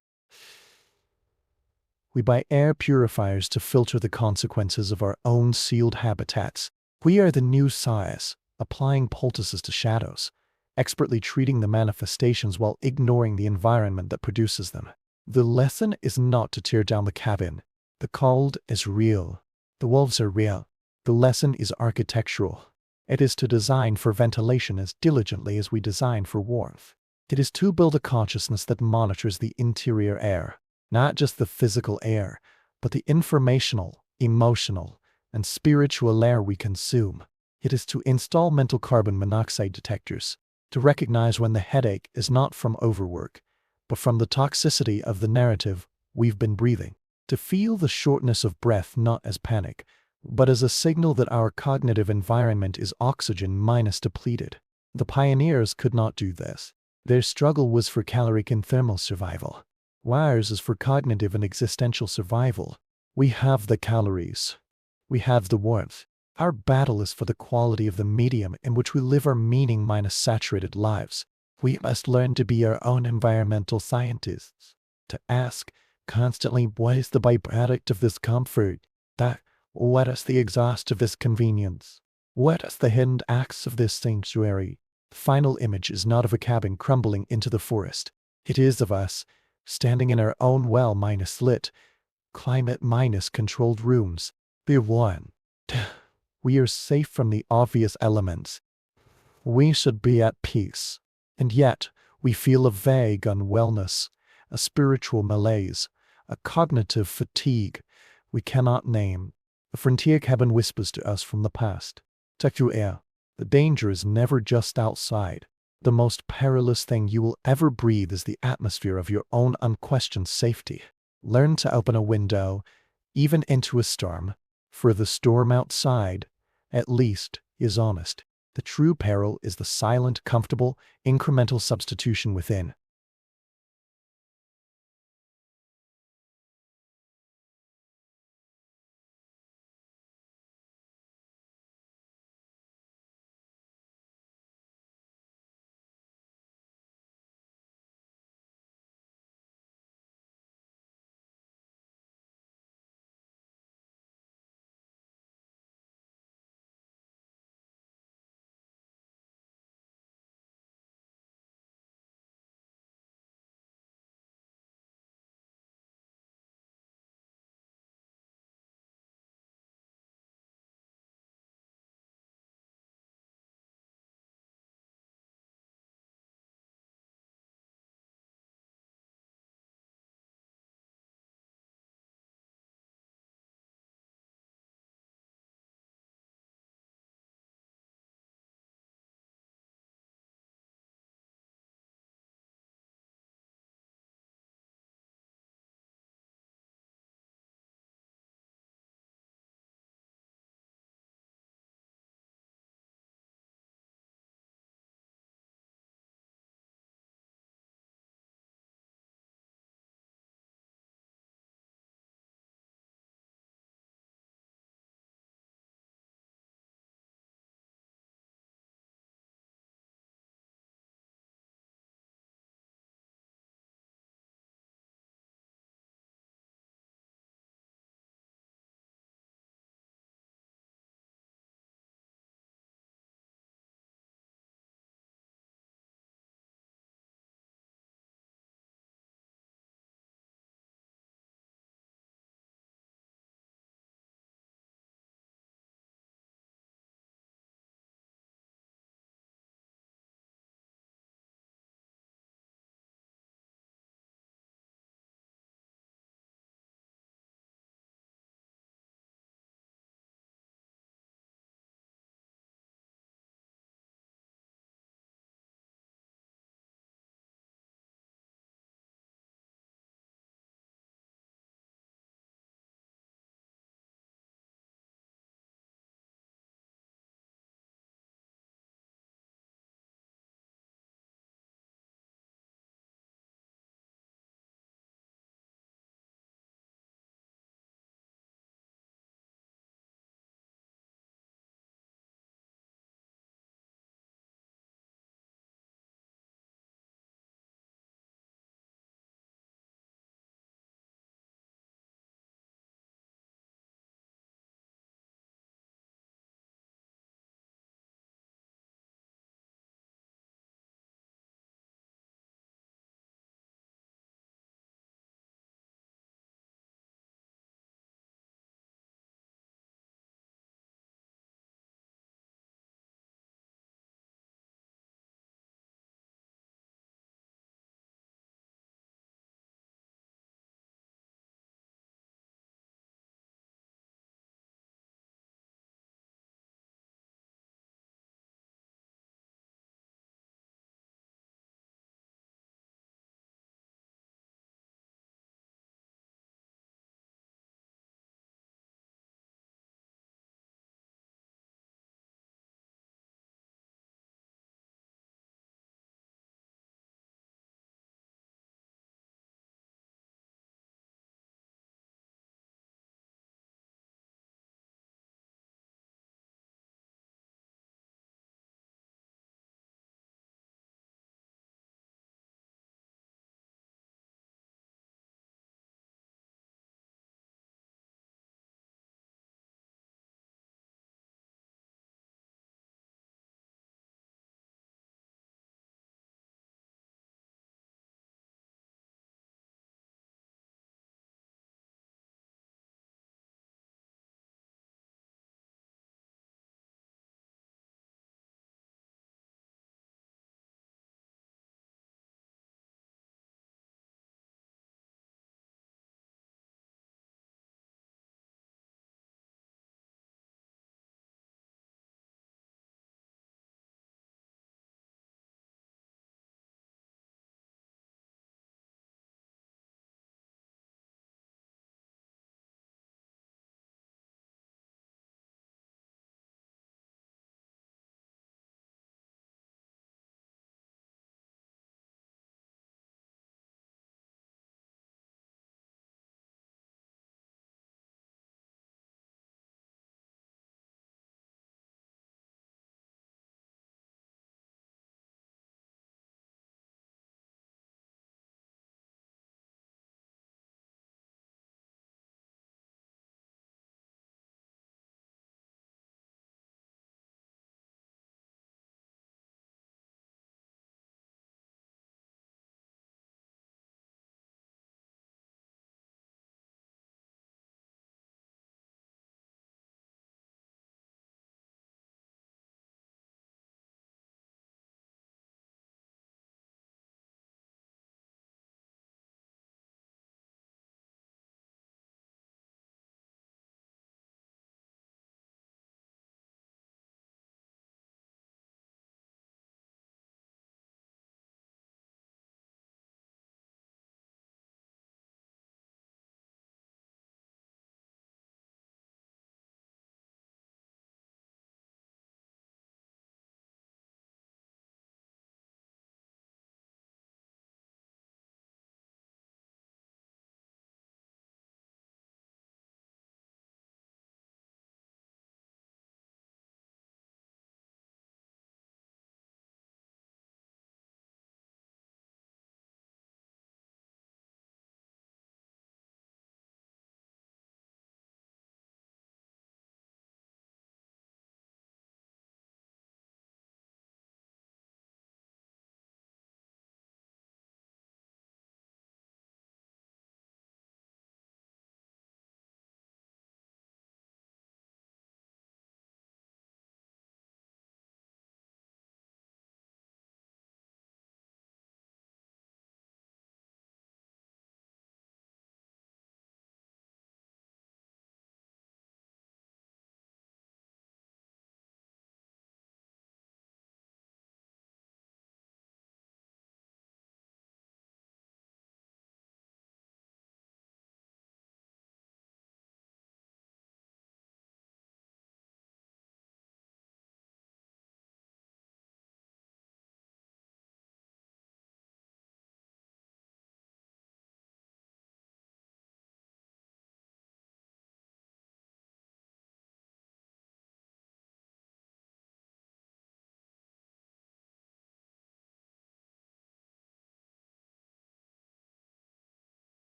We buy air purifiers to filter the consequences of our own sealed habitats. We are the new science, applying poultices to shadows, expertly treating the manifestations while ignoring the environment that produces them. The lesson is not to tear down the cabin. The cold is real. The wolves are real. The lesson is architectural. It is to design for ventilation as diligently as we design for warmth. It is to build a consciousness that monitors the interior air. Not just the physical air, but the informational, emotional, and spiritual air we consume. It is to install mental carbon monoxide detectors, to recognize when the headache is not from overwork, but from the toxicity of the narrative we've been breathing. To feel the shortness of breath not as panic, but as a signal that our cognitive environment is oxygen minus depleted. The pioneers could not do this. Their struggle was for caloric and thermal survival. Ours is for cognitive and existential survival. We have the calories. We have the warmth. Our battle is for the quality of the medium in which we live our meaning minus saturated lives. We must learn to be our own environmental scientists. To ask constantly, what is the byproduct of this comfort? What is the exhaust of this convenience? What is the hidden acts of this sanctuary? The final image is not of a cabin crumbling into the forest. It is of us, standing in our own well-lit, climate-controlled rooms. Be one. We are safe from the obvious elements. We should be at peace. And yet, we feel a vague unwellness, a spiritual malaise, a cognitive fatigue we cannot name. The frontier cabin whispers to us from the past. Take your air. The danger is never just outside. The most perilous thing you will ever breathe is the atmosphere of your own unquestioned safety. Learn to open a window, even into a storm, for the storm outside, at least, is honest. The true peril is the silent, comfortable, incremental substitution within.